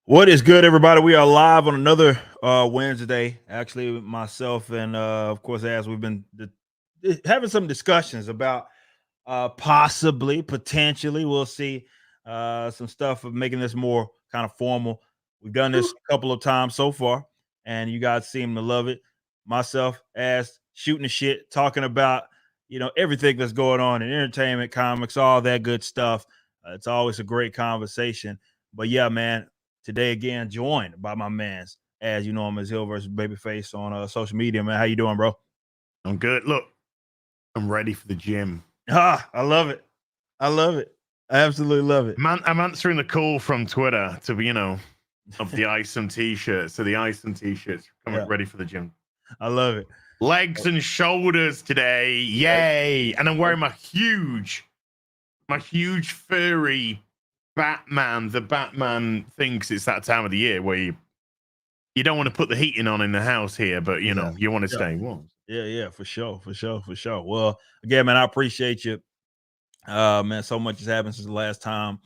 What is good, everybody? We are live on another Wednesday. Actually, myself and of course, as we've been having some discussions about possibly, potentially, we'll see some stuff of making this more kind of formal. We've done this a couple of times so far, and you guys seem to love it. Myself, as shooting the shit, talking about everything that's going on in entertainment, comics, all that good stuff. It's always a great conversation. But yeah, man, today again, joined by my man's, as you know him as Hill versus Babyface on social media, man. How you doing, bro? I'm good. Look, I'm ready for the gym. I love it. I love it. I absolutely love it. Man, I'm answering the call from Twitter to be, of the Isom t-shirts. So the Isom t-shirts coming ready for the gym. I love it. Legs and shoulders today. Yay. And I'm wearing my huge furry Batman. The Batman thinks it's that time of the year where you don't want to put the heating on in the house here, but you want to stay warm. Yeah, for sure. Well, again, man, I appreciate you. Man, so much has happened since the last time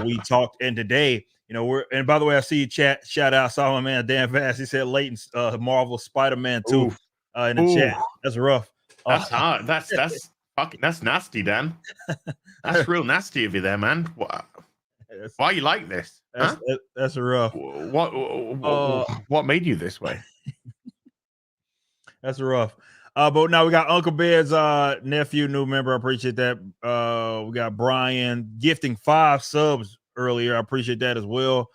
we talked. And today, and by the way, I see you shout out, saw my man Dan Vass. He said Leighton's Marvel Spider-Man 2 in the chat. That's rough. That's hard. That's fucking nasty, Dan. That's real nasty of you there, man. Why you like this? That's rough. What made you this way? That's rough. But now we got Uncle Bed's nephew, new member. I appreciate that. We got Brian gifting 5 subs earlier. I appreciate that as well.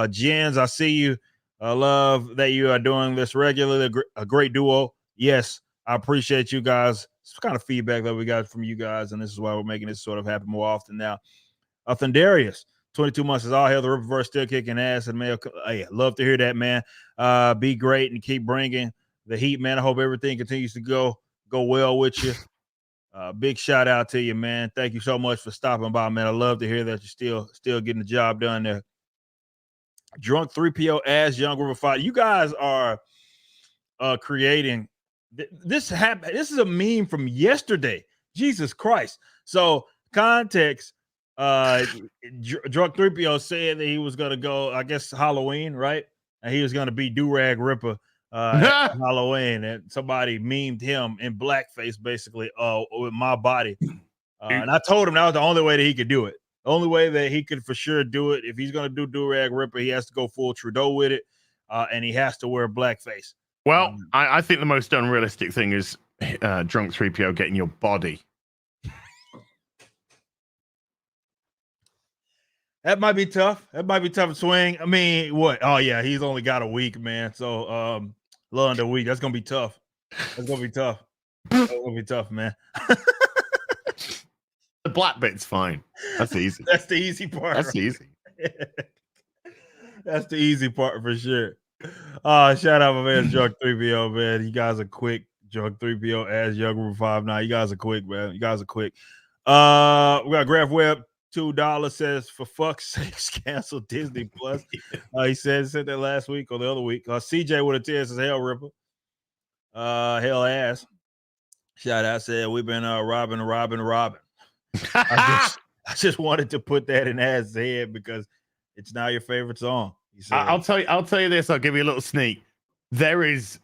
Jens, I see you. I love that you are doing this regularly. A great duo. Yes, I appreciate you guys. It's kind of feedback that we got from you guys, and this is why we're making this sort of happen more often now. Thundarius, 22 months is all hell. The Ripperverse still kicking ass, and male. Hey, love to hear that, man. Be great and keep bringing the heat, man. I hope everything continues to go well with you. Big shout out to you, man. Thank you so much for stopping by, man. I love to hear that you're still getting the job done there. Drunk 3PO as Young River 5. You guys are creating this. This is a meme from yesterday. Jesus Christ. So context. Drunk 3PO said that he was gonna go, I guess, Halloween, right? And he was gonna be Do-Rag Ripper Halloween, and somebody memed him in blackface, basically, with my body. And I told him that was the only way that he could do it. The only way that he could for sure do it. If he's gonna do Do-Rag Ripper, he has to go full Trudeau with it, and he has to wear blackface. Well, I think the most unrealistic thing is Drunk 3PO getting your body. That might be tough. That might be tough to swing. I mean, what? Oh yeah, he's only got a week, man. So little under a week. That's gonna be tough. That's gonna be tough. That's gonna be tough, man. The black bit's fine. That's easy. That's the easy part. That's easy. That's the easy part for sure. Shout out my man Drunk 3PO, man. You guys are quick. Drunk 3PO as Young River 5 now. You guys are quick, man. You guys are quick. We got Graph Web. $2 says, for fuck's sakes, cancel Disney Plus. He said that last week or the other week. CJ with a tear says, hell ripper. Hell ass. Shout out, said, we've been robbing. I just wanted to put that in Az's head because it's now your favorite song. I'll tell you this. I'll give you a little sneak. There is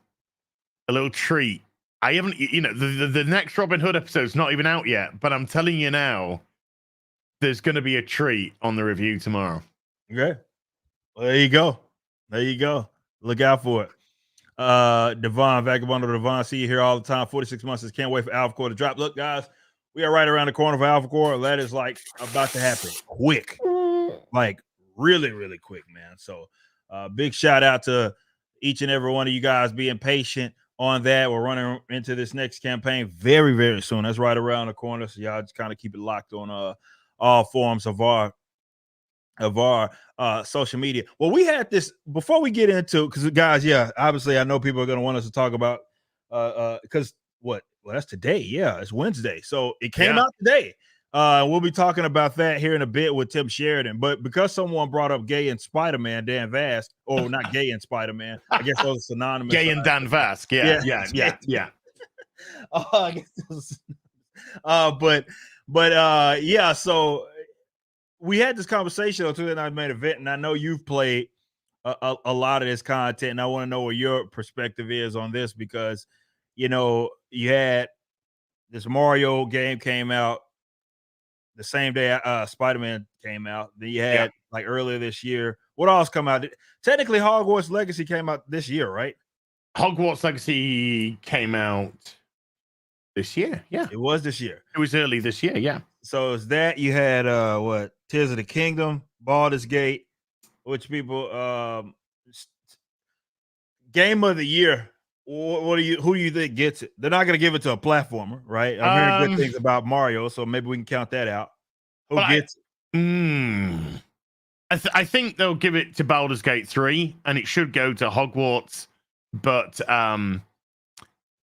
a little treat. I haven't, the next Robin Hood episode's not even out yet, but I'm telling you now, there's going to be a treat on the review tomorrow. Okay. Well, there you go. Look out for it. Devon, Vagabondo Devon, see you here all the time. 46 months. Just can't wait for Alpha Core to drop. Look, guys, we are right around the corner for Alpha Core. That is like about to happen quick. Like really, really quick, man. So big shout out to each and every one of you guys being patient on that. We're running into this next campaign very, very soon. That's right around the corner. So y'all just kind of keep it locked on all forms of our social media. Well, we had this before we get into, because guys, yeah, obviously I know people are going to want us to talk about because well, that's today. Yeah, it's Wednesday, so it came out today. We'll be talking about that here in a bit with Tim Sheridan. But because someone brought up Gay and Spider-Man, Dan Vask, or not Gay and Spider-Man, I guess those are synonymous. Gay and Dan Vask, yeah. I guess but yeah, so we had this conversation on Tuesday Night Main Event, and I know you've played a lot of this content, and I want to know what your perspective is on this because, you had this Mario game came out the same day Spider-Man came out. Then you had like earlier this year. What else come out? Technically, Hogwarts Legacy came out this year, right? Hogwarts Legacy came out this year. Yeah, it was this year. It was early this year. Yeah. So it's that you had what Tears of the Kingdom, Baldur's Gate, which people game of the year. Who do you think gets it? They're not going to give it to a platformer, right? I'm hearing good things about Mario, so maybe we can count that out. Who gets it? I think they'll give it to Baldur's Gate 3, and it should go to Hogwarts, but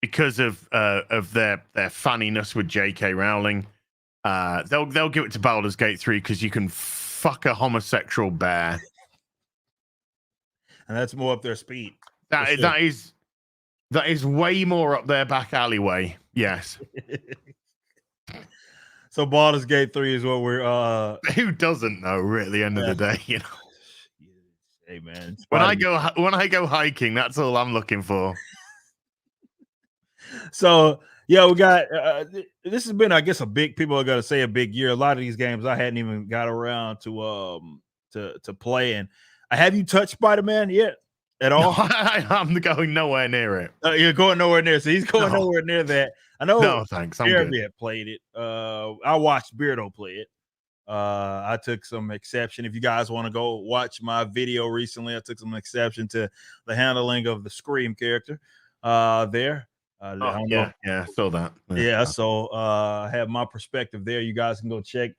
because of their funniness with J.K. Rowling, they'll give it to Baldur's Gate 3 because you can fuck a homosexual bear, and that's more up their speed. That is way more up their back alleyway. Yes. So Baldur's Gate 3 is what we're who doesn't know at the end of the day, Hey man. When I go hiking, that's all I'm looking for. So yeah, we got this has been, I guess, people are gonna say a big year. A lot of these games I hadn't even got around to play. And have you touched Spider-Man yet? At all? I'm going nowhere near it. You're going nowhere near. So he's going nowhere near that. I know. No, thanks. Jeremy had played it. I watched Beardo play it. I took some exception. If you guys want to go watch my video recently, I took some exception to the handling of the Scream character there. I saw that. Yeah, so I have my perspective there. You guys can go check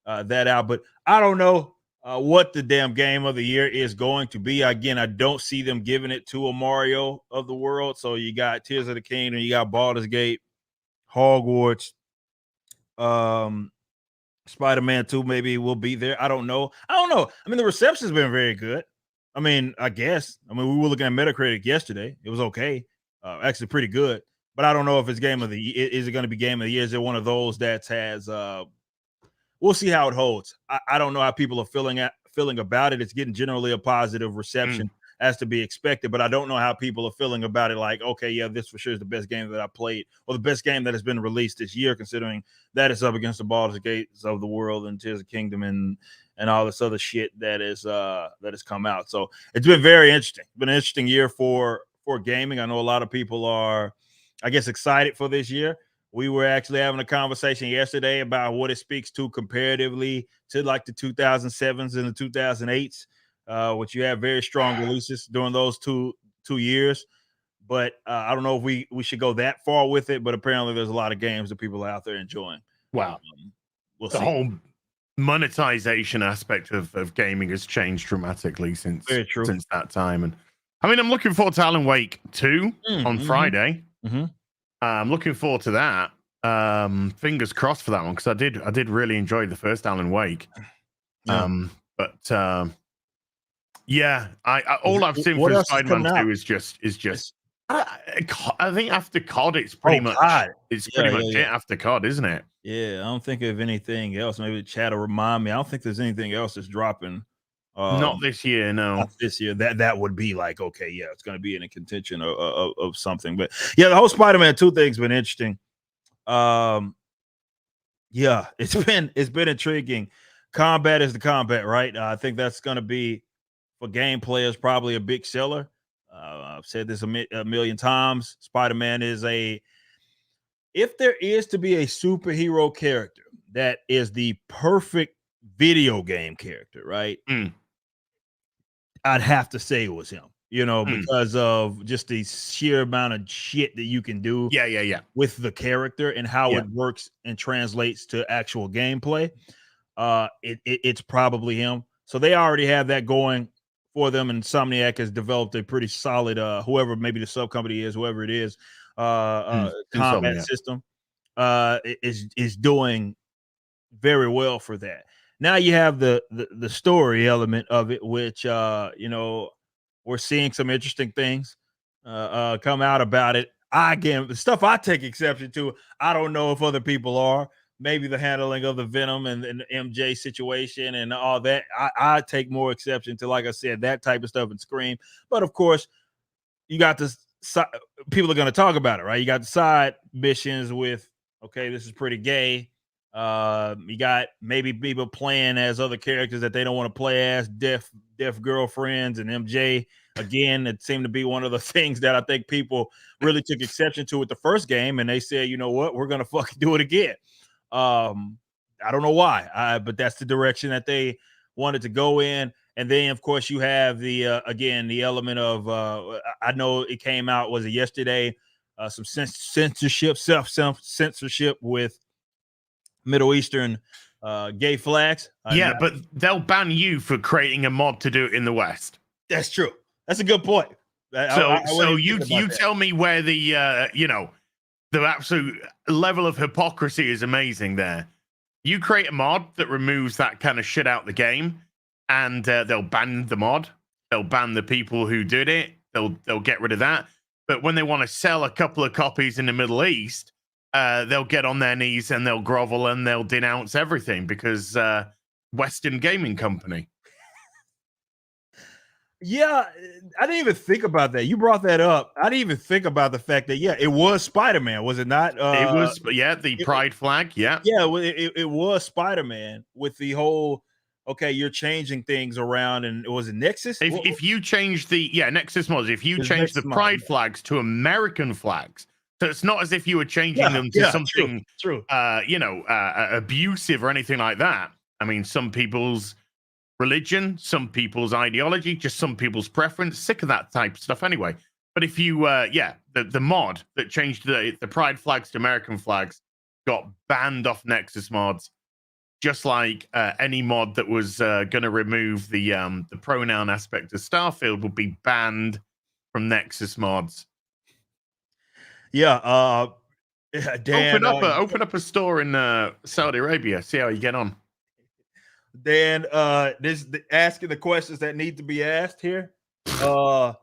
that out. But I don't know what the damn game of the year is going to be. Again, I don't see them giving it to a Mario of the world. So you got Tears of the Kingdom, you got Baldur's Gate, Hogwarts, Spider-Man 2 maybe will be there. I don't know. I mean, the reception's been very good. I mean, I guess. I mean, we were looking at Metacritic yesterday. It was okay. Actually pretty good. But I don't know if it's game of the year. Is it going to be game of the year? Is it one of those that has we'll see how it holds. I don't know how people are feeling about it. It's getting generally a positive reception as to be expected, but I don't know how people are feeling about it. Like, okay, yeah, this for sure is the best game that I played, or the best game that has been released this year, considering that it's up against the Baldur's Gates of the world and Tears of the Kingdom and all this other shit that has come out. So it's been very interesting. It's been an interesting year for gaming. I know a lot of people are, I guess, excited for this year. We were actually having a conversation yesterday about what it speaks to comparatively to like the 2007s and the 2008s, which you have very strong releases during those two years. But I don't know if we should go that far with it, but apparently there's a lot of games that people are out there enjoying. Wow. We'll see. The whole monetization aspect of gaming has changed dramatically since that time. And I mean, I'm looking forward to Alan Wake 2 on Friday. I'm looking forward to that. Fingers crossed for that one, because I did really enjoy the first Alan Wake. Yeah. All I've seen for Spider-Man 2 is just I think after COD it's pretty much it after COD, isn't it? Yeah, I don't think of anything else. Maybe chat will remind me. I don't think there's anything else that's dropping. Not this year, no. Not this year. That would be like, okay, yeah, it's going to be in a contention of something. But yeah, the whole Spider-Man 2 thing's been interesting. Yeah, it's been intriguing. Combat is the combat, right? I think that's going to be, for game players, probably a big seller. I've said this a million times. Spider-Man is if there is to be a superhero character that is the perfect video game character, right? I'd have to say it was him, because of just the sheer amount of shit that you can do with the character and how it works and translates to actual gameplay. It's probably him. So they already have that going for them, and Insomniac has developed a pretty solid, whoever maybe the sub company is, whoever it is, combat system is doing very well for that. Now you have the story element of it, which we're seeing some interesting things come out about it. Again, the stuff I take exception to, I don't know if other people are, maybe the handling of the Venom and the MJ situation and all that. I take more exception to, like I said, that type of stuff in Scream. But of course, you got this. People are going to talk about it, right? You got the side missions with, okay, this is pretty gay. You got maybe people playing as other characters that they don't want to play as, deaf girlfriends, and MJ. Again, it seemed to be one of the things that I think people really took exception to with the first game, and they said, you know what, we're gonna fucking do it again. I don't know why, but that's the direction that they wanted to go in. And then, of course, you have the again the element of I know it came out, was it yesterday? Some censorship, self-censorship with Middle Eastern gay flags. Yeah, but they'll ban you for creating a mod to do it in the West. That's true. That's a good point. So you tell me where the the absolute level of hypocrisy is amazing there. You create a mod that removes that kind of shit out the game, and they'll ban the mod. They'll ban the people who did it. They'll get rid of that. But when they want to sell a couple of copies in the Middle East, they'll get on their knees and they'll grovel and they'll denounce everything because Western gaming company. Yeah, I didn't even think about that. You brought that up. I didn't even think about the fact that, yeah, it was Spider-Man, was it not? It was, yeah, the pride flag, yeah. Yeah, it was Spider-Man with the whole, okay, you're changing things around, and it was a Nexus? If you change the, Nexus mods, if you change the pride flags to American flags, so it's not as if you were changing them to something, true. Abusive or anything like that. I mean, some people's religion, some people's ideology, just some people's preference. Sick of that type of stuff anyway. But if you, the mod that changed the pride flags to American flags got banned off Nexus mods, just like any mod that was going to remove the pronoun aspect of Starfield would be banned from Nexus mods. Yeah, Dan, open up a store in Saudi Arabia. See how you get on. Dan, asking the questions that need to be asked here. How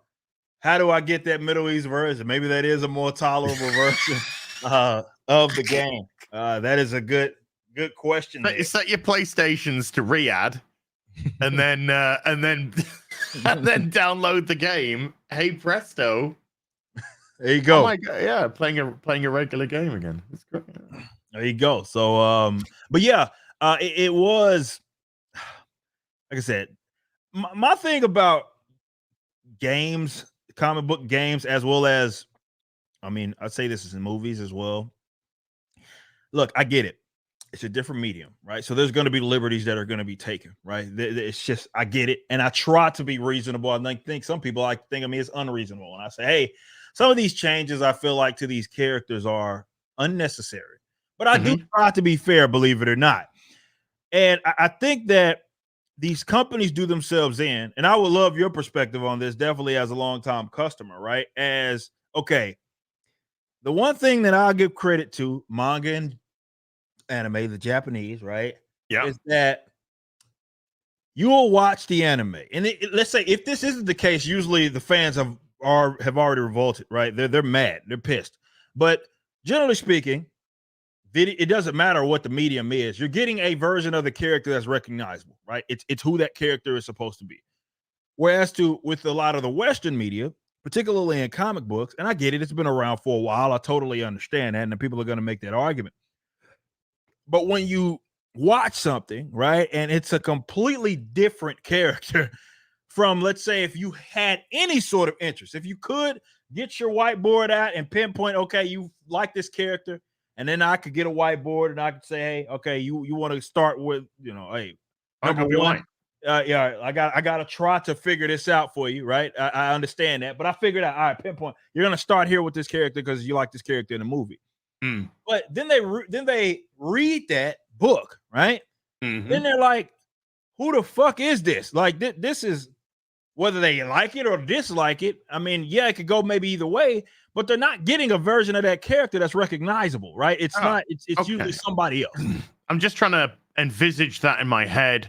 do I get that Middle East version? Maybe that is a more tolerable version of the game. That is a good question. Set your PlayStations to Riyadh, and then download the game. Hey presto! There you go. Oh my God, yeah, playing a regular game again. It's great. There you go. So, but yeah, it was, like I said, my thing about games, comic book games, as well as, I mean, I'd say this is in movies as well. Look, I get it. It's a different medium, right? So there's going to be liberties that are going to be taken, right? It's just, I get it. And I try to be reasonable. I think some people think of me as unreasonable. And I say, hey, some of these changes I feel like to these characters are unnecessary. But I do try to be fair, believe it or not. And I think that these companies do themselves in, and I would love your perspective on this, definitely as a long-time customer, right? As, okay, the one thing that I'll give credit to manga and anime, the Japanese, right? Yeah. Is that you will watch the anime. And let's say if this isn't the case, usually the fans have already revolted, right? They're mad, they're pissed. But generally speaking, it doesn't matter what the medium is. You're getting a version of the character that's recognizable, right? It's who that character is supposed to be. Whereas with a lot of the Western media, particularly in comic books, and I get it, it's been around for a while. I totally understand that, and the people are going to make that argument. But when you watch something, right, and it's a completely different character from, let's say, if you had any sort of interest, if you could get your whiteboard out and pinpoint, okay, you like this character, and then I could get a whiteboard and I could say, hey, okay, you want to start with, hey, number one, I got to try to figure this out for you, right? I understand that, but I figured out, all right, pinpoint, you're going to start here with this character because you like this character in the movie. But then they read that book, right? Then they're like, who the fuck is this? Like, this is, whether they like it or dislike it. I mean, yeah, it could go maybe either way, but they're not getting a version of that character that's recognizable, right? It's not, it's usually somebody else. I'm just trying to envisage that in my head.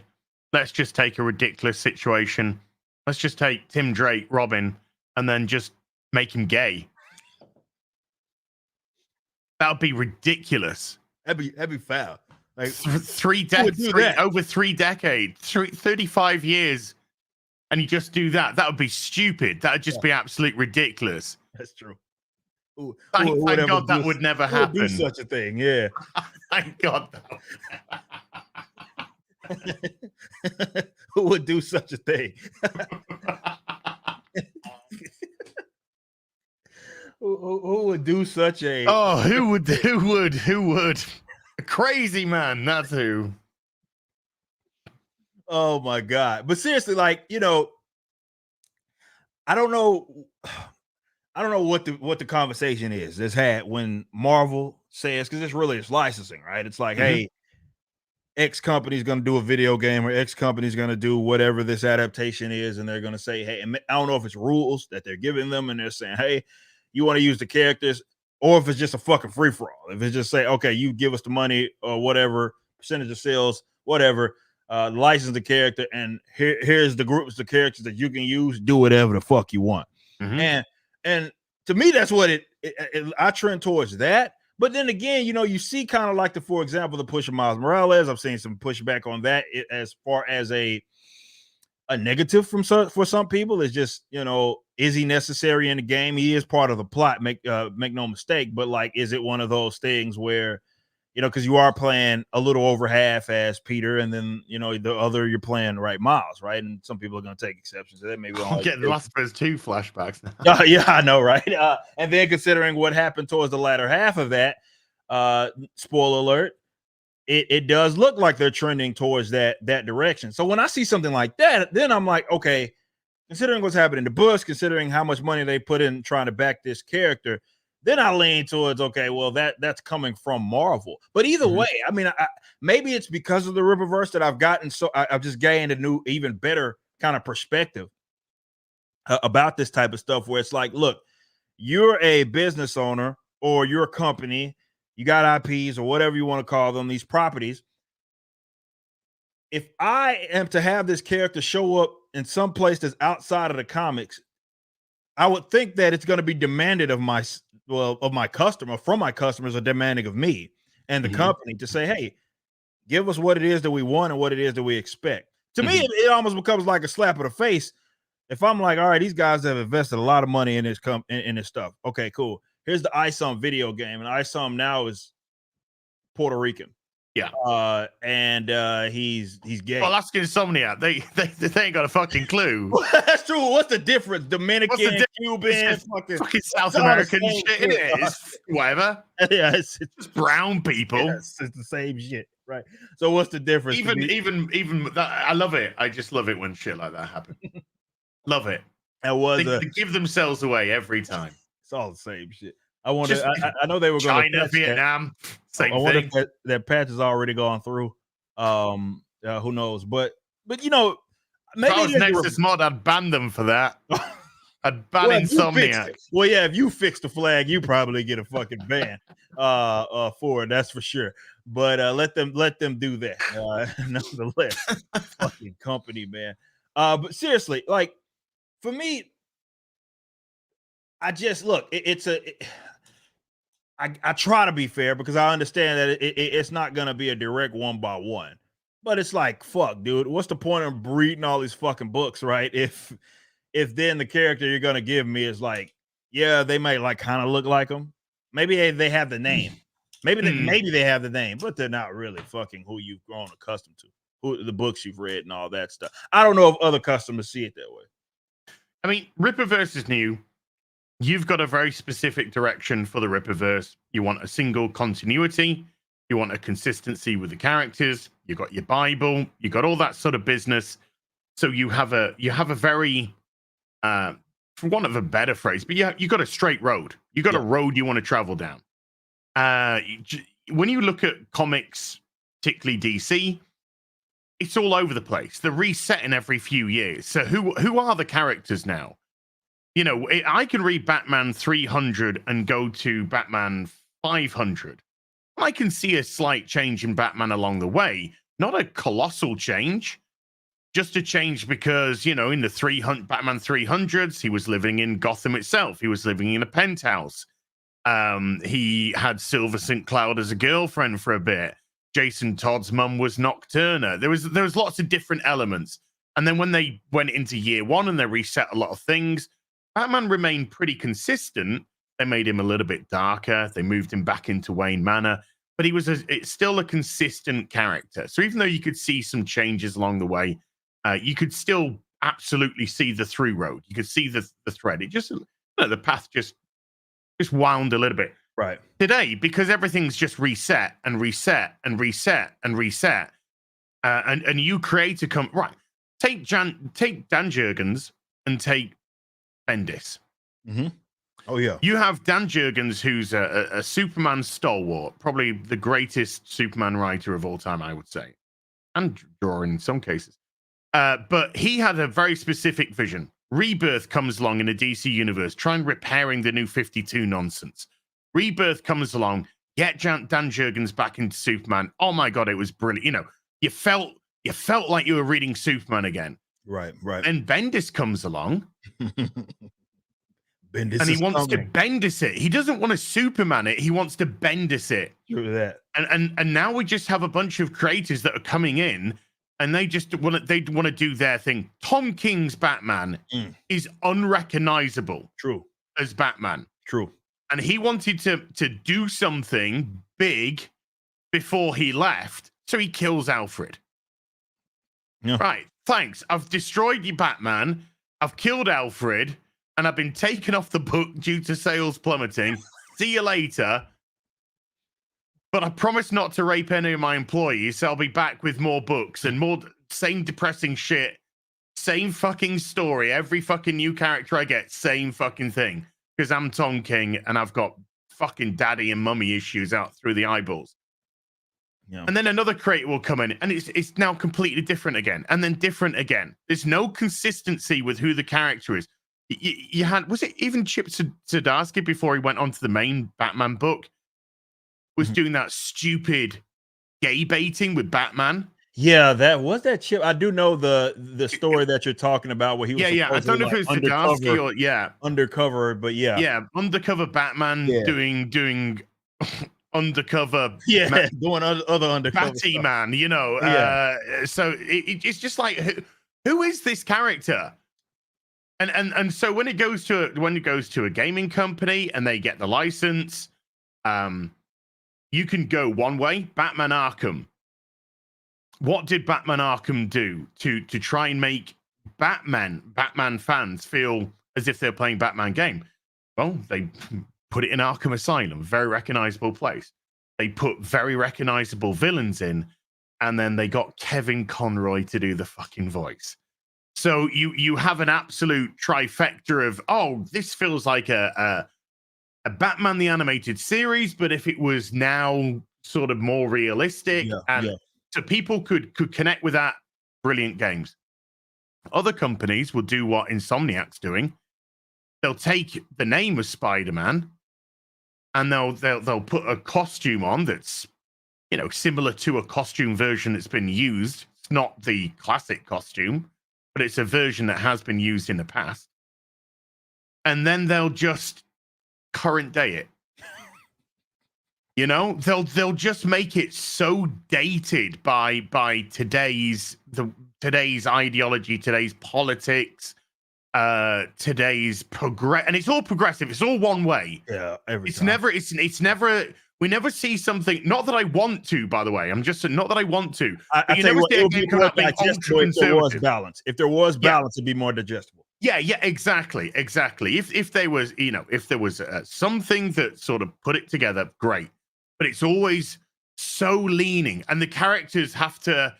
Let's just take a ridiculous situation. Let's just take Tim Drake, Robin, and then just make him gay. That would be ridiculous. That'd be foul. Like over 3 decades, 35 years, and you just do that. That would be stupid. That would just be absolute ridiculous. That's true. Thank God that would never happen. Do such a thing, yeah. Thank God. Who would do such a thing? Who would do such a? Oh, who would? A crazy man. That's who. Oh my God! But seriously, like, you know, I don't know what the conversation is that's had when Marvel says, because it's licensing, right? It's like, hey, X company is going to do a video game, or X company is going to do whatever this adaptation is, and they're going to say, hey, I don't know if it's rules that they're giving them, and they're saying, hey, you want to use the characters, or if it's just a fucking free for all. If it's just say, okay, you give us the money or whatever percentage of sales, whatever, license the character, and here's the groups of characters that you can use. Do whatever the fuck you want. And to me, that's what I trend towards that. But then again, you know, you see kind of like for example, the push of Miles Morales. I've seen some pushback on that as far as a negative for some people. It's just, you know, is he necessary in the game? He is part of the plot, make no mistake. But like, is it one of those things where, you know, because you are playing a little over half as Peter, and then, you know, the other you're playing Miles, right? And some people are going to take exceptions to that. Maybe I'll get the Last of Us 2 flashbacks now. Yeah, I know, right? And then considering what happened towards the latter half of that, spoiler alert, it does look like they're trending towards that direction. So when I see something like that, then I'm like, okay, considering what's happened in the books, considering how much money they put in trying to back this character, then I lean towards, okay, well, that's coming from Marvel. But either way, I mean, maybe it's because of the Rippaverse that I've gotten, so I've just gained a new, even better kind of perspective about this type of stuff, where it's like, look, you're a business owner or you're a company, you got IPs or whatever you want to call them, these properties. If I am to have this character show up in some place that's outside of the comics, I would think that it's going to be demanded of my customer, from my customers, are demanding of me and the company to say, hey, give us what it is that we want and what it is that we expect. To me, it almost becomes like a slap of the face. If I'm like, all right, these guys have invested a lot of money in this in this stuff. Okay, cool. Here's the ISOM video game, and ISOM now is Puerto Rican. Yeah. And he's gay. Well, ask Insomniac. They ain't got a fucking clue. That's true. What's the difference? Dominican, Cuban, fucking South American shit. It is whatever. Yeah, it's just brown people. Yes, it's the same shit, right? So what's the difference? Even that, I love it. I just love it when shit like that happens. Love it. They give themselves away every time. It's all the same shit. I know they were going to China, Vietnam. Same I wonder if that patch has already gone through. Who knows? But you know, maybe if I was Nexus Mod, I'd ban them for that. I'd ban Insomniac. Well, yeah, if you fix the flag, you probably get a fucking ban for it. That's for sure. But let them do that. Nonetheless, fucking company, man. But seriously, like, for me, I just look. I try to be fair because I understand that it's not going to be a direct 1-by-1, but it's like, fuck, dude, what's the point of reading all these fucking books, right? If then the character you're going to give me is like, yeah, they may like kind of look like them. Maybe they have the name. Maybe they have the name, but they're not really fucking who you've grown accustomed to, who the books you've read and all that stuff. I don't know if other customers see it that way. I mean, Rippaverse is new. You've got a very specific direction for the Rippaverse. You want a single continuity. You want a consistency with the characters. You got your Bible. You got all that sort of business. So you have a very, for want of a better phrase, but you got a straight road. You got a road you want to travel down. When you look at comics, particularly DC, it's all over the place. They're resetting every few years. So who are the characters now? You know, I can read Batman 300 and go to Batman 500. I can see a slight change in Batman along the way. Not a colossal change, just a change because, you know, in the Batman 300s, he was living in Gotham itself. He was living in a penthouse. He had Silver St. Cloud as a girlfriend for a bit. Jason Todd's mum was Nocturna. There was lots of different elements. And then when they went into year one and they reset a lot of things, Batman remained pretty consistent. They made him a little bit darker. They moved him back into Wayne Manor, but it's still a consistent character. So even though you could see some changes along the way, you could still absolutely see the through road. You could see the thread. It just, the path just wound a little bit. Right. Today, because everything's just reset and reset and reset and reset, and you create a right. Take Dan Jurgens and take Bendis. Mm-hmm. Oh yeah. You have Dan Jurgens, who's a Superman stalwart, probably the greatest Superman writer of all time, I would say, and drawer in some cases. But he had a very specific vision. Rebirth comes along in the DC universe, trying repairing the New 52 nonsense. Rebirth comes along, get Dan Jurgens back into Superman. Oh my God, it was brilliant. You know, you felt like you were reading Superman again. Right. And Bendis comes along. Bendis, and he wants to Bendis it. He doesn't want to Superman it. He wants to Bendis it. True that. And now we just have a bunch of creators that are coming in, and they just want to do their thing. Tom King's Batman is unrecognizable. True. As Batman. True. And he wanted to do something big before he left, so he kills Alfred. Yeah. Right. Thanks. I've destroyed your Batman. I've killed Alfred. And I've been taken off the book due to sales plummeting. See you later. But I promise not to rape any of my employees, so I'll be back with more books and more same depressing shit. Same fucking story. Every fucking new character I get, same fucking thing. Because I'm Tom King and I've got fucking daddy and mummy issues out through the eyeballs. Yeah. And then another creator will come in and it's now completely different again. And then different again. There's no consistency with who the character is. You had, was it even Chip Zdarsky before he went on to the main Batman book, was doing that stupid gay baiting with Batman? Yeah, that Chip. I do know the story that you're talking about where he was. Yeah. I don't know if it was Zdarsky or undercover, but yeah, undercover Batman doing undercover, doing other undercover Batty stuff. Man, you know. So it's just like, who is this character? And so when it goes to a gaming company and they get the license, you can go one way. Batman Arkham. What did Batman Arkham do to try and make Batman fans feel as if they're playing Batman game? Well, they put it in Arkham Asylum, very recognizable place. They put very recognizable villains in, and then they got Kevin Conroy to do the fucking voice. So you have an absolute trifecta of, oh, this feels like a Batman the Animated Series, but if it was now sort of more realistic, so people could connect with that. Brilliant games. Other companies will do what Insomniac's doing. They'll take the name of Spider-Man and they'll put a costume on that's, you know, similar to a costume version that's been used. It's not the classic costume, but it's a version that has been used in the past. And then they'll just current day it. You know, they'll just make it so dated by today's ideology, today's politics, today's and it's all progressive. It's all one way. Yeah, it's never. We never see something. Not that I want to, by the way. I'm just not that I want to. You never see a game come out being ultra conservative. If there was balance, it'd be more digestible. Yeah, exactly. If there was, something that sort of put it together, great. But it's always so leaning, and the characters have to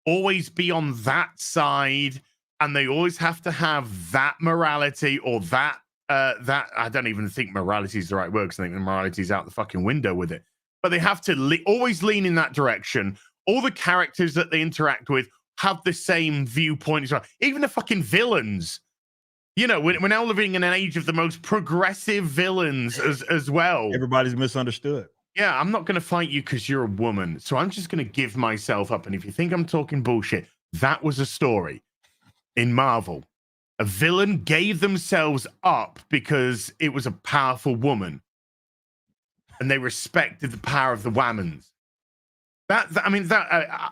always be on that side, and they always have to have that morality or that I don't even think morality is the right word, because I think the morality is out the fucking window with it. But they have to always lean in that direction. All the characters that they interact with have the same viewpoint as well. Even the fucking villains. You know, we're now living in an age of the most progressive villains as well. Everybody's misunderstood. Yeah, I'm not going to fight you because you're a woman. So I'm just going to give myself up. And if you think I'm talking bullshit, that was a story in Marvel. A villain gave themselves up because it was a powerful woman. and they respected the power of the Whammons.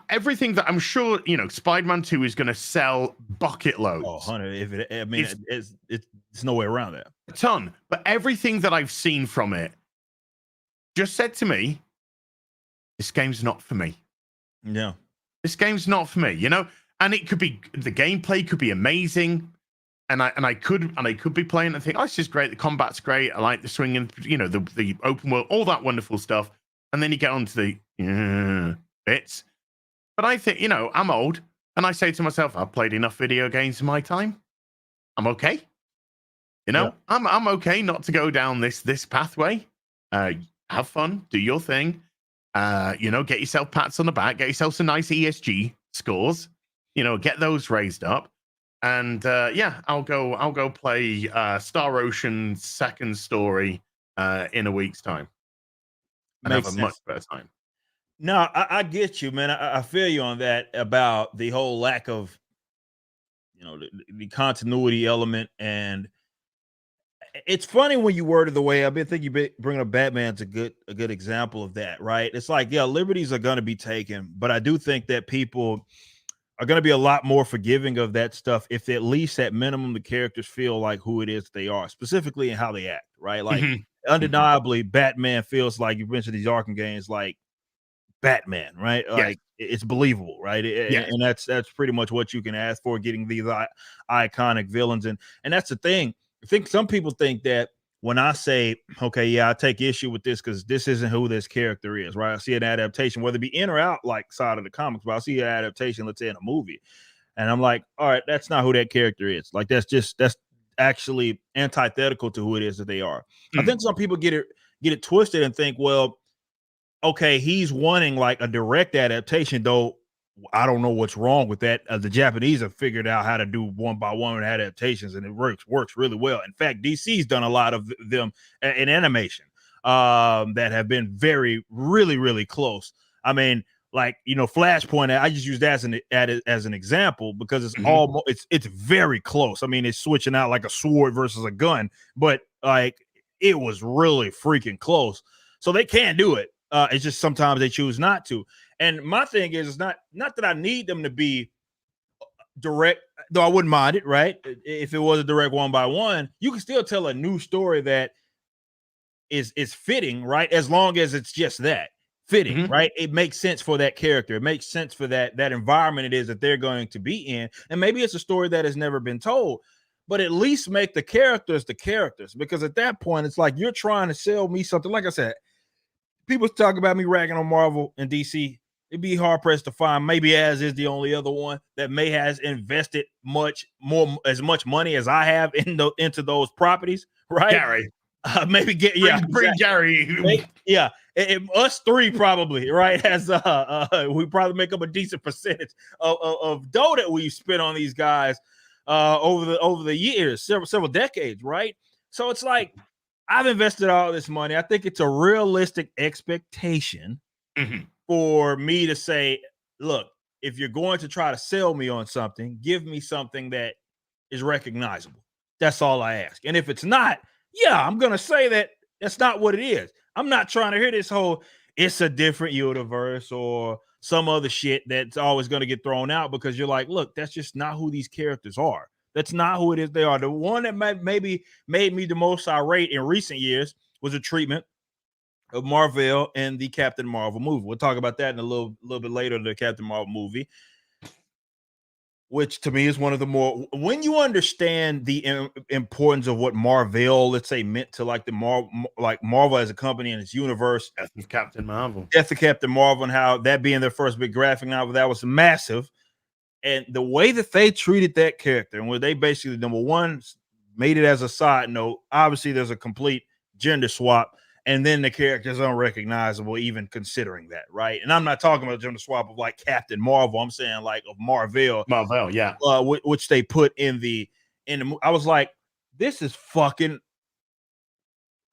Everything that I'm sure, Spider-Man 2 is going to sell bucket loads. Oh, 100. It's no way around that. A ton. But everything that I've seen from it just said to me, this game's not for me. Yeah. This game's not for me, And it could be, the gameplay could be amazing. And I could be playing and think, oh, this is great. The combat's great. I like the swinging, the open world, all that wonderful stuff. And then you get onto the bits. But I think, I'm old, and I say to myself, I've played enough video games in my time. I'm okay. Yeah. I'm okay not to go down this pathway. Have fun, do your thing. Get yourself pats on the back, get yourself some nice ESG scores. Get those raised up. And I'll go play Star Ocean second story in a week's time. And have a much better time. No, I get you, man. I feel you on that about the whole lack of, the continuity element. And it's funny when you word it the way I've been thinking. You bringing up Batman's a good example of that, right? It's like, yeah, liberties are going to be taken, but I do think that people are going to be a lot more forgiving of that stuff if at least at minimum the characters feel like who it is they are, specifically in how they act, right? Like undeniably, Batman feels like, you mentioned these Arkham games, like Batman, right? Like it's believable, right? And that's pretty much what you can ask for, getting these iconic villains. And that's the thing. I think some people think that when I say, okay, yeah, I take issue with this because this isn't who this character is, right? I see an adaptation, whether it be in or out like side of the comics, but I see an adaptation, let's say in a movie, and I'm like, all right, that's not who that character is. Like that's actually antithetical to who it is that they are. I think some people get it twisted and think, well, okay, he's wanting like a direct adaptation, though. I don't know what's wrong with that. The Japanese have figured out how to do one by one adaptations, and it works really well. In fact, DC's done a lot of them in animation that have been really, really close. I mean, like, Flashpoint, I just use that as an example because it's almost it's very close. I mean, it's switching out like a sword versus a gun, but like it was really freaking close. So they can do it. It's just sometimes they choose not to. And my thing is, it's not that I need them to be direct, though I wouldn't mind it, right? If it was a direct one by one, you can still tell a new story that is fitting, right? As long as it's just that fitting, right? It makes sense for that character. It makes sense for that environment it is that they're going to be in. And maybe it's a story that has never been told, but at least make the characters, because at that point, it's like you're trying to sell me something. Like I said, people talk about me ragging on Marvel and DC. It'd be hard pressed to find, maybe as is the only other one that may has invested as much money as I have into those properties, right? Gary, maybe bring Gary. Us three probably, right? As we probably make up a decent percentage of dough that we spent on these guys over the years, several decades, right? So it's like, I've invested all this money. I think it's a realistic expectation for me to say, look, if you're going to try to sell me on something, give me something that is recognizable. That's all I ask. And if it's not, I'm going to say that that's not what it is. I'm not trying to hear this whole, it's a different universe or some other shit that's always going to get thrown out, because you're like, look, that's just not who these characters are. That's not who it is they are. The one that maybe made me the most irate in recent years was the treatment of Marvel in the Captain Marvel movie. We'll talk about that in a little bit later, the Captain Marvel movie, which to me is one of the more, when you understand the importance of what Marvel, let's say, meant to like Marvel as a company and its universe. Death of Captain Marvel, and how that being their first big graphic novel, that was massive. And the way that they treated that character, and where they basically, number one, made it as a side note, obviously there's a complete gender swap, and then the character is unrecognizable, even considering that, right? And I'm not talking about gender swap of like Captain Marvel. I'm saying like of Marvel, yeah. Which they put in the. I was like, this is fucking.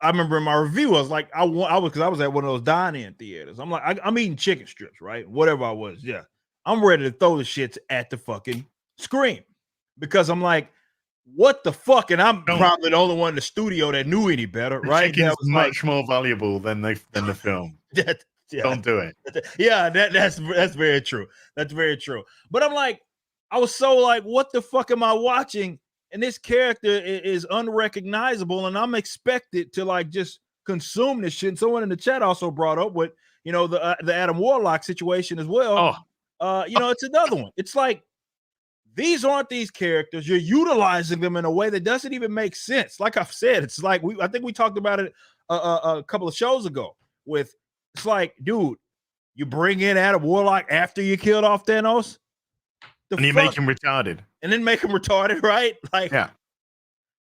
I remember in my review, I was like, because I was at one of those dine-in theaters. I'm like, I'm eating chicken strips, right? Whatever I was, I'm ready to throw the shits at the fucking screen, because I'm like, what the fuck? And I'm probably the only one in the studio that knew any better, right? Chicken's much more valuable than the film. Don't do it. Yeah, that's very true. That's very true. But I'm like, I was so like, what the fuck am I watching? And this character is unrecognizable, and I'm expected to like just consume this shit. And someone in the chat also brought up with the Adam Warlock situation as well. It's another one. It's like, these aren't these characters. You're utilizing them in a way that doesn't even make sense. Like I've said, it's like I think we talked about it a couple of shows ago. It's like, dude, you bring in Adam Warlock after you killed off Thanos, and you make him retarded, and then make him retarded, right? Like, yeah,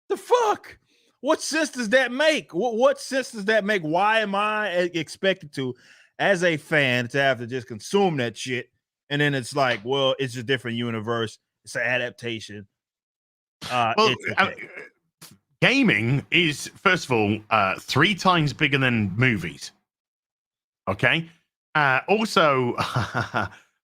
the fuck. What sense does that make? What sense does that make? Why am I expected to, as a fan, to have to just consume that shit? And then it's like, well, it's a different universe. It's an adaptation. Gaming is, first of all, 3 times bigger than movies. Okay. Also,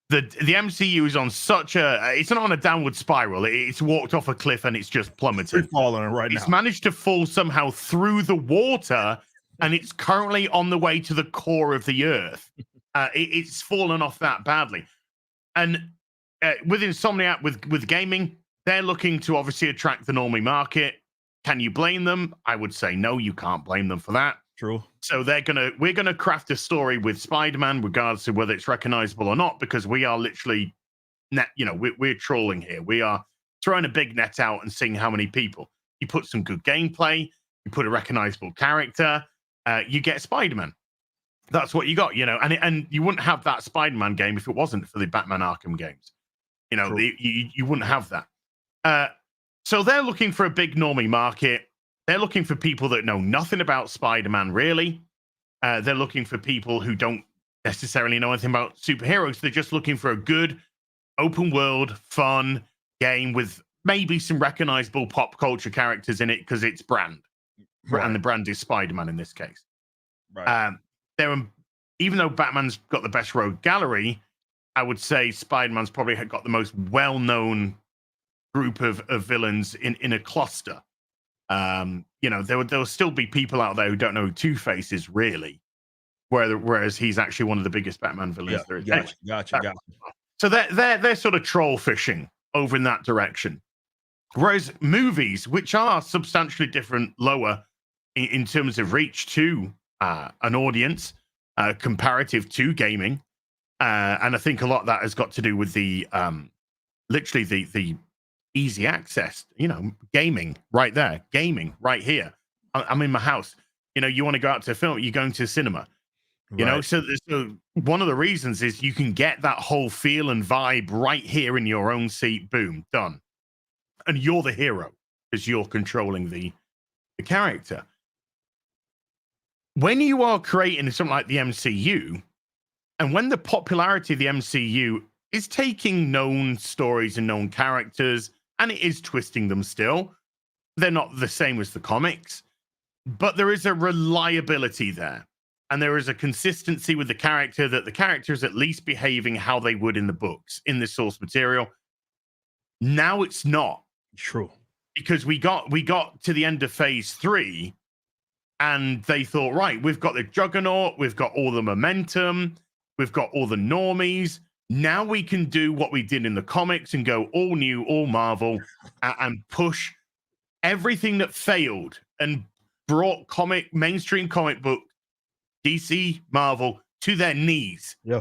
the MCU is on it's not on a downward spiral. It's walked off a cliff and it's just plummeted. It's falling right now. It's managed to fall somehow through the water, and it's currently on the way to the core of the earth. It's fallen off that badly. And with Insomniac, with gaming, they're looking to obviously attract the normie market. Can you blame them? I would say no, you can't blame them for that. True. So we're gonna craft a story with Spider-Man, regardless of whether it's recognizable or not, because we are literally we're trolling here. We are throwing a big net out and seeing how many people. You put some good gameplay, you put a recognizable character, you get Spider-Man. That's what you got, and you wouldn't have that Spider-Man game if it wasn't for the Batman Arkham games. You wouldn't have that. So they're looking for a big normie market. They're looking for people that know nothing about Spider-Man, really. They're looking for people who don't necessarily know anything about superheroes. They're just looking for a good, open world, fun game with maybe some recognizable pop culture characters in it because it's brand. Right. And the brand is Spider-Man in this case. Right. Even though Batman's got the best rogue gallery, I would say Spider-Man's probably got the most well-known group of villains in a cluster. There will still be people out there who don't know who Two-Face is really, whereas he's actually one of the biggest Batman villains there is. Gotcha. So they're sort of troll fishing over in that direction. Whereas movies, which are substantially different, lower in terms of reach to an audience, comparative to gaming, and I think a lot of that has got to do with the literally the easy access, gaming right there, gaming right here. I'm in my house. You want to go out to a film, you're going to a cinema. So one of the reasons is you can get that whole feel and vibe right here in your own seat. Boom, done. And you're the hero because you're controlling the character. When you are creating something like the MCU, and when the popularity of the MCU is taking known stories and known characters, and it is twisting them still, they're not the same as the comics, but there is a reliability there. And there is a consistency with the character that the character is at least behaving how they would in the books, in the source material. Now it's not. True. Because we got to the end of phase 3 and they thought, right, we've got the Juggernaut, we've got all the momentum, we've got all the normies. Now we can do what we did in the comics and go all new, all Marvel, and push everything that failed and brought mainstream comic book DC, Marvel to their knees. Yeah.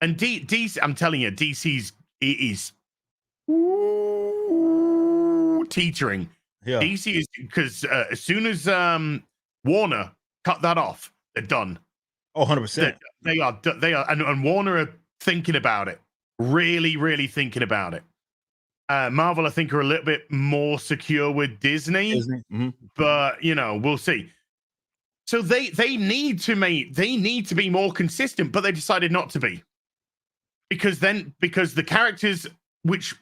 And DC, I'm telling you, DC's is teetering. Yeah. DC is, because as soon as Warner cut that off, they're done. Oh, 100%. They are, and Warner are thinking about it, really, really thinking about it. Marvel, I think, are a little bit more secure with Disney. Mm-hmm. But we'll see. So they need to be more consistent, but they decided not to be, because the characters which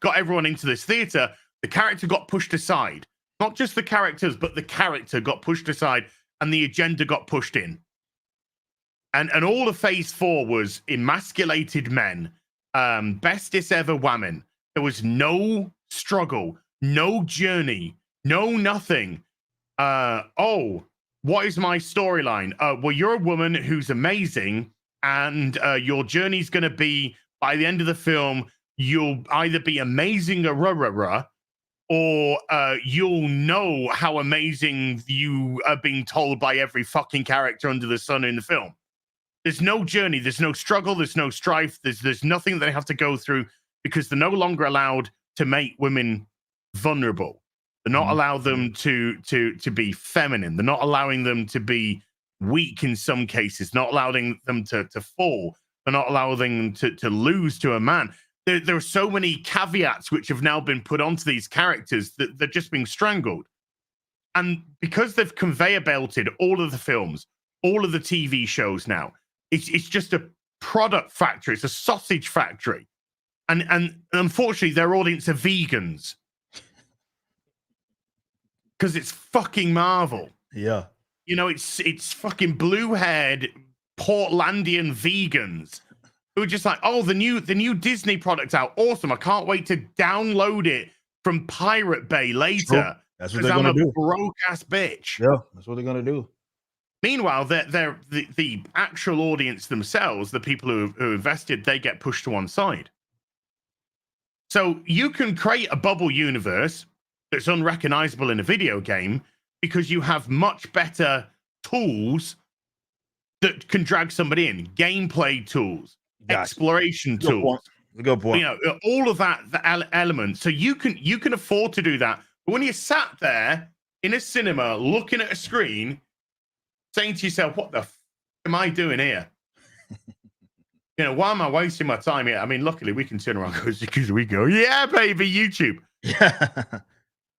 got everyone into this theater, the character got pushed aside. Not just the characters, but the character got pushed aside, and the agenda got pushed in. And all of phase 4 was emasculated men, bestest ever women. There was no struggle. no journey, no nothing. Oh, what is my storyline? Well, you're a woman who's amazing, and your journey's going to be, by the end of the film, you'll either be amazing or you'll know how amazing you are being told by every fucking character under the sun in the film. There's no journey, there's no struggle, there's no strife, there's nothing they have to go through, because they're no longer allowed to make women vulnerable. They're not allowed them to be feminine. They're not allowing them to be weak in some cases, not allowing them to fall. They're not allowing them to lose to a man. There are so many caveats which have now been put onto these characters that they're just being strangled. And because they've conveyor belted all of the films, all of the TV shows now, it's just a product factory. It's a sausage factory. And unfortunately, their audience are vegans. Because it's fucking Marvel. Yeah. You know, it's fucking blue-haired Portlandian vegans who are just like, oh, the new Disney product's out. Awesome. I can't wait to download it from Pirate Bay later. True. That's what they're I'm gonna do. Broke-ass bitch. Yeah, that's what they're gonna do. Meanwhile, they're the actual audience themselves, the people who invested, they get pushed to one side. So you can create a bubble universe that's unrecognizable in a video game because you have much better tools that can drag somebody in. Gameplay tools, exploration tools. Good point. You know, all of that element. So you can afford to do that. But when you're sat there in a cinema looking at a screen, saying to yourself, what the f am I doing here? You know, why am I wasting my time here? I mean, luckily we can turn around because we go, yeah, baby, YouTube. Yeah.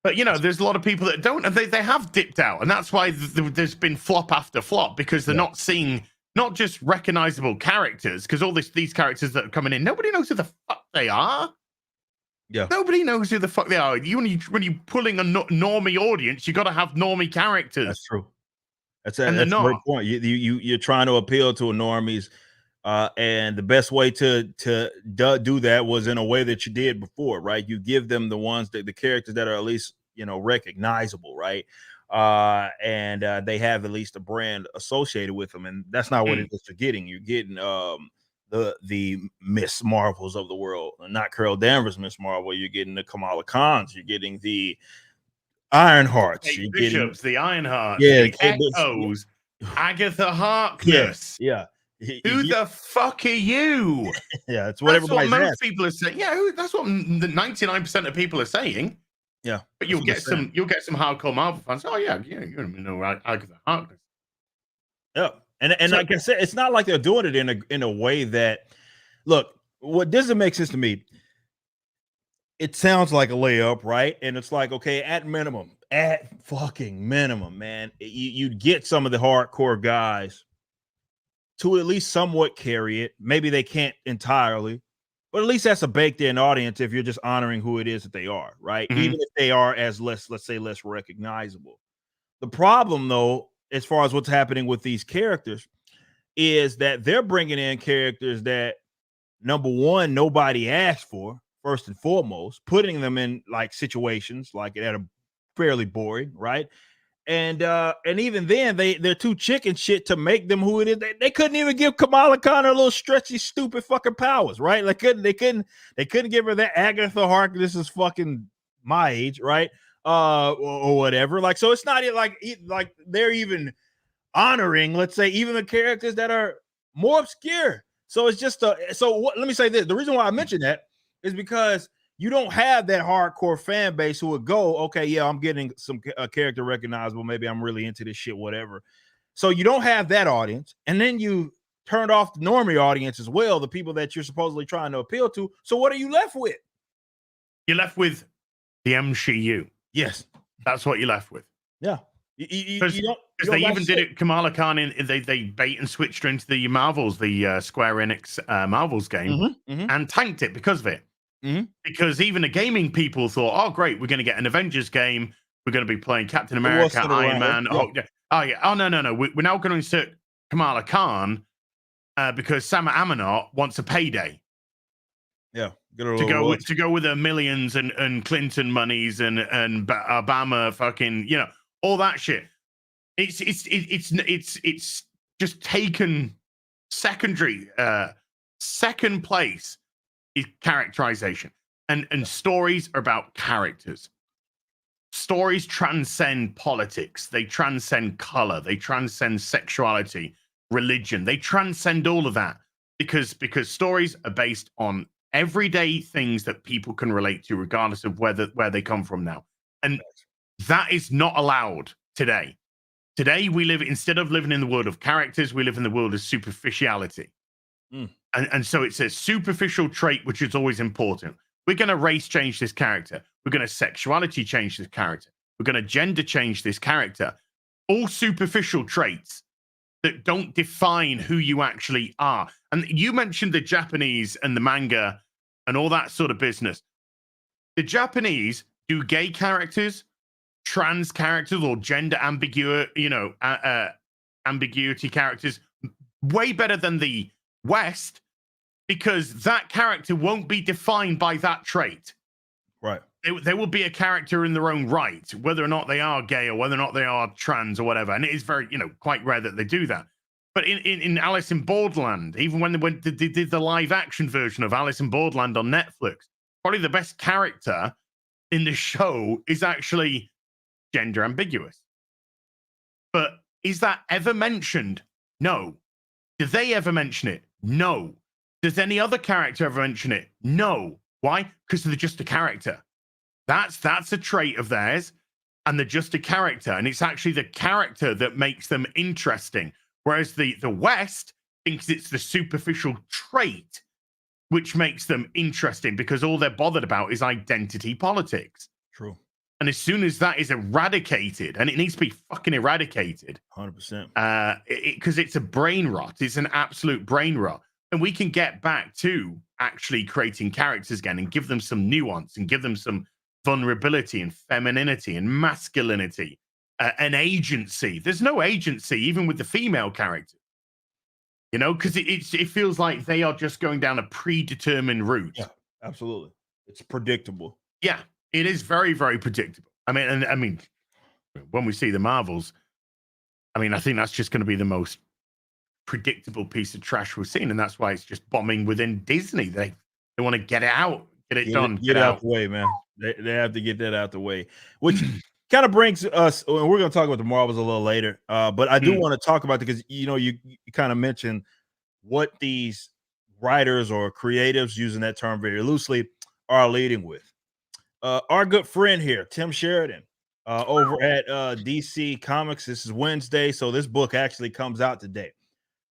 But, you know, there's a lot of people that don't, and they have dipped out. And that's why there's been flop after flop, because they're not seeing, not just recognizable characters, because all these characters that are coming in, nobody knows who the fuck they are. Yeah. Nobody knows who the fuck they are. When you're pulling a normie audience, you got to have normie characters. That's true. That's a great point. You're trying to appeal to a normies. And the best way to do that was in a way that you did before, right? You give them the ones that the characters that are at least, you know, recognizable, right? And they have at least a brand associated with them, and that's not what it is you're getting. You're getting the Miss Marvels of the world, not Carol Danvers Miss Marvel. You're getting the Kamala Khans. You're getting the Ironhearts. Kate Bishops, the Ironhearts, yeah, the Echoes, Agatha Harkness. Yeah. Who the fuck are you? Yeah, that's what most people are saying. Yeah, that's what the 99% of people are saying. Yeah, but you'll get some hardcore Marvel fans. Oh yeah, you know Agatha Harkness. Yeah, and like I said, it's not like they're doing it in a way that, look, what doesn't make sense to me. It sounds like a layup, right? And it's like, okay, at fucking minimum, man, you'd get some of the hardcore guys to at least somewhat carry it. Maybe they can't entirely, but at least that's a baked in audience if you're just honoring who it is that they are, right? Even if they are as less recognizable. The problem, though, as far as what's happening with these characters, is that they're bringing in characters that, number one, nobody asked for, first and foremost, putting them in like situations like that are fairly boring, right? And even then, they're too chicken shit to make them who it is. They couldn't even give Kamala Khan her little stretchy, stupid fucking powers, right? Like they couldn't give her that. Agatha Harkness is fucking my age, right? Or whatever. Like, so it's not like they're even honoring, let's say, even the characters that are more obscure. So it's just let me say this. The reason why I mention that is because you don't have that hardcore fan base who would go, okay, yeah, I'm getting some character recognizable. Maybe I'm really into this shit, whatever. So you don't have that audience. And then you turned off the normie audience as well, the people that you're supposedly trying to appeal to. So what are you left with? You're left with the MCU. Yes. That's what you're left with. Yeah. Because they even did it, Kamala Khan, they bait and switched her into the Marvels, the Square Enix Marvels game, and tanked it because of it. Because even the gaming people thought, oh, great, we're going to get an Avengers game. We're going to be playing Captain America, Iron Man. Oh, no. We're now going to insert Kamala Khan because Sam Ammonot wants a payday. Yeah. to go with the millions and Clinton monies and Obama fucking, you know, all that shit. It's just taken secondary. Second place is characterization, and stories are about characters. Stories transcend politics. They transcend color. They transcend sexuality, religion. They transcend all of that because stories are based on everyday things that people can relate to, regardless of where they come from now. And that is not allowed today. Today, we live, instead of living in the world of characters, we live in the world of superficiality. And so it's a superficial trait, which is always important. We're going to race change this character. We're going to sexuality change this character. We're going to gender change this character. All superficial traits that don't define who you actually are. And you mentioned the Japanese and the manga and all that sort of business. The Japanese do gay characters, trans characters, or gender ambiguity, ambiguity characters way better than the West, because that character won't be defined by that trait. Right. They will be a character in their own right, whether or not they are gay or whether or not they are trans or whatever. And it is very, quite rare that they do that. But in Alice in Borderland, even when they did the live action version of Alice in Borderland on Netflix, probably the best character in the show is actually gender ambiguous. But is that ever mentioned? No. Do they ever mention it? No. Does any other character ever mention it? No. Why? Because they're just a character. That's a trait of theirs, and they're just a character. And it's actually the character that makes them interesting. Whereas the West thinks it's the superficial trait which makes them interesting, because all they're bothered about is identity politics. True. And as soon as that is eradicated, and it needs to be fucking eradicated, 100%, because it's a brain rot. It's an absolute brain rot. And we can get back to actually creating characters again and give them some nuance and give them some vulnerability and femininity and masculinity and agency. There's no agency even with the female characters, because it feels like they are just going down a predetermined route. Yeah, absolutely. It's predictable. Yeah, it is very, very predictable. I mean, when we see the Marvels, I think that's just going to be the most predictable piece of trash we've seen, and that's why it's just bombing within Disney. They want to get it out, get it done, get it out the way, man. They have to get that out the way, which kind of brings us. We're going to talk about the Marvels a little later, but I do want to talk about it because you kind of mentioned what these writers or creatives, using that term very loosely, are leading with. Our good friend here, Tim Sheridan, over at DC Comics. This is Wednesday, so this book actually comes out today.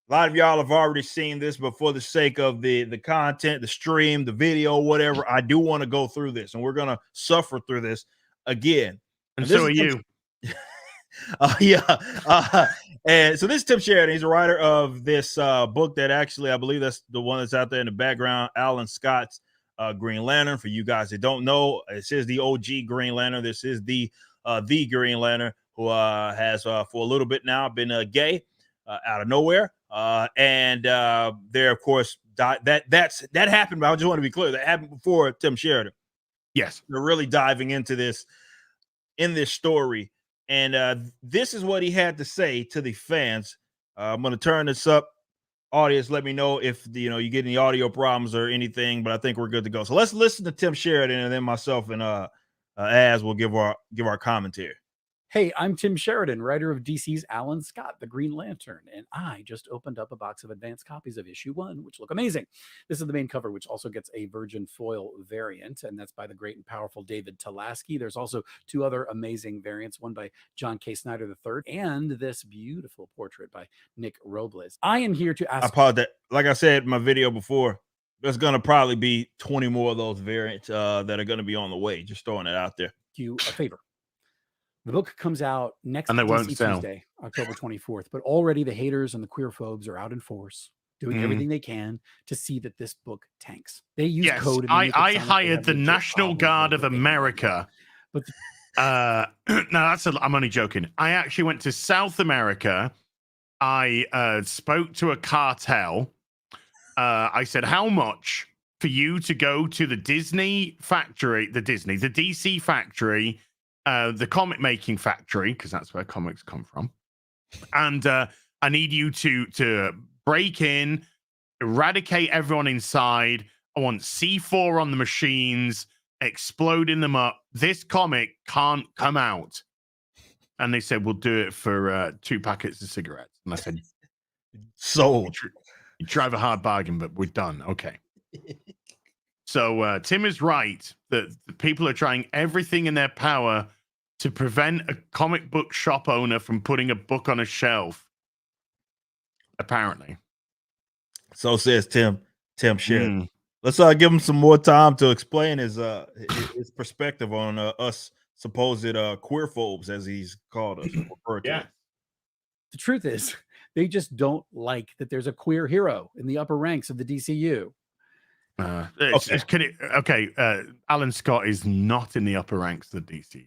A lot of y'all have already seen this, but for the sake of the content, the stream, the video, whatever, I do want to go through this, and we're going to suffer through this again. And so are you. And so this is Tim Sheridan. He's a writer of this book that actually, I believe that's the one that's out there in the background, Alan Scott's Green Lantern. For you guys that don't know, it says the OG Green Lantern. This is the Green Lantern, who has for a little bit now been gay out of nowhere. And there, of course, that happened. But I just want to be clear, that happened before Tim Sheridan. Yes, they're really diving into this in this story, and this is what he had to say to the fans. I'm going to turn this up. Audience, let me know if you get any audio problems or anything, but I think we're good to go. So let's listen to Tim Sheridan, and then myself and Az will give our commentary. Hey, I'm Tim Sheridan, writer of DC's Alan Scott, the Green Lantern, and I just opened up a box of advanced copies of issue 1, which look amazing. This is the main cover, which also gets a virgin foil variant, and that's by the great and powerful David Talaski. There's also 2 other amazing variants, one by John K. Snyder III, and this beautiful portrait by Nick Robles. I am here to ask... I apologize. Like I said in my video before, there's going to probably be 20 more of those variants that are going to be on the way. Just throwing it out there. You a favor. The book comes out next Tuesday, October 24th, but already the haters and the queerphobes are out in force, doing everything they can to see that this book tanks. They use code. I hired the National Guard of America. But no, I'm only joking. I actually went to South America. I spoke to a cartel. I said, how much for you to go to the Disney factory, the DC factory, the comic making factory, because that's where comics come from. And I need you to break in, eradicate everyone inside. I want C4 on the machines, exploding them up. This comic can't come out. And they said, we'll do it for 2 packets of cigarettes. And I said, sold. You drive a hard bargain, but we're done. Okay. So Tim is right that the people are trying everything in their power to prevent a comic book shop owner from putting a book on a shelf. Apparently. So says Tim Sheridan. Let's give him some more time to explain his perspective on us supposed queerphobes, as he's called us. Yeah. The truth is, they just don't like that there's a queer hero in the upper ranks of the DCU. Alan Scott is not in the upper ranks of the DCU.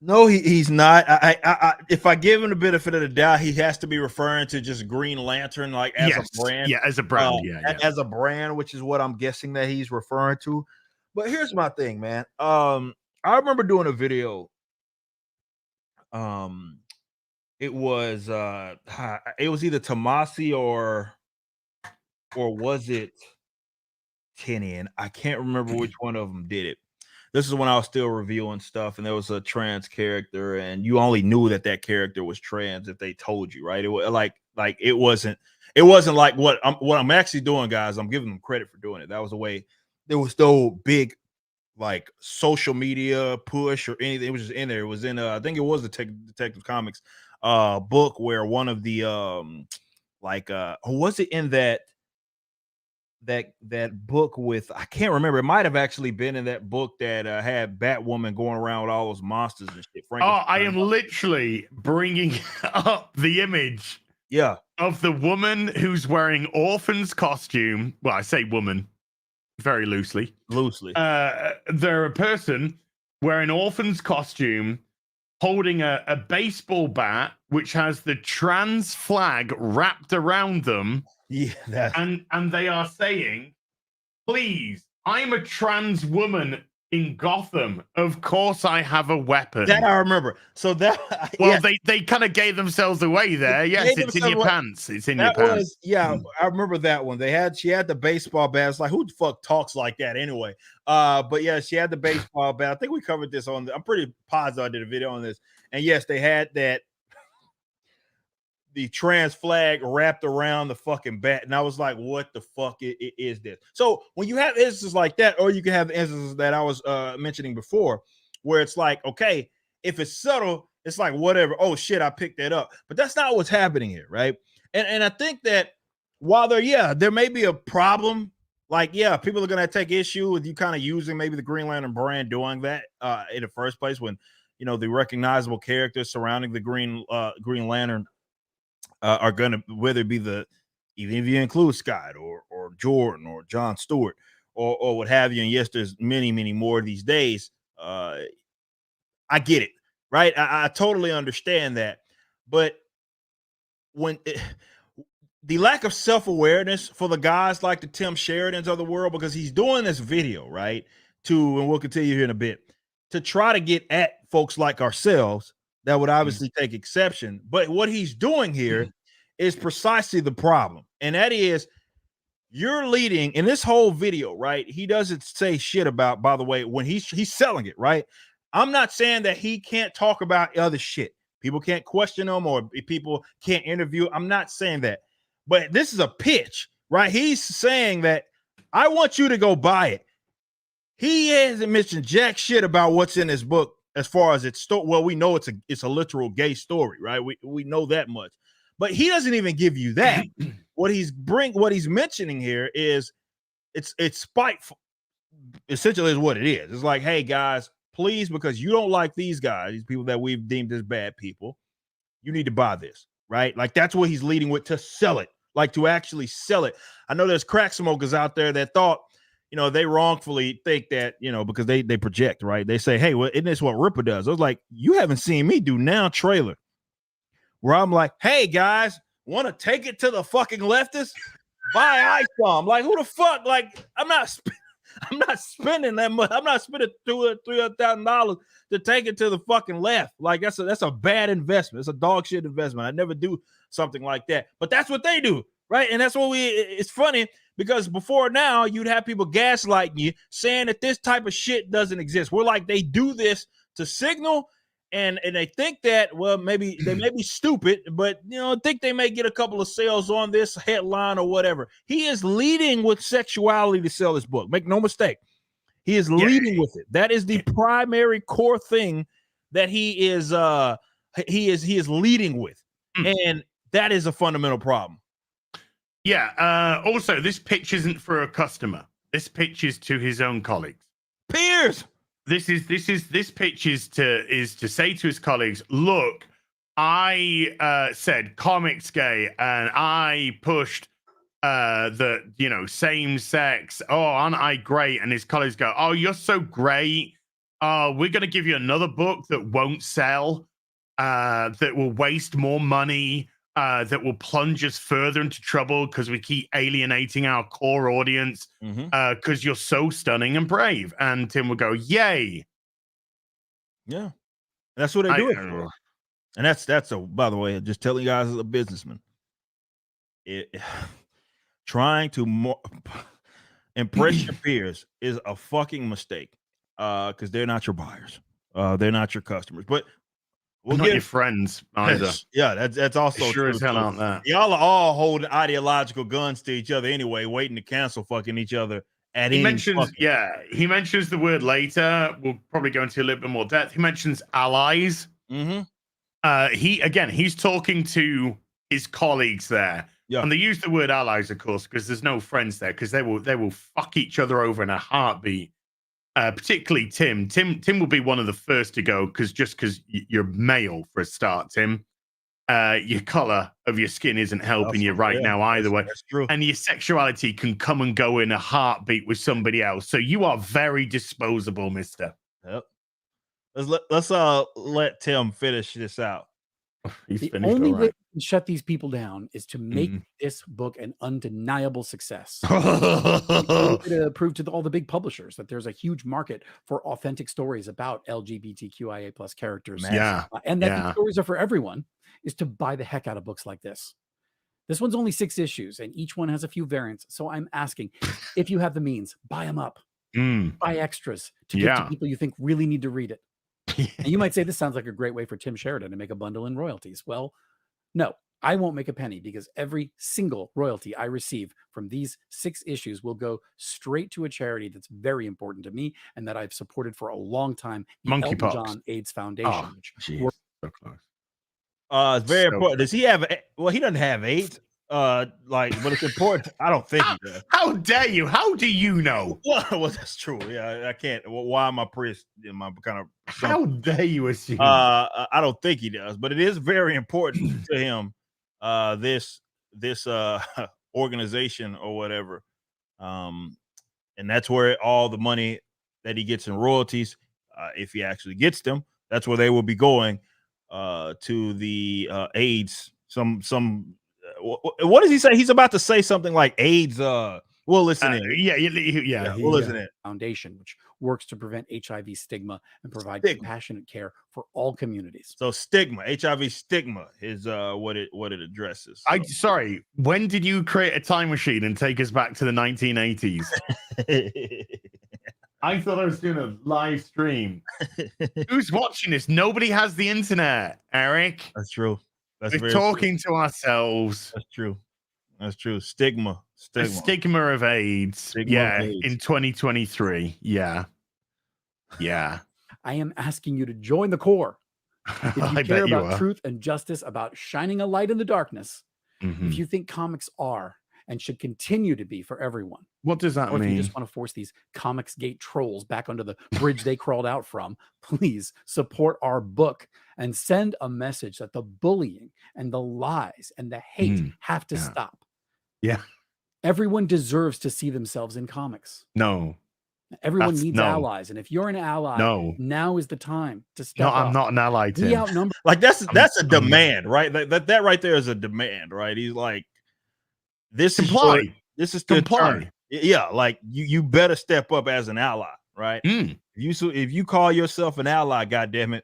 No, he's not. I if I give him the benefit of the doubt, he has to be referring to just Green Lantern, like as a brand. Yeah, as a brand. As a brand, which is what I'm guessing that he's referring to. But here's my thing, man. I remember doing a video. It was either Tomasi or was it Tinian? I can't remember which one of them did it. This is when I was still reviewing stuff, and there was a trans character, and you only knew that character was trans if they told you, right? It was like it wasn't like what I'm actually doing, guys. I'm giving them credit for doing it. That was the way. There was no big like social media push or anything. It was just in there. It was in I think it was the Detective Comics book where one of the who was it in that book with, I can't remember. It might have actually been in that book that had Batwoman going around with all those monsters and shit. I am literally bringing up the image of the woman who's wearing Orphan's costume. Well, I say woman very loosely. They're a person wearing Orphan's costume holding a baseball bat which has the trans flag wrapped around them. Yeah, and they are saying, please, I'm a trans woman in Gotham. Of course I have a weapon. That I remember. So that they kind of gave themselves away there. Yes, it's in your pants. It's in your pants. I remember that one. She had the baseball bat. It's like, who the fuck talks like that anyway? But yeah, she had the baseball bat. I think we covered this I'm pretty positive I did a video on this. And yes, they had that the trans flag wrapped around the fucking bat. And I was like, what the fuck is this? So when you have instances like that, or you can have instances that I was mentioning before, where it's like, okay, if it's subtle, it's like, whatever. Oh shit, I picked that up. But that's not what's happening here, right? And I think that while there may be a problem, like, people are going to take issue with you kind of using maybe the Green Lantern brand doing that in the first place when, the recognizable characters surrounding the Green Lantern are going to, whether it be even if you include Scott or Jordan or John Stewart or what have you. And yes, there's many, many more these days. I get it, right? I totally understand that. But when the lack of self-awareness for the guys like the Tim Sheridans of the world, because he's doing this video, right? And we'll continue here in a bit, to try to get at folks like ourselves that would obviously take exception. But what he's doing here is precisely the problem. And that is, you're leading in this whole video, right? He doesn't say shit about, by the way, when he's selling it, right? I'm not saying that he can't talk about other shit. People can't question him or people can't interview. I'm not saying that. But this is a pitch, right? He's saying that I want you to go buy it. He hasn't mentioned jack shit about what's in his book as far as its story. Well, we know it's a literal gay story, right? We know that much. But he doesn't even give you that. What he's mentioning here is it's spiteful. Essentially is what it is. It's like, hey guys, please, because you don't like these guys, these people that we've deemed as bad people, you need to buy this, right? Like that's what he's leading with, to sell it, like to actually sell it. I know there's crack smokers out there that thought, they wrongfully think that, because they project, right? They say, hey, well, isn't this what Ripper does? I was like, you haven't seen me do Now trailer where I'm like, hey guys, want to take it to the fucking leftists? buy ISOM. Like, who the fuck? Like, I'm not spending that much. I'm not spending $300,000 to take it to the fucking left. Like, that's a bad investment. It's a dog shit investment. I never do something like that. But that's what they do, right? And that's what it's funny because before now, you'd have people gaslighting you, saying that this type of shit doesn't exist. We're like, they do this to signal, and they think that, well, maybe they may be stupid, but think they may get a couple of sales on this headline or whatever. He is leading with sexuality to sell this book. Make no mistake. He is leading with it. That is the primary core thing that he is leading with. And that is a fundamental problem. Yeah. Also, this pitch isn't for a customer. This pitch is to his own colleagues. Peers. This pitch is to say to his colleagues, look, I said comics gay, and I pushed the same sex. Oh, aren't I great? And his colleagues go, oh, you're so great. We're gonna give you another book that won't sell, that will waste more money, that will plunge us further into trouble because we keep alienating our core audience because you're so stunning and brave. And Tim will go, yay. Yeah. That's what they do it for. And that's by the way, just telling you guys as a businessman, trying to impress your peers is a fucking mistake because they're not your buyers. They're not your customers. But not your friends either. Yeah, that's also sure as hell aren't that. Y'all are all holding ideological guns to each other anyway, waiting to cancel fucking each other. He mentions the word later. We'll probably go into a little bit more depth. He mentions allies. He's talking to his colleagues there. Yeah. And they use the word allies, of course, because there's no friends there, because they will fuck each other over in a heartbeat. Particularly Tim. Tim will be one of the first to go because you're male for a start, Tim. Your color of your skin isn't helping you right now either way. That's true. And your sexuality can come and go in a heartbeat with somebody else. So you are very disposable, mister. Yep. Let's let Tim finish this out. The only way we can shut these people down is to make this book an undeniable success. To prove to all the big publishers that there's a huge market for authentic stories about LGBTQIA plus characters. And that these stories are for everyone, is to buy the heck out of books like this. This one's only 6 issues, and each one has a few variants. So I'm asking, if you have the means, buy them up. Buy extras to give to people you think really need to read it. And you might say this sounds like a great way for Tim Sheridan to make a bundle in royalties. Well, no, I won't make a penny because every single royalty I receive from these 6 issues will go straight to a charity that's very important to me and that I've supported for a long time. The Elton John AIDS Foundation. So close. It's very important. Does he have? Well, he doesn't have AIDS. But it's important. I don't think he does. How dare you? How do you know? Well, that's true. Yeah, I can't. Why am I priest in my kind of? How dare you assume? I don't think he does, but it is very important to him. This organization or whatever, and that's where all the money that he gets in royalties, if he actually gets them, that's where they will be going to the AIDS. What does he say? He's about to say something like AIDS. We'll listen in. We'll listen in. Foundation, which works to prevent HIV stigma and provide compassionate care for all communities. So stigma, HIV stigma is what it addresses. So. Sorry, when did you create a time machine and take us back to the 1980s? I thought I was doing a live stream. Who's watching this? Nobody has the internet, Eric. That's true. We're talking to ourselves. That's true. Stigma. The stigma of AIDS. In 2023. Yeah. I am asking you to join the core. If you care about truth and justice, about shining a light in the darkness, if you think comics are and should continue to be for everyone. What does that mean? Or if you just want to force these Comics Gate trolls back under the bridge they crawled out from, please support our book and send a message that the bullying and the lies and the hate have to stop. Yeah. Everyone deserves to see themselves in comics. No. Everyone needs allies. And if you're an ally, now is the time to step up. I'm not an ally, Tim. We outnumber. Like that's a demand, right? That right there is a demand, right? He's like, this implied. This is the turn. Yeah, like you better step up as an ally, right? If you call yourself an ally, goddammit,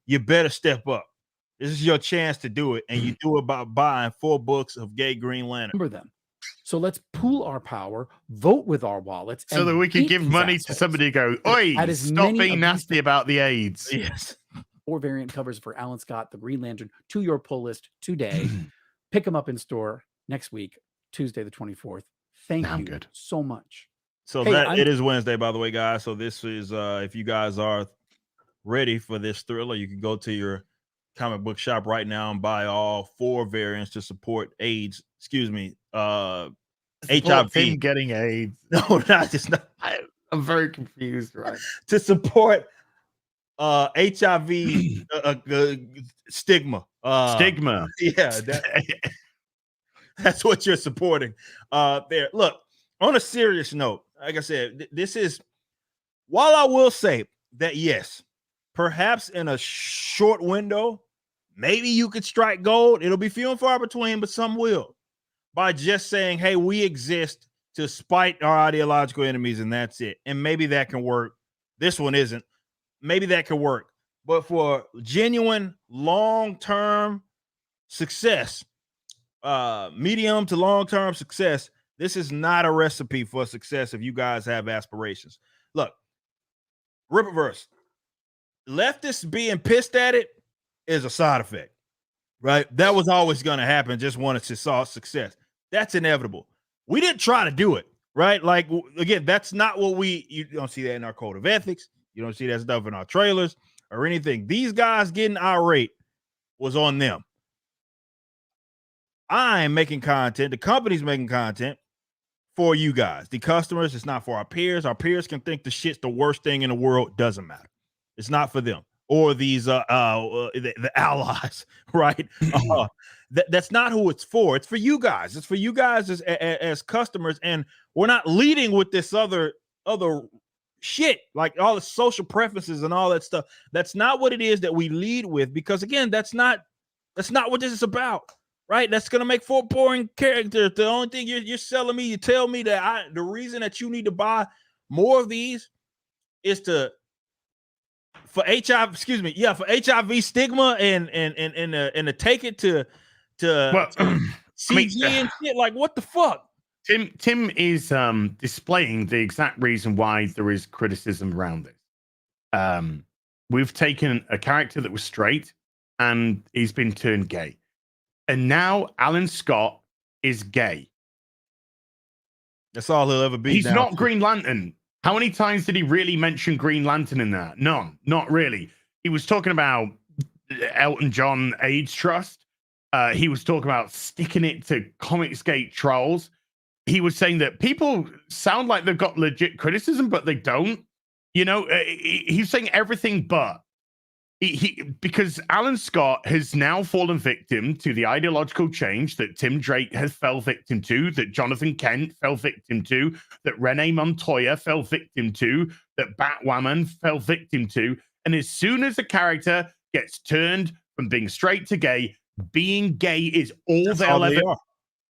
you better step up. This is your chance to do it, and you do it by buying 4 books of Gay Green Lantern. Remember them. So let's pool our power, vote with our wallets, so that we can give money to somebody to go, oi, stop being nasty about the AIDS. Yes. 4 variant covers for Alan Scott, the Green Lantern, to your pull list today. Pick them up in store next week, Tuesday the 24th. Thank you so much. So it is Wednesday, by the way, guys. So this is if you guys are ready for this thriller, you can go to your comic book shop right now and buy all 4 variants to support AIDS. Excuse me, HIV. Him getting AIDS. No, not. I'm very confused, right? To support HIV stigma. Stigma. Yeah, that's what you're supporting. There. Look, on a serious note, like I said, this is, while I will say that yes, perhaps in a short window, maybe you could strike gold. It'll be few and far between, but some will. By just saying, hey, we exist to spite our ideological enemies, and that's it. And maybe that can work. This one isn't. Maybe that could work. But for genuine long-term success, medium to long-term success, this is not a recipe for success if you guys have aspirations. Look, Ripperverse, leftists being pissed at it is a side effect, right? That was always going to happen. Just wanted to saw success. That's inevitable. We didn't try to do it, right? Like, again, that's not what you don't see that in our code of ethics. You don't see that stuff in our trailers or anything. These guys getting irate was on them. I'm making content. The company's making content for you guys. The customers, it's not for our peers. Our peers can think the shit's the worst thing in the world. Doesn't matter. It's not for them. Or these the allies, right? That's not who it's for. It's for you guys. It's for you guys as customers, and we're not leading with this other shit, like all the social preferences and all that stuff. That's not what it is that we lead with, because again, that's not what this is about, right? That's gonna make for boring characters. The only thing you're selling me, you tell me that the reason that you need to buy more of these is for HIV stigma and to take it to CG and shit. Like, what the fuck? Tim is displaying the exact reason why there is criticism around this. We've taken a character that was straight and he's been turned gay, and now Alan Scott is gay. That's all he'll ever be. He's not Green Lantern. How many times did he really mention Green Lantern in that? None, not really. He was talking about Elton John AIDS Trust. He was talking about sticking it to Comicsgate trolls. He was saying that people sound like they've got legit criticism, but they don't. You know, he's saying everything but. Because Alan Scott has now fallen victim to the ideological change that Tim Drake has fell victim to, that Jonathan Kent fell victim to, that Renee Montoya fell victim to, that Batwoman fell victim to. And as soon as a character gets turned from being straight to gay, being gay is all they'll ever be.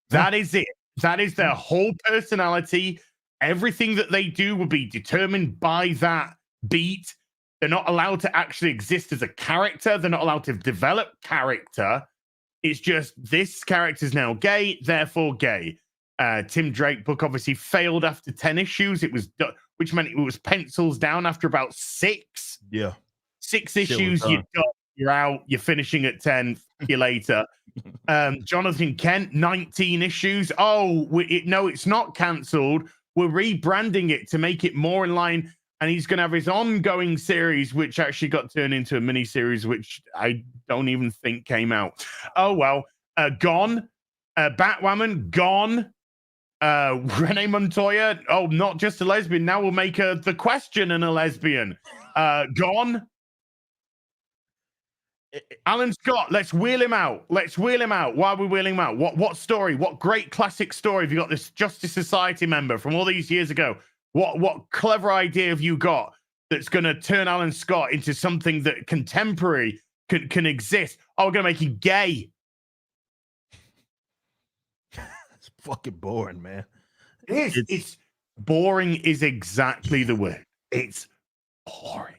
That is it. That is their whole personality. Everything that they do will be determined by that beat. They're not allowed to actually exist as a character. They're not allowed to develop character. It's just this character is now gay, therefore gay. Tim Drake book obviously failed after 10 issues. It was, which meant it was pencils down after about 6. Yeah. 6 issues, you're out. You're finishing at 10. See you later. Jonathan Kent, 19 issues. Oh, no, it's not cancelled. We're rebranding it to make it more in line. And he's going to have his ongoing series, which actually got turned into a mini series, which I don't even think came out. Oh, well, gone. Batwoman, gone. Renee Montoya, oh, not just a lesbian. Now we'll make her the Question and a lesbian. Gone. Alan Scott, let's wheel him out. Let's wheel him out. Why are we wheeling him out? What story? What great classic story have you got? This Justice Society member from all these years ago. What clever idea have you got that's going to turn Alan Scott into something that contemporary can exist? Oh, we're going to make him gay. It's fucking boring, man. It is. It's boring is exactly the word. It's boring.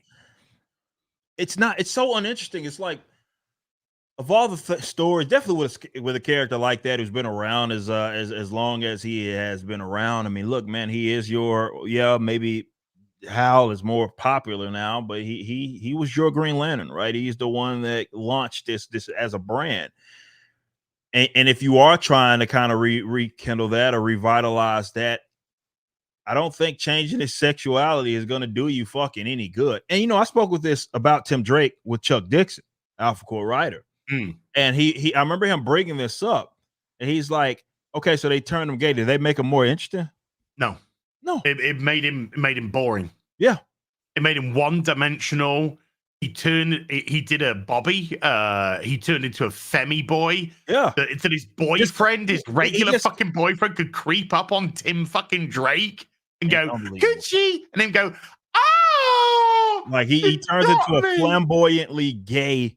It's not. It's so uninteresting. It's like of all the stories, definitely with a character like that who's been around as long as he has been around. I mean, look, man, he is maybe Hal is more popular now, but he was your Green Lantern, right? He's the one that launched this as a brand. And if you are trying to kind of rekindle that or revitalize that, I don't think changing his sexuality is going to do you fucking any good. And I spoke with this about Tim Drake with Chuck Dixon, Alpha Core writer, and he I remember him bringing this up, and he's like, "Okay, so they turned him gay. Did they make him more interesting?" No. It made him boring. Yeah, it made him one-dimensional. He did a Bobby. He turned into a femi boy. Yeah. That his boyfriend, his regular fucking boyfriend, could creep up on Tim fucking Drake and go, "Could she?" And then go, "Oh!" Like he turns into a flamboyantly gay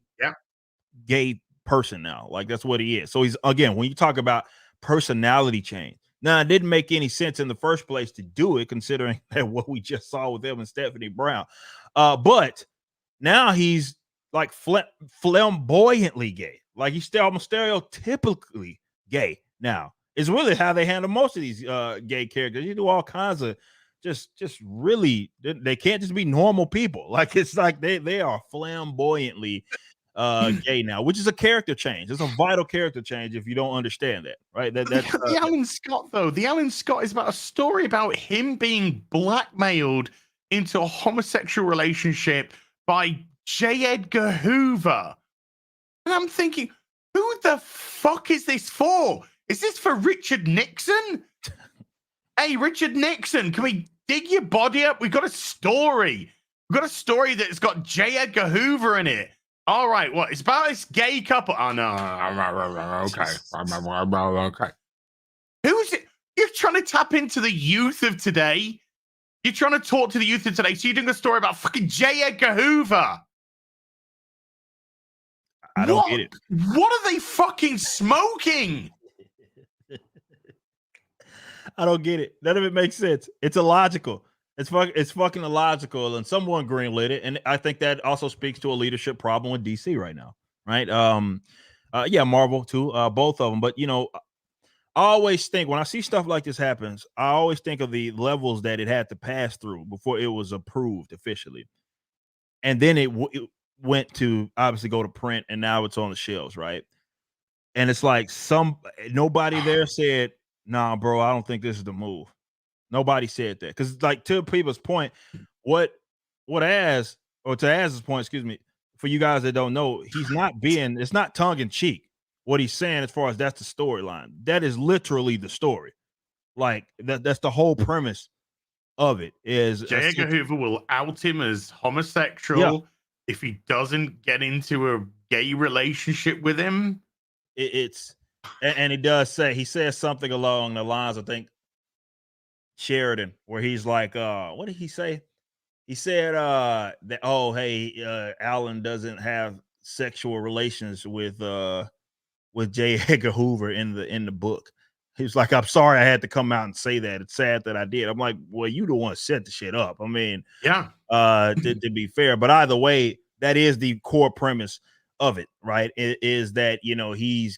person now. Like that's what he is. So he's, again, when you talk about personality change, now it didn't make any sense in the first place to do it, considering that what we just saw with him and Stephanie Brown. But now he's like flamboyantly gay. Like he's still almost stereotypically gay now. It's really how they handle most of these gay characters. You do all kinds of just really, they can't just be normal people. Like it's like they are flamboyantly gay now, which is a character change. It's a vital character change if you don't understand that, right? That's the Alan Scott, though. The Alan Scott is about a story about him being blackmailed into a homosexual relationship by J. Edgar Hoover. And I'm thinking, who the fuck is this for? Is this for Richard Nixon? Hey, Richard Nixon, can we dig your body up? We've got a story. We've got a story that's got J. Edgar Hoover in it. All right, what? It's about this gay couple. Oh, no. Okay. Who's it? You're trying to tap into the youth of today. You're trying to talk to the youth of today. So you're doing a story about fucking J. Edgar Hoover. I don't get it. What are they fucking smoking? I don't get it. None of it makes sense. It's illogical. It's fucking illogical, and someone greenlit it, and I think that also speaks to a leadership problem with DC right now, right? Yeah, Marvel too, both of them. But I always think when I see stuff like this happens, I always think of the levels that it had to pass through before it was approved officially, and then it went to obviously go to print, and now it's on the shelves, right? And it's like nobody there said, "Nah, bro, I don't think this is the move." Nobody said that, because, like, to people's point, to Az's point, excuse me, for you guys that don't know, it's not tongue in cheek what he's saying as far as that's the storyline. That is literally the story. Like that's the whole premise of it. Is J. Edgar Hoover will out him as homosexual if he doesn't get into a gay relationship with him. And he does say, he says something along the lines, I think, Sheridan, where he's like, what did he say? He said that, oh, hey, Alan doesn't have sexual relations with J. Edgar Hoover in the book. He was like, "I'm sorry I had to come out and say that. It's sad that I did." I'm like, well, you the one set the shit up. I mean, yeah, to be fair, but either way, that is the core premise of it, right? It is that he's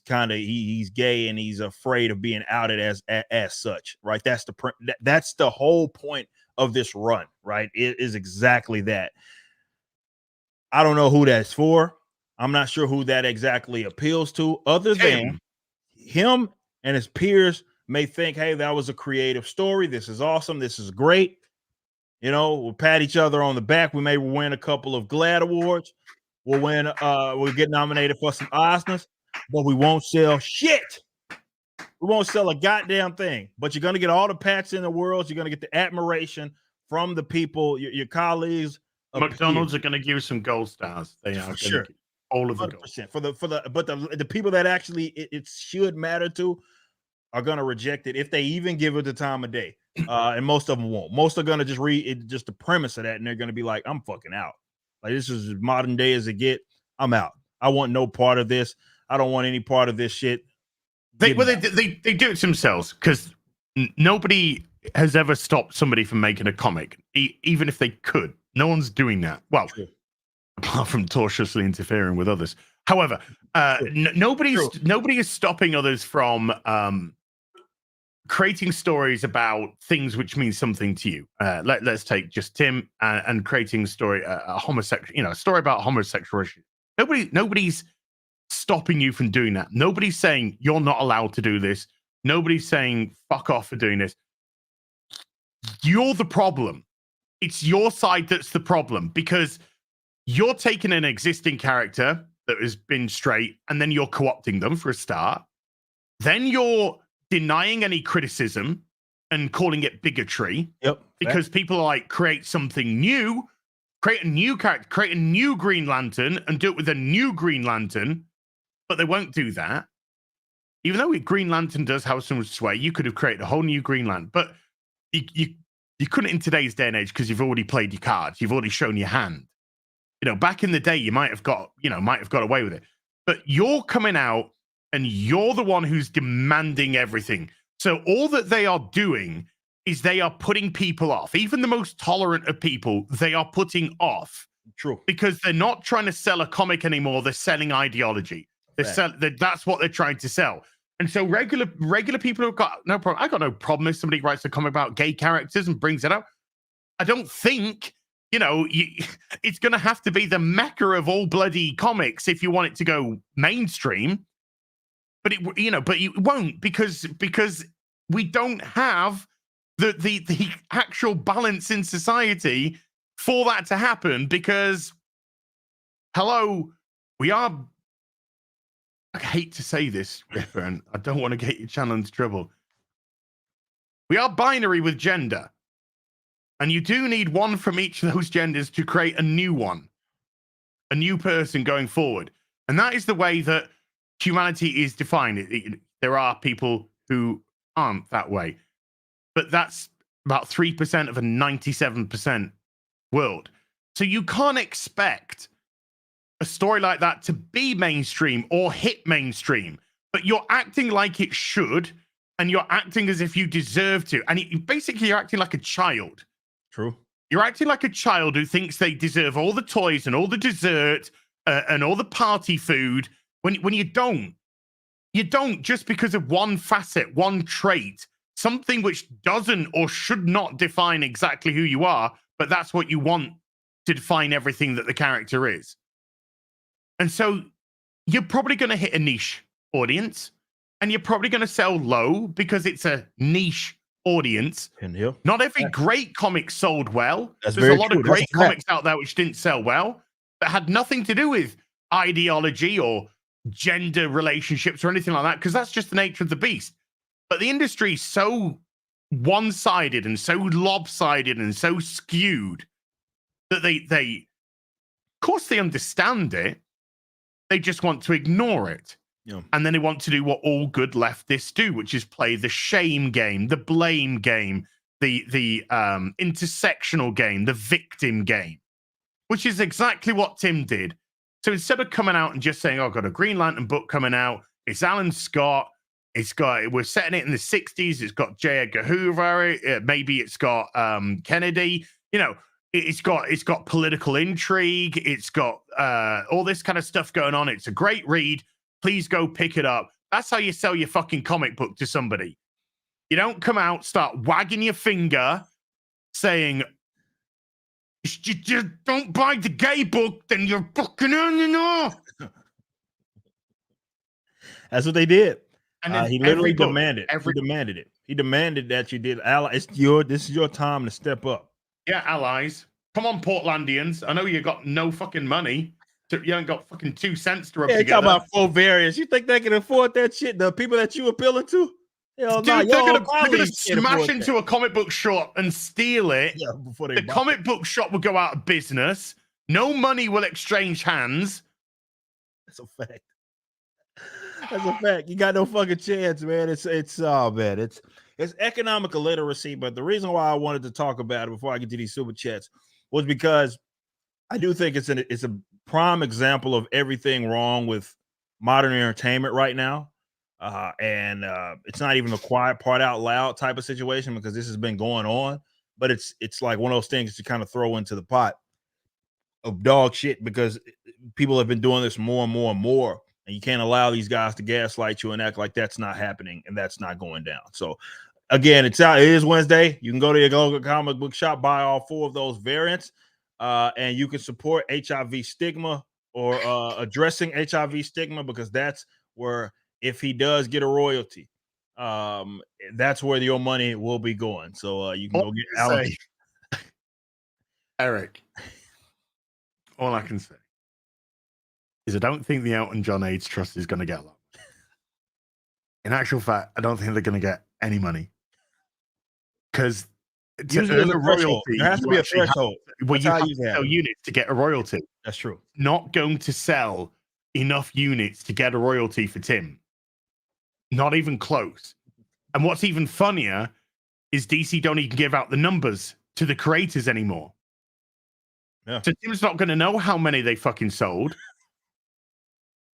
gay and he's afraid of being outed as such, right? That's the whole point of this run, right? It is exactly that. I don't know who that's for. I'm not sure who that exactly appeals to, other than him and his peers may think, hey, that was a creative story. This is awesome. This is great. We'll pat each other on the back. We may win a couple of GLAAD awards. We'll get nominated for some Oscars, but we won't sell shit. We won't sell a goddamn thing. But you're going to get all the pats in the world. You're going to get the admiration from the people, your colleagues. McDonald's are going to give you some gold stars. They are sure. All of the gold. But the people that actually it should matter to are going to reject it if they even give it the time of day. And most of them won't. Most are going to just read it, just the premise of that, and they're going to be like, I'm fucking out. Like, this is as modern day as it get. I'm out. I want no part of this. I don't want any part of this shit. They do it themselves, because nobody has ever stopped somebody from making a comic, even if they could. No one's doing that. Well, True. apart from tortiously interfering with others. However, True. nobody is stopping others from creating stories about things which mean something to you. Let's take just Tim and creating a story, a homosexual, a story about homosexual issues. Nobody's stopping you from doing that. Nobody's saying you're not allowed to do this. Nobody's saying fuck off for doing this. You're the problem. It's your side that's the problem, because you're taking an existing character that has been straight and then you're co-opting them for a start. Then you're denying any criticism and calling it bigotry. Yep. Because people are like, create something new, create a new character, create a new Green Lantern and do it with a new Green Lantern. But they won't do that. Even though Green Lantern does have some sway, you could have created a whole new Green Lantern. But you couldn't in today's day and age, because you've already played your cards. You've already shown your hand. Back in the day, you might have got away with it. But you're coming out and you're the one who's demanding everything. So all that they are doing is they are putting people off. Even the most tolerant of people, they are putting off. True. Because they're not trying to sell a comic anymore. They're selling ideology. That's what they're trying to sell. And so regular people have got no problem. I got no problem if somebody writes a comic about gay characters and brings it up. I don't think, it's going to have to be the mecca of all bloody comics if you want it to go mainstream. But it won't, because we don't have the actual balance in society for that to happen. Because, hello, we are. I hate to say this, Ripper, and I don't want to get your channel into trouble. We are binary with gender. And you do need one from each of those genders to create a new one. A new person going forward. And that is the way that humanity is defined. There are people who aren't that way. But that's about 3% of a 97% world. So you can't expect a story like that to be mainstream or hit mainstream, but you're acting like it should, and you're acting as if you deserve to. And basically, you're acting like a child. True. You're acting like a child who thinks they deserve all the toys and all the dessert and all the party food when you don't. You don't, just because of one facet, one trait, something which doesn't or should not define exactly who you are, but that's what you want to define everything that the character is. And so you're probably going to hit a niche audience, and you're probably going to sell low because it's a niche audience. Not every great comic sold well. There's a lot of great comics out there which didn't sell well, that had nothing to do with ideology or gender relationships or anything like that, because that's just the nature of the beast. But the industry is so one-sided and so lopsided and so skewed that they of course they understand it. They just want to ignore it. Yeah. And then they want to do what all good leftists do, which is play the shame game, the blame game, the intersectional game, the victim game, which is exactly what Tim did. So instead of coming out and just saying, oh, I've got a Green Lantern book coming out, it's Alan Scott, we're setting it in the 60s, it's got J. Edgar Hoover, maybe it's got Kennedy, it's got political intrigue. It's got all this kind of stuff going on. It's a great read. Please go pick it up. That's how you sell your fucking comic book to somebody. You don't come out, start wagging your finger, saying, you just don't buy the gay book, then you're fucking earning off. That's what they did. And he literally demanded. He demanded it. He demanded that you did. This is your time to step up. Yeah, allies. Come on, Portlandians. I know you got no fucking money. You ain't got fucking 2 cents to rub together. Talking about 4 variants. You think they can afford that shit? The people that you appealing to? Dude, they're gonna smash into a comic book shop and steal it. Yeah, before the comic book shop will go out of business. No money will exchange hands. That's a fact. That's a fact. You got no fucking chance, man. It's economic illiteracy. But the reason why I wanted to talk about it before I get to these super chats was because I do think it's a prime example of everything wrong with modern entertainment right now. And it's not even a quiet part out loud type of situation because this has been going on. But it's like one of those things to kind of throw into the pot of dog shit because people have been doing this more and more and more, and you can't allow these guys to gaslight you and act like that's not happening and that's not going down. So again, it's out. It is Wednesday. You can go to your local comic book shop, buy all 4 of those variants, and you can support HIV stigma or addressing HIV stigma because that's where, if he does get a royalty, that's where your money will be going. So you can go get Alan. Eric, all I can say is I don't think the Elton John AIDS Trust is going to get a lot. In actual fact, I don't think they're going to get any money because to earn a royalty, there has to be a threshold. Well, you have to sell units to get a royalty. That's true. Not going to sell enough units to get a royalty for Tim. Not even close. And what's even funnier is DC don't even give out the numbers to the creators anymore. Yeah. So Tim's not going to know how many they fucking sold.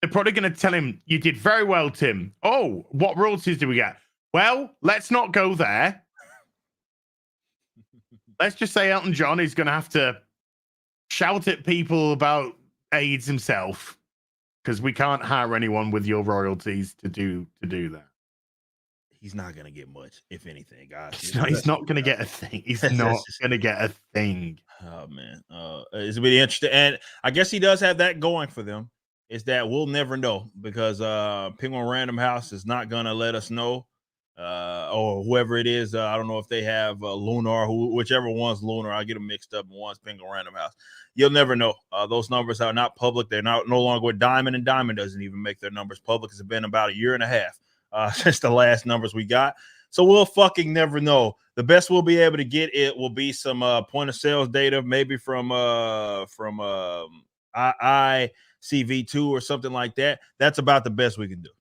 They're probably going to tell him, you did very well, Tim. Oh, what royalties do we get? Well, let's not go there. Let's just say Elton John is going to have to shout at people about AIDS himself because we can't hire anyone with your royalties to do that. He's not going to get much, if anything, guys. He's not going to get a thing. He's not going to get a thing. Oh, man. It's really interesting. And I guess he does have that going for them, is that we'll never know because Penguin Random House is not going to let us know, or whoever it is. I don't know if they have Lunar, whichever one's Lunar. I get them mixed up, and one's Penguin Random House. You'll never know. Those numbers are not public. They're no longer with Diamond, and Diamond doesn't even make their numbers public. It's been about a year and a half since the last numbers we got. So we'll fucking never know. The best we'll be able to get it will be some point of sales data, maybe from ICV2 or something like that. That's about the best we can do.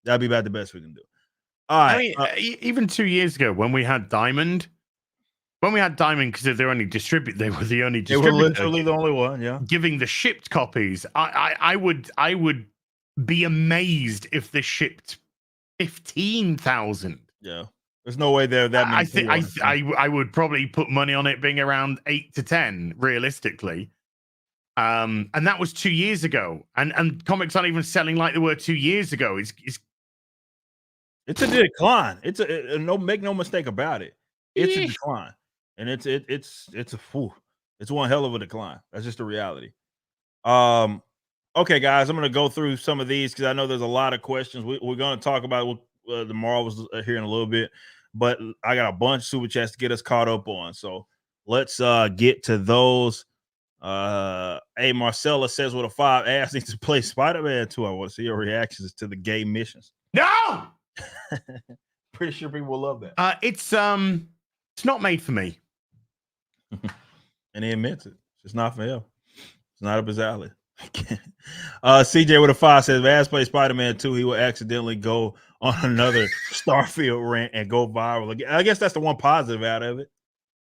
That'd be about the best we can do. All right. I mean, even 2 years ago when we had Diamond, because they were the only distributor. They were literally the only one. Yeah, giving the shipped copies. I would be amazed if they shipped 15,000. Yeah, there's no way there that many. I would probably put money on it being around 8 to 10 realistically. And that was 2 years ago, and comics aren't even selling like they were 2 years ago. It's a decline. Make no mistake about it. It's a decline, and it's one hell of a decline. That's just the reality. Okay, guys, I'm going to go through some of these because I know there's a lot of questions. We're going to talk about the Marvels here in a little bit, but I got a bunch of super chats to get us caught up on. So let's get to those. Hey, Marcella says with a 5 ass needs to play Spider-Man 2. I want to see your reactions to the gay missions. No, pretty sure people will love that. It's not made for me, and he admits it. It's not for him. It's not up his alley. CJ with a 5 says, if Ass plays Spider-Man 2, he will accidentally go on another Starfield rant and go viral again. I guess that's the one positive out of it.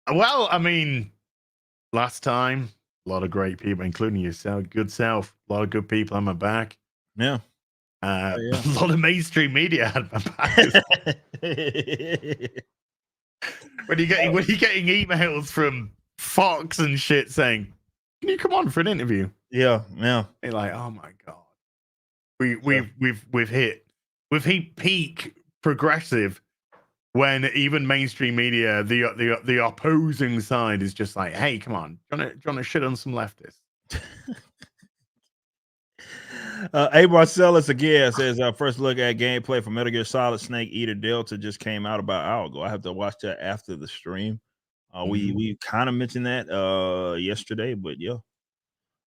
Well, I mean, last time, a lot of great people, including yourself, good self, a lot of good people on my back. Yeah. A lot of mainstream media had my back. When you're getting emails from Fox and shit saying, can you come on for an interview? Yeah. You're like, oh my god, we've hit peak progressive when even mainstream media, the opposing side is just like, hey, come on, do you want to shit on some leftists? A Marcellus again says, first look at gameplay for Metal Gear Solid Snake Eater Delta just came out about an hour ago. I have to watch that after the stream. We kind of mentioned that yesterday, but yeah.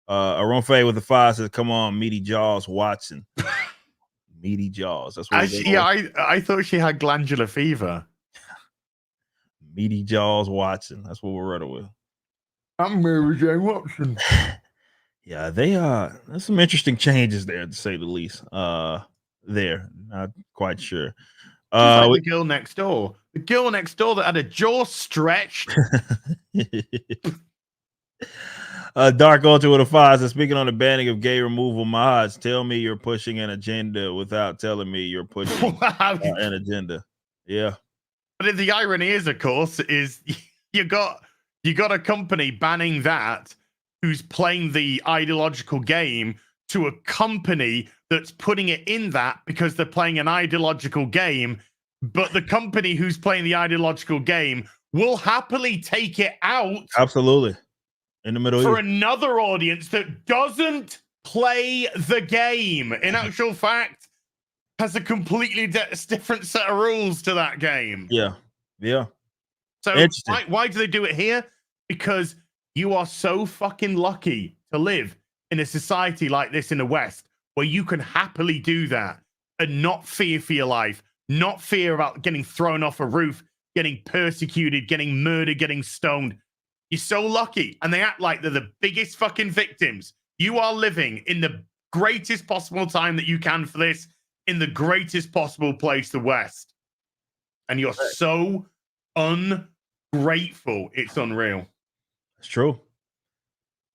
Aronfe with the 5 says, come on, Meaty Jaws Watson. Meaty Jaws. That's what I thought she had glandular fever. Meaty Jaws Watson. That's what we're running with. I'm Mary Jane Watson. Yeah, there's some interesting changes there, to say the least. There, not quite sure. Like the girl next door. The girl next door that had a jaw stretched. Dark Ultra with a 5 says, speaking on the banning of gay removal mods, tell me you're pushing an agenda without telling me you're pushing an agenda. Yeah. But the irony is, of course, is you got a company banning that who's playing the ideological game to a company that's putting it in that because they're playing an ideological game, but the company who's playing the ideological game will happily take it out Absolutely. In the Middle for East. another audience that doesn't play the game. In actual fact, has a completely different set of rules to that game. Yeah. Yeah. So why do they do it here? Because you are so fucking lucky to live in a society like this in the West where you can happily do that and not fear for your life, not fear about getting thrown off a roof, getting persecuted, getting murdered, getting stoned. You're so lucky. And they act like they're the biggest fucking victims. You are living in the greatest possible time that you can for this, in the greatest possible place, the West. And you're so ungrateful. It's unreal. It's true.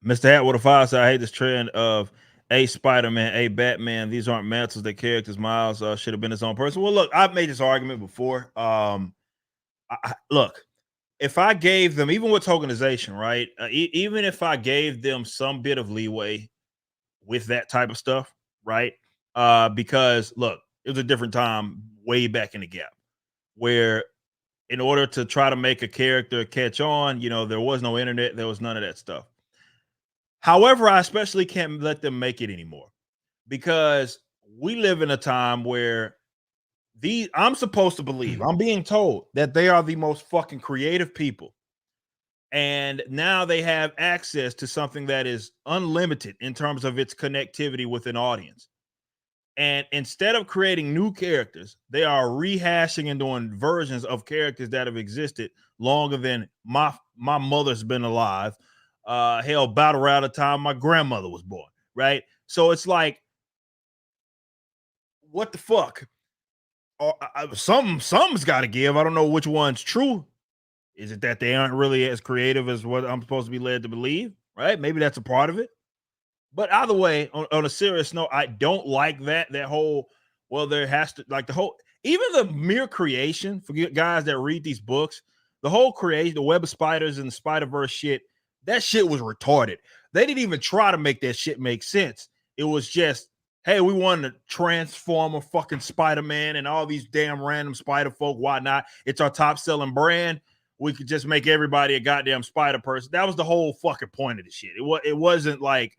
Mr. Hat with a 5 said, I hate this trend of a Spider-Man, a Batman. These aren't mantles, they're characters. Miles should have been his own person. Well, look, I've made this argument before. Look, if I gave them, even with tokenization, right? Even if I gave them some bit of leeway with that type of stuff, right? Because look, it was a different time way back in the gap where in order to try to make a character catch on, there was no internet, there was none of that stuff. However, I especially can't let them make it anymore because we live in a time where I'm supposed to believe, I'm being told that they are the most fucking creative people. And now they have access to something that is unlimited in terms of its connectivity with an audience. And instead of creating new characters, they are rehashing and doing versions of characters that have existed longer than my mother's been alive. Hell, about around the time my grandmother was born, right? So it's like, what the fuck? Something's got to give. I don't know which one's true. Is it that they aren't really as creative as what I'm supposed to be led to believe? Right? Maybe that's a part of it. But either way, on a serious note, I don't like that whole, well, there has to, like, the whole, even the mere creation for guys that read these books, the whole creation, the Web of Spiders and the Spider-Verse shit, that shit was retarded. They didn't even try to make that shit make sense. It was just, hey, we wanted to transform a fucking Spider-Man and all these damn random spider folk. Why not? It's our top selling brand. We could just make everybody a goddamn spider person. That was the whole fucking point of the shit. It wasn't like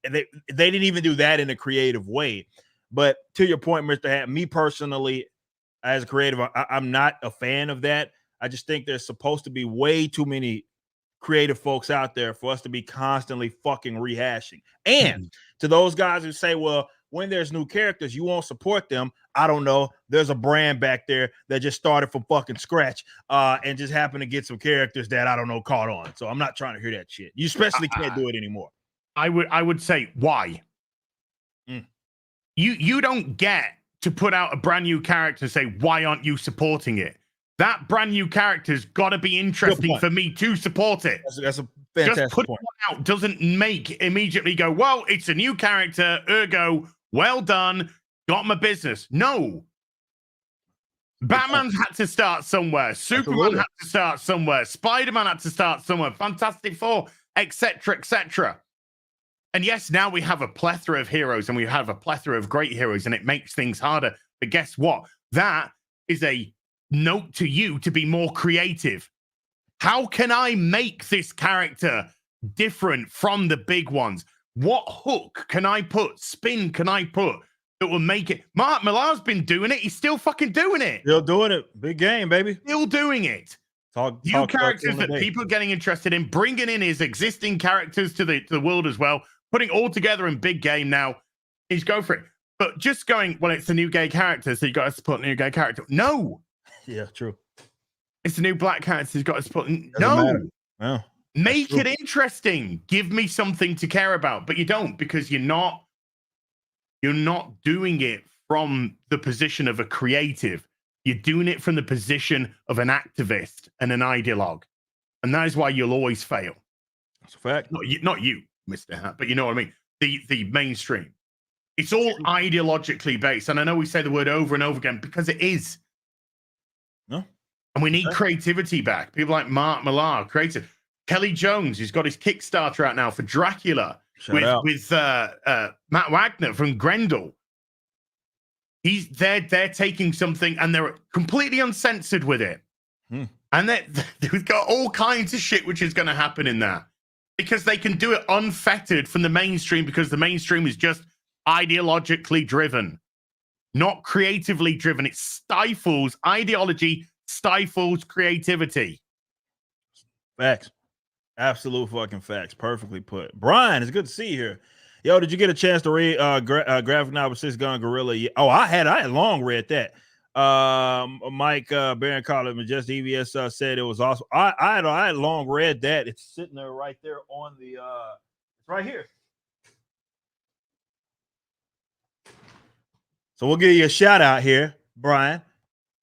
they didn't even do that in a creative way. But to your point, Mr. Hat, me personally, as a creative, I'm not a fan of that. I just think there's supposed to be way too many creative folks out there for us to be constantly fucking rehashing. And to those guys who say, well, when there's new characters, you won't support them. I don't know. There's a brand back there that just started from fucking scratch and just happened to get some characters that, I don't know, caught on. So I'm not trying to hear that shit. You especially can't do it anymore. I would say, why? You don't get to put out a brand new character and say, why aren't you supporting it? That brand new character's got to be interesting for me to support it. That's a fantastic Just put point. it out doesn't make immediately go, well, it's a new character, ergo, well done, got my business. No. Batman had to start somewhere. Superman had to start somewhere. Spider-Man had to start somewhere. Fantastic Four, etc., etc. And yes, now we have a plethora of heroes and we have a plethora of great heroes and it makes things harder. But guess what? That is a note to you to be more creative. How can I make this character different from the big ones? What hook can I put? Spin can I put that will make it? Mark Millar's been doing it. He's still fucking doing it. Still doing it. Big game, baby. Still doing it. New characters that people are getting interested in, bringing in his existing characters to the world as well, putting all together in big game now. He's go for it. But just going, well, it's a new gay character, so you got to support a new gay character. No. Yeah, true. It's a new black character, so you got to support. No. No. Make it interesting. Give me something to care about, but you don't, because you're not doing it from the position of a creative. You're doing it from the position of an activist and an ideologue. And that is why you'll always fail. That's a fact. Not you, Mr. Hat, but you know what I mean. The mainstream. It's all ideologically based, and I know we say the word over and over again because it is. No. And we need creativity back. People like Mark Millar, creative. Kelly Jones, who's got his Kickstarter out now for Dracula with Matt Wagner from Grendel. They're taking something and they're completely uncensored with it. And they've got all kinds of shit which is going to happen in that because they can do it unfettered from the mainstream because the mainstream is just ideologically driven, not creatively driven. It stifles ideology, stifles creativity. Facts. Absolute fucking facts. Perfectly put. Brian, it's good to see you here. Yo, did you get a chance to read Graphic Novel 6 Gun Gorilla? Yeah. Oh, I had long read that. Mike Baron Collins, Majestic EVS said it was awesome. I had long read that. It's sitting there right there on the it's right here. So we'll give you a shout out here, Brian,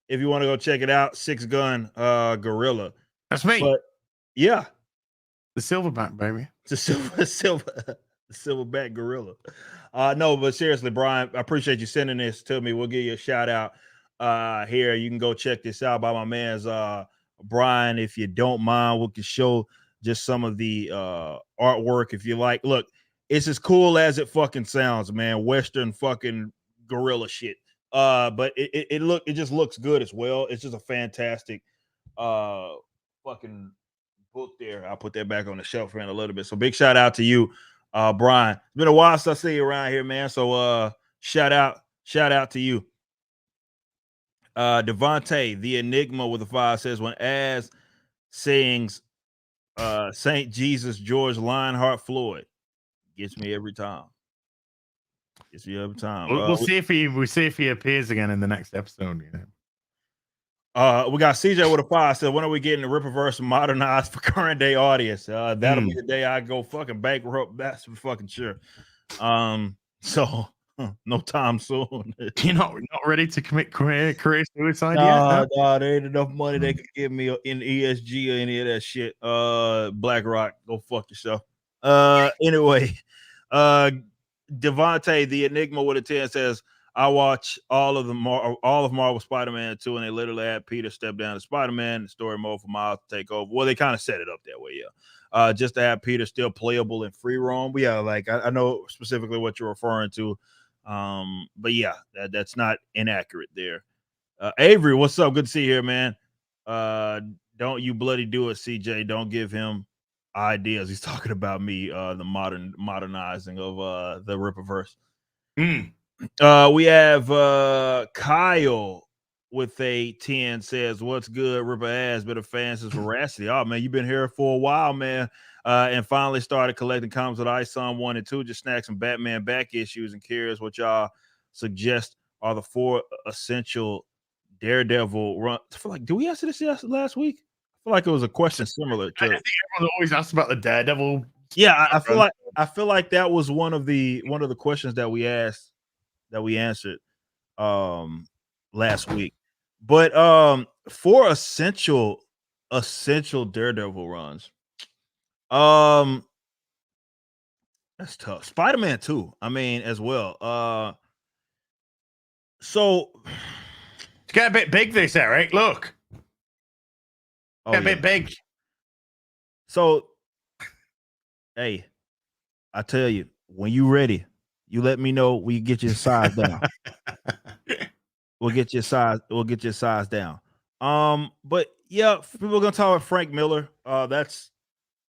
if you want to go check it out. 6 Gun Gorilla. That's me. But yeah. The silverback, baby. It's a silverback gorilla. No, but seriously, Brian, I appreciate you sending this to me. We'll give you a shout out here. You can go check this out by my man's Brian. If you don't mind, we can show just some of the artwork if you like. Look, it's as cool as it fucking sounds, man. Western fucking gorilla shit. But it just looks good as well. It's just a fantastic fucking book there. I'll put that back on the shelf for in a little bit. So big shout out to you, Brian. It's been a while since I see you around here, man. So shout out to you. Devontae, the Enigma with the 5 says when Az sings Saint Jesus George Lionheart Floyd, gets me every time. Gets me every time. We'll see if he appears again in the next episode. You know. We got CJ with a 5 said, when are we getting the Rippaverse modernized for current day audience? That'll be the day I go fucking bankrupt. That's for fucking sure. So no time soon. You're not ready to commit career suicide yet? No, there ain't enough money they could give me in ESG or any of that shit. BlackRock, go fuck yourself. Anyway, Devontae, the Enigma with a 10 says, I watch all of Marvel Spider-Man 2, and they literally had Peter step down to Spider-Man, the story mode for Miles to take over. Well, they kind of set it up that way, yeah. Just to have Peter still playable in free roam. But yeah, like I know specifically what you're referring to. But yeah, that's not inaccurate there. Avery, what's up? Good to see you here, man. Don't you bloody do it, CJ. Don't give him ideas. He's talking about me, the modernizing of the Rippaverse. We have Kyle with a 10 says, what's good? Ripper has been a fan since Veracity. Oh man, you've been here for a while, man. And finally started collecting comics with Ice on 1 and 2. Just snagged some Batman back issues and curious what y'all suggest are the 4 essential Daredevil run. I feel like, did we answer this last week? I feel like it was a question similar to. I think everyone always asks about the Daredevil. Yeah, I feel like that was one of the questions that we asked. That we answered last week. But 4 essential Daredevil runs. That's tough. Spider-Man 2, I mean, as well. So it's got a bit big, this, Eric. Look. Get a bit big. So hey, I tell you, when you ready, you let me know. We get your size down. We'll get your size down. But yeah, people are gonna talk about Frank Miller. That's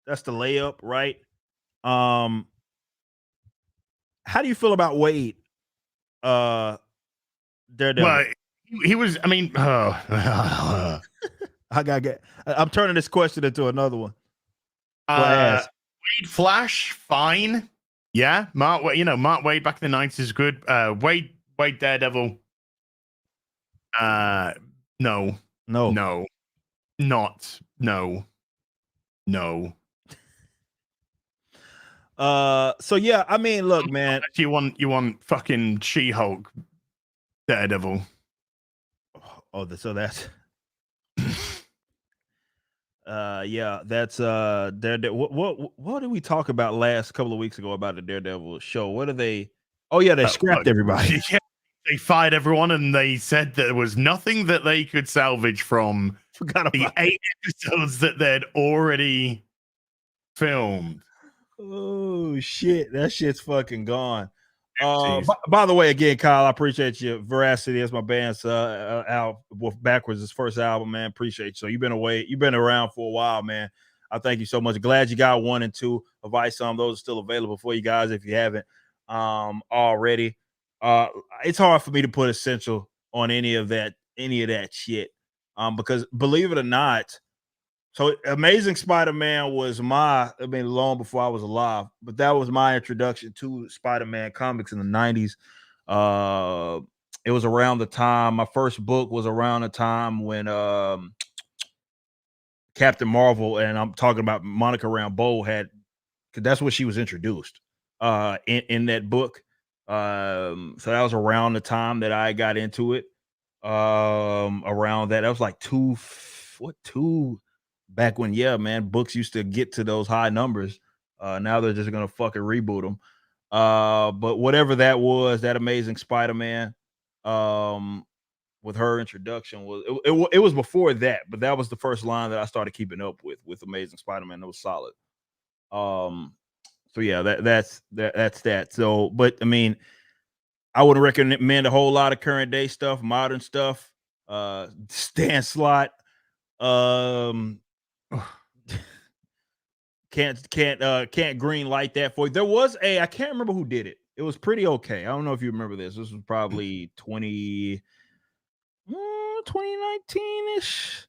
the layup, right? How do you feel about Wade? Daredevil. Well, he was. I mean, I'm turning this question into another one. Wade Flash, fine. Yeah, Mark Wade back in the 90s is good. Wade Daredevil. No. So yeah, I mean, look, man. You want fucking She-Hulk Daredevil. Oh, so that's Yeah, that's Daredevil. What did we talk about last couple of weeks ago about the Daredevil show? What are they? Oh yeah, they scrapped everybody. Yeah, they fired everyone, and they said that there was nothing that they could salvage from Forgot the about 8 episodes that they'd already filmed. Oh shit, that shit's fucking gone. Jeez. By the way, again, Kyle, I appreciate you. Veracity is my band's out with Backwards, his first album, man. Appreciate you. So you've been around for a while, man. I thank you so much. Glad you got 1 and 2 of Ice. Those are still available for you guys if you haven't already. It's hard for me to put essential on any of that shit. Because believe it or not, so Amazing Spider-Man was long before I was alive, but that was my introduction to Spider-Man comics in the 90s. It was around the time my first book was around the time when Captain Marvel, and I'm talking about Monica Rambeau, had, because that's what she was introduced in that book. So that was around the time that I got into it. Around that was like two back when, yeah, man, books used to get to those high numbers. Now they're just gonna fucking reboot them. But whatever that was, that Amazing Spider-Man, with her introduction it was before that, but that was the first line that I started keeping up with Amazing Spider-Man. It was solid. So yeah, that's that. So, but I mean, I wouldn't recommend a whole lot of current day stuff, modern stuff. Stan Slott, can't green light that for you. There was I can't remember who did it. It was pretty okay. I don't know if you remember this. This was probably 2019-ish.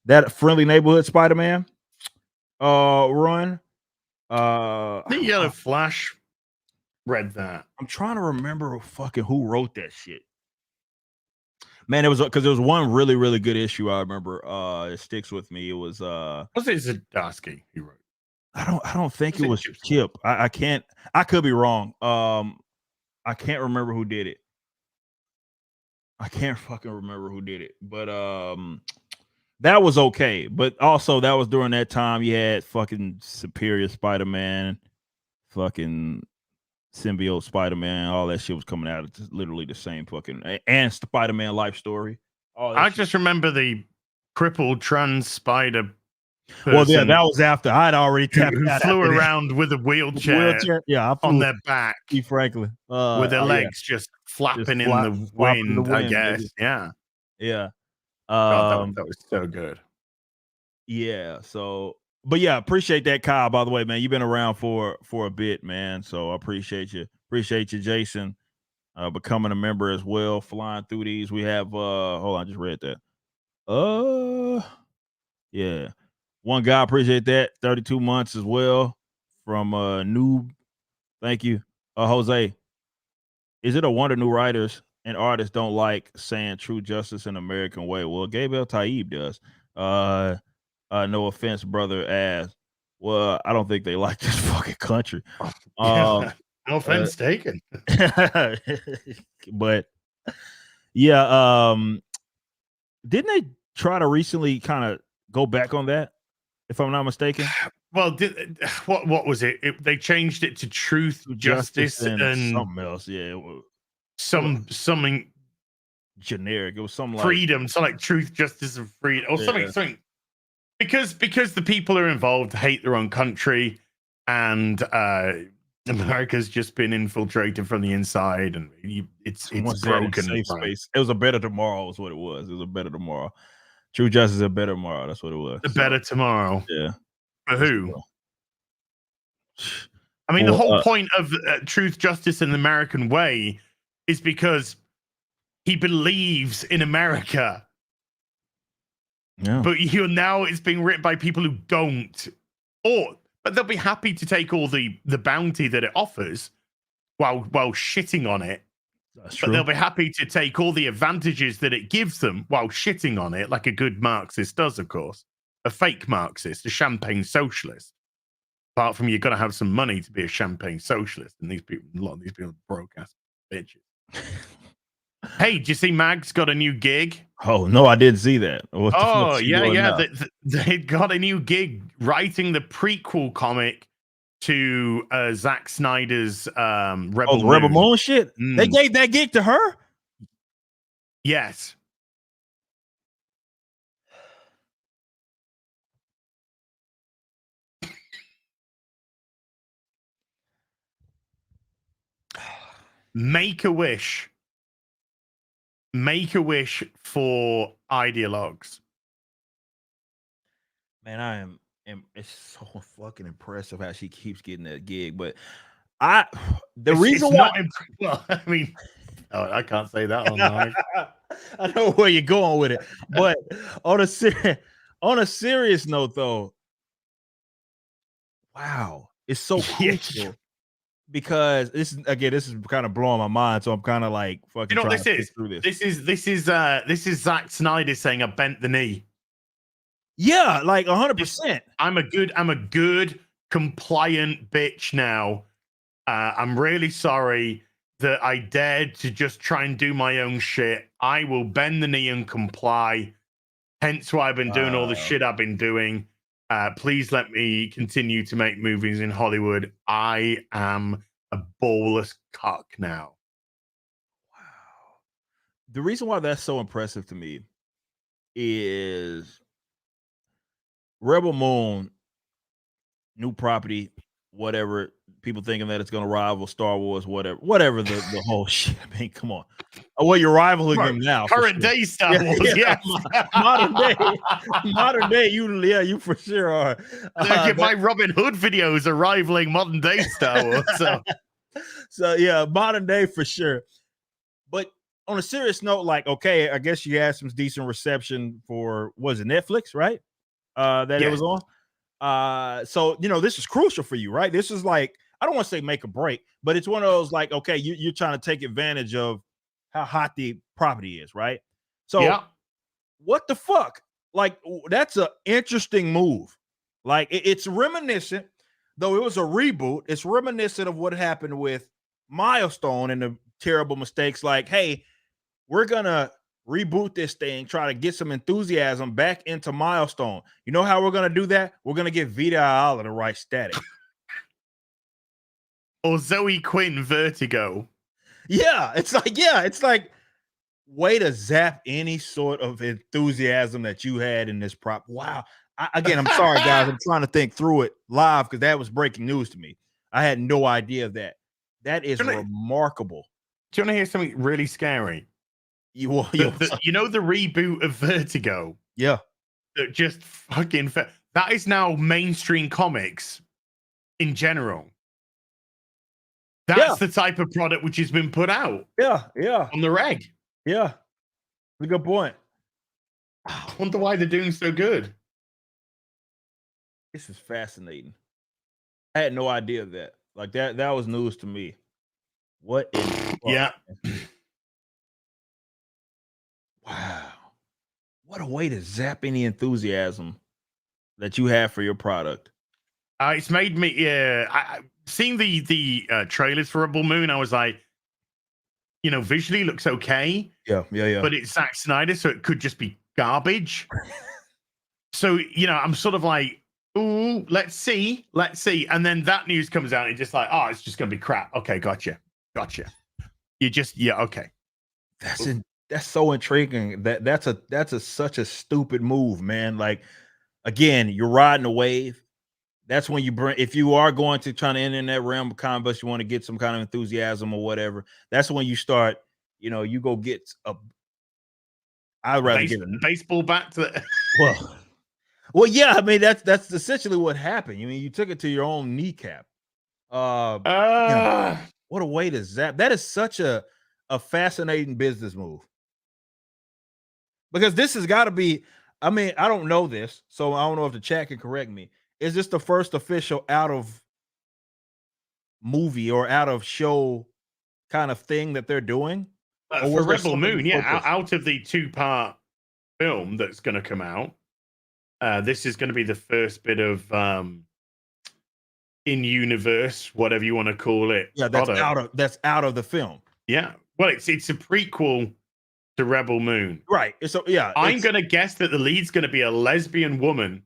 That Friendly Neighborhood Spider-Man run. The Yellow Flash read that. I'm trying to remember who wrote that shit. Man, it was because there was one really, really good issue I remember. It sticks with me. It was it Zdarsky he wrote? I don't think it was Chip. I could be wrong. I can't remember who did it. I can't fucking remember who did it. But that was okay. But also that was during that time you had fucking Superior Spider-Man, fucking Symbiote Spider-Man, all that shit was coming out. It's literally the same fucking, and Spider-Man Life Story. I just remember the crippled trans spider. Well, yeah, that was after I'd already tapped who out. Flew around with a wheelchair. Yeah, I flew on their back, Franklin, with their legs just flapping in the wind. I guess, yeah. God, that was so good. Yeah. So, but yeah, appreciate that, Kyle. By the way, man, you've been around for a bit, man. So I appreciate you. Appreciate you, Jason, becoming a member as well. Flying through these, we have. Hold on, I just read that. Yeah. One guy, appreciate that. 32 months as well from Noob. Thank you, Jose. Is it a wonder new writers and artists don't like saying true justice in American way? Well, Gabriel Taib does. No offense, brother. As well, I don't think they like this fucking country. No offense taken. But yeah, didn't they try to recently kind of go back on that, if I'm not mistaken? Well, what was it? They changed it to truth, justice, and something else. Yeah, something generic. It was something freedom, so like truth, justice, and freedom, or something. Because the people who are involved hate their own country, and America's just been infiltrated from the inside, and it's broken. Safe space. It was a better tomorrow. Is what it was. It was a better tomorrow. True justice, a better tomorrow. That's what it was. A better tomorrow. Yeah. For who? I mean, the whole point of truth, justice, and the American way is because he believes in America. Yeah. But now it's being written by people who don't. But they'll be happy to take all the bounty that it offers while shitting on it. That's but true. They'll be happy to take all the advantages that it gives them while shitting on it, like a good Marxist does, of course. A fake Marxist, a champagne socialist. Apart from you've got to have some money to be a champagne socialist, and a lot of these people are broke ass bitches. Hey, did you see Mag's got a new gig? Oh no, I didn't see that. What the Oh fuck's she yeah, doing yeah. now? They got a new gig writing the prequel comic to Zack Snyder's Oh, Rebel the Rebel Moon. Moon shit. They Mm. gave that gig to her. Yes. Make a wish. Make a wish for ideologues. Man, it's so fucking impressive how she keeps getting that gig. But the reason it's why not well, I mean, oh, I can't say that on live. I know where you're going with it, but on a serious note, though, wow, it's so crucial because this is kind of blowing my mind. So I'm kind of like fucking. You know what trying this to is? think through this. This is Zack Snyder saying I bent the knee. Yeah, like 100%. I'm a good compliant bitch now. I'm really sorry that I dared to just try and do my own shit. I will bend the knee and comply. Hence why I've been doing all the shit I've been doing. Please let me continue to make movies in Hollywood. I am a ballless cock now. Wow. The reason why that's so impressive to me is Rebel Moon, new property, whatever. People thinking that it's going to rival Star Wars, whatever the whole shit. I mean, come on. Oh, well, you're rivaling them now. Current sure. day Star Wars, yes. Modern day, you for sure are. My Robin Hood videos are rivaling modern day Star Wars. So yeah, modern day for sure. But on a serious note, like, okay, I guess you had some decent reception for, was it Netflix, right? It was on. So this is crucial for you, right? This is like, I don't want to say make a break, but it's one of those like, okay, you're trying to take advantage of how hot the property is, right? So what the fuck? Like, that's an interesting move. Like, it's reminiscent, though it was a reboot. It's reminiscent of what happened with Milestone and the terrible mistakes. Like, hey, we're gonna reboot this thing, try to get some enthusiasm back into Milestone. You know how we're gonna do that? We're gonna get Vita Ayala to write static. Or Zoe Quinn Vertigo. Yeah, it's like way to zap any sort of enthusiasm that you had in this prop. Wow. Again, I'm sorry, guys. I'm trying to think through it live because that was breaking news to me. I had no idea of that. That is remarkable. Do you want to hear something really scary? You know the reboot of Vertigo? Yeah. That just fucking that is now mainstream comics in general. That's the type of product which has been put out. Yeah. On the reg. Yeah. That's a good point. I wonder why they're doing so good. This is fascinating. I had no idea of that. Like that was news to me. What in the fuck? Yeah. Wow. What a way to zap any enthusiasm that you have for your product. It's made me seeing the trailers for Rebel Moon, I was like, visually looks okay. Yeah. But it's Zack Snyder, so it could just be garbage. So, I'm sort of like, ooh, let's see. And then that news comes out and it's just like, oh, it's just gonna be crap. Okay, gotcha. You just okay. That's so intriguing. That's such a stupid move, man. Like, again, you're riding a wave. That's when you bring, if you are going to try to enter in that realm of comic books, you want to get some kind of enthusiasm or whatever. That's when you start, you go get I'd rather get a baseball bat to the well, yeah. I mean, that's essentially what happened. I mean, you took it to your own kneecap. What a way to zap. That is such a fascinating business move. Because this has got to be, I mean, I don't know this, so I don't know if the chat can correct me. Is this the first official out of movie or out of show kind of thing that they're doing? For Rebel Moon, out of the 2-part film that's going to come out, this is going to be the first bit of in-universe, whatever you want to call it. Yeah, that's out of the film. Yeah, well, it's a prequel to Rebel Moon. Right. So yeah, I'm gonna guess that the lead's gonna be a lesbian woman.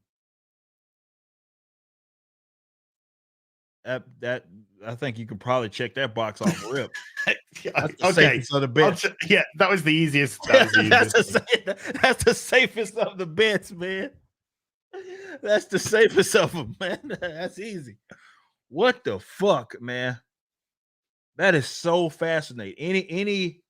That I think you could probably check that box off rip. That's the Okay. safest of the bets. Yeah, that was the easiest. That was the easiest. That's the safest of the bets, man. That's the safest of them, man. That's easy. What the fuck, man? That is so fascinating. Any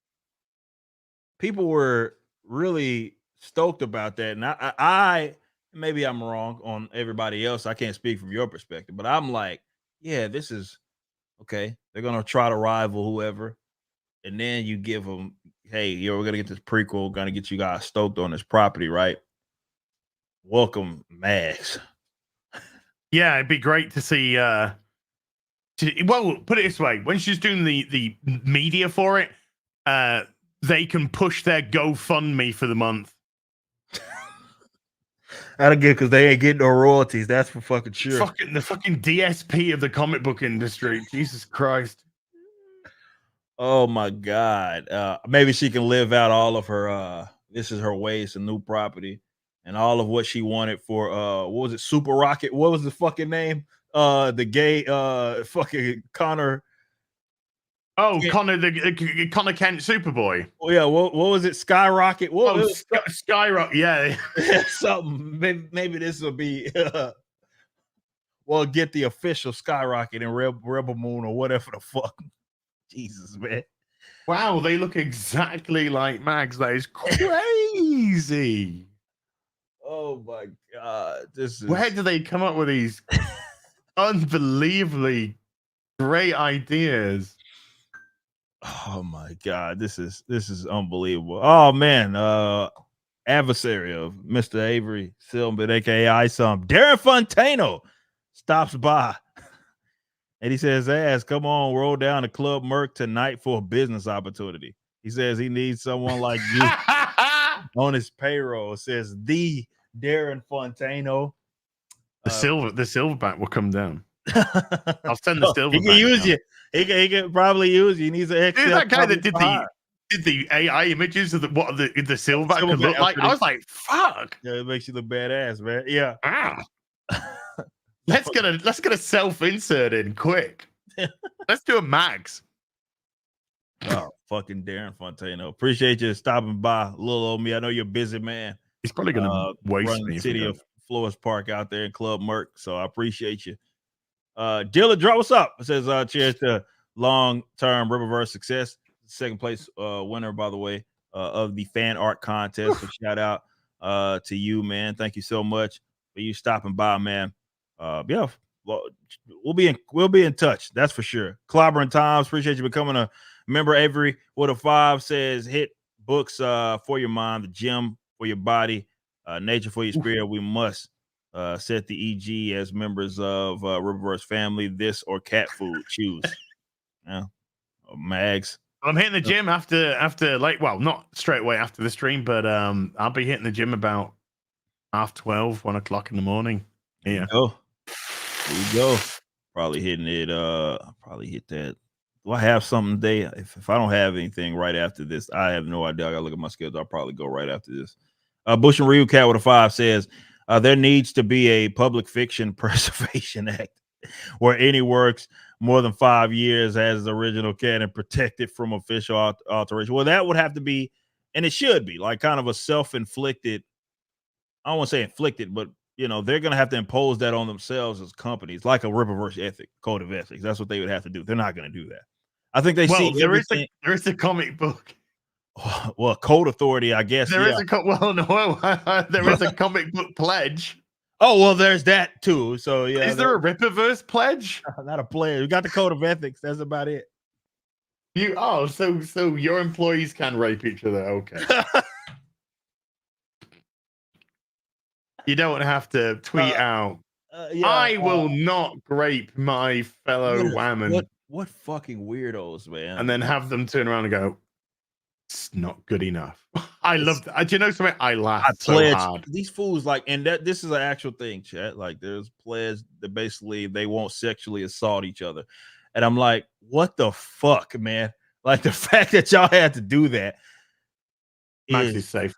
people were really stoked about that, and I maybe I'm wrong on everybody else. I can't speak from your perspective, but I'm like, yeah, this is okay. They're gonna try to rival whoever, and then you give them, hey, we're gonna get this prequel, gonna get you guys stoked on this property, right? Welcome, Max. Yeah, it'd be great to see. Well, put it this way: when she's doing the media for it, they can push their GoFundMe for the month. That'll get because they ain't getting no royalties. That's for fucking sure. The fucking DSP of the comic book industry. Jesus Christ. Oh my God. Maybe she can live out all of her this is her way, some new property, and all of what she wanted for what was it, Super Rocket? What was the fucking name? The gay fucking Connor. Oh, Connor Connor Kent Superboy. Oh yeah, what was it? Skyrocket. What was Skyrocket, yeah. something. Maybe this will be well, get the official Skyrocket and Rebel Moon or whatever the fuck. Jesus, man. Wow, they look exactly like Mags. That is crazy. Oh my God. This is Where do they come up with these unbelievably great ideas? Oh my God, this is unbelievable. Oh man, adversary of Mr. Avery Silman, aka Isom, Darren Fontano stops by and he says, "Ass, come on, roll down to Club Merc tonight for a business opportunity." He says he needs someone like you on his payroll. It says the Darren Fontano. The silverback will come down. I'll send the silverback. He can use you. He can probably use you. He needs an Excel. Dude, that guy that did the AI images of what the silverback could look like. I was like, fuck. Yeah, it makes you look badass, man. Yeah. Let's get a self-insert in quick. Let's do a Max. Oh, fucking Darren Fontano. Appreciate you stopping by, little old me. I know you're a busy man. He's probably gonna waste me. The city of Flores Park out there in Club Merc. So I appreciate you. Dilla Draw, what's up? It says cheers to long-term Riververse success. Second place winner, by the way, of the fan art contest. So shout out to you, man. Thank you so much for you stopping by, man. Yeah, well, we'll be in touch. That's for sure. Clobbering Times, appreciate you becoming a member. Avery with a 5 says hit books for your mind, the gym for your body, nature for your spirit. We must set the EG as members of Riververse family. This or cat food, choose. Yeah, Mags. I'm hitting the gym after like, well, not straight away after the stream, but I'll be hitting the gym about 12:30, 1 o'clock in the morning. Yeah. Oh, there you go. Probably hitting it. Probably hit that. Do I have something today? If I don't have anything right after this, I have no idea. I gotta look at my schedule. I'll probably go right after this. Bush and Ryu Cat with a 5 says there needs to be a public fiction preservation act where any works more than 5 years as the original canon protected from official alteration. Well, that would have to be, and it should be like kind of a self-inflicted. I don't want to say inflicted, but you know, they're going to have to impose that on themselves as companies, like a Riververse ethic, code of ethics. That's what they would have to do. They're not going to do that. I think they see there is a comic book. Well, Code Authority, I guess. There is a comic book pledge. Oh, well, there's that too. So yeah. Is there a Rippaverse pledge? Not a pledge. We got the Code of Ethics. That's about it. So your employees can rape each other. Okay. You don't have to tweet out. I will not grape my fellow woman. What fucking weirdos, man. And then have them turn around and go, it's not good enough. I love that. Do you know something? I laughed so hard. These fools this is an actual thing, chat. Like there's pledge that basically they won't sexually assault each other. And I'm like, what the fuck, man? Like the fact that y'all had to do that. Max is safe.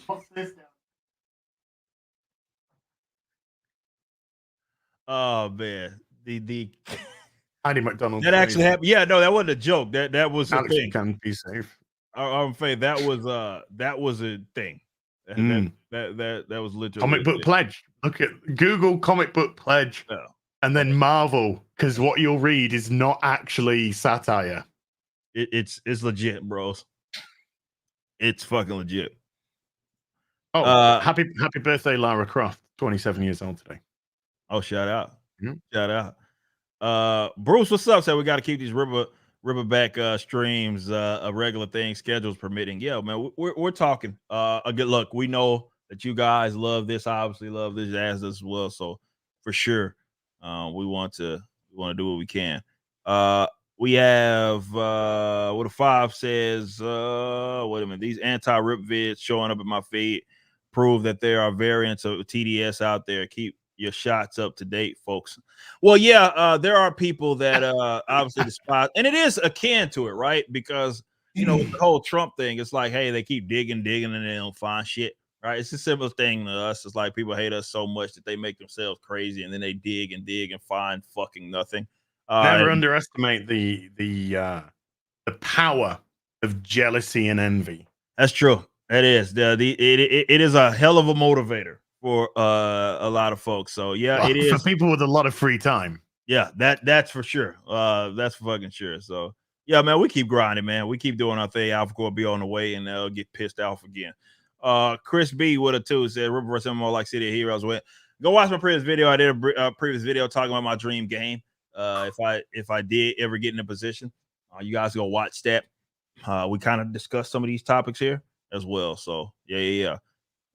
What's this now? Oh man, the Andy McDonald. that actually happened. Yeah, no, that wasn't a joke. That was a Alex, thing. you can be safe. I'm afraid that was a thing. That was literally Comic book pledge. Look at Google comic book pledge, and then Marvel, because what you'll read is not actually satire. It's legit, bros. It's fucking legit. Oh, happy birthday, Lara Croft. 27 years old today. Oh, shout out. Mhm. Shout out. Bruce, what's up? So we got to keep these Riverback streams a regular thing, schedules permitting. Yeah, man, we're talking. Good luck. We know that you guys love this, obviously love this as well. So for sure, we want to do what we can. We have what a 5 says. Wait a minute, these anti-rip vids showing up in my feed prove that there are variants of TDS out there. Keep your shots up to date, folks. Well, yeah, there are people that obviously despise, and it is akin to it, right? Because you know, with the whole Trump thing, it's like, hey, they keep digging, and they don't find shit, right? It's a simple thing to us. It's like people hate us so much that they make themselves crazy, and then they dig and find fucking nothing. Never underestimate the power of jealousy and envy. That's true. That is it is a hell of a motivator for a lot of folks. So yeah, it is for people with a lot of free time. Yeah, that's for sure. That's for fucking sure. So yeah, man, we keep grinding, man. We keep doing our thing. Alpha Core be on the way, and they'll get pissed off again. Chris B with a 2 said River vs. MMO like City of Heroes. Go watch my previous video. I did a previous video talking about my dream game. If I did ever get in a position, you guys go watch that. We kind of discussed some of these topics here as well. So yeah.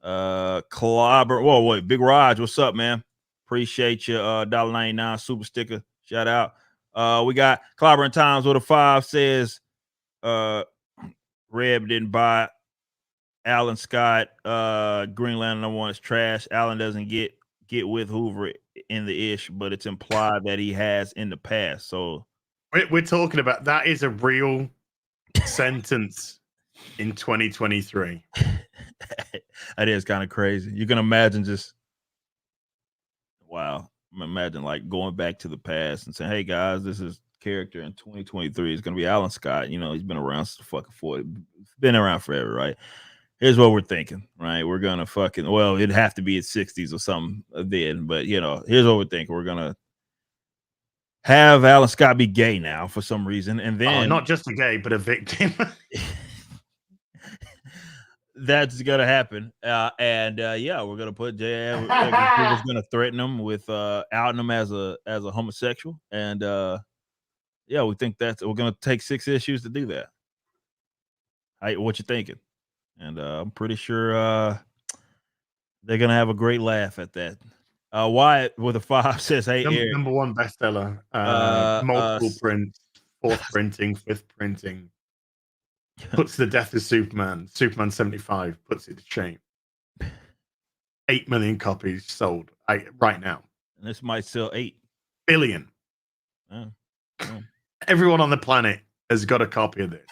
Clobber. Whoa, wait, Big Raj, what's up, man? Appreciate you. $1.99 super sticker. Shout out. We got Clobber in Times with a 5 says Reb didn't buy Alan Scott. Green Lantern #1 is trash. Alan doesn't get with Hoover in the ish, but it's implied that he has in the past. So we're talking about that is a real sentence in 2023. That is kind of crazy. You can imagine just wow. Imagine like going back to the past and saying, "Hey guys, this is character in 2023. It's gonna be Alan Scott. You know, he's been around since fucking 40, been around forever, right? Here's what we're thinking, right? We're gonna it'd have to be his 60s or something then, but you know, here's what we're thinking. We're gonna have Alan Scott be gay now for some reason, and then not just a gay, but a victim." That's gonna happen, yeah, we're gonna put People's gonna threaten him with outing him as a homosexual, and yeah, we think we're gonna take 6 issues to do that. What you thinking? And I'm pretty sure they're gonna have a great laugh at that. Wyatt with a 5 says, "Hey, number 1 bestseller, multiple prints, 4th printing, 5th printing." Puts the death of Superman 75, puts it to shame. 8 million copies sold right now. And this might sell 8 billion. Oh. Everyone on the planet has got a copy of this.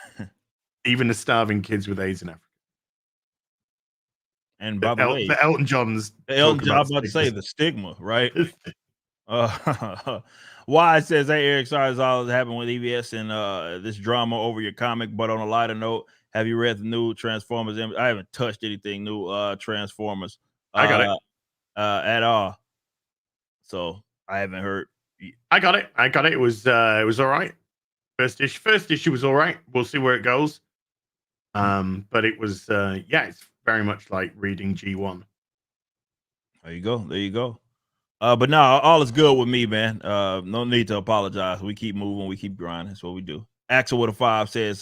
Even the starving kids with AIDS in Africa. And by the way, the Elton John's. I'm about to say the stigma, right? Why it says, "Hey Eric, sorry as all that happened with EVS and this drama over your comic, but on a lighter note, have you read the new Transformers? I haven't touched anything new Transformers. I got it at all. So I haven't heard. I got it. It was all right. First issue was all right. We'll see where it goes. But it was it's very much like reading G1. There you go. But no, all is good with me, man. No need to apologize. We keep moving, we keep grinding. That's what we do. Axel with a 5 says,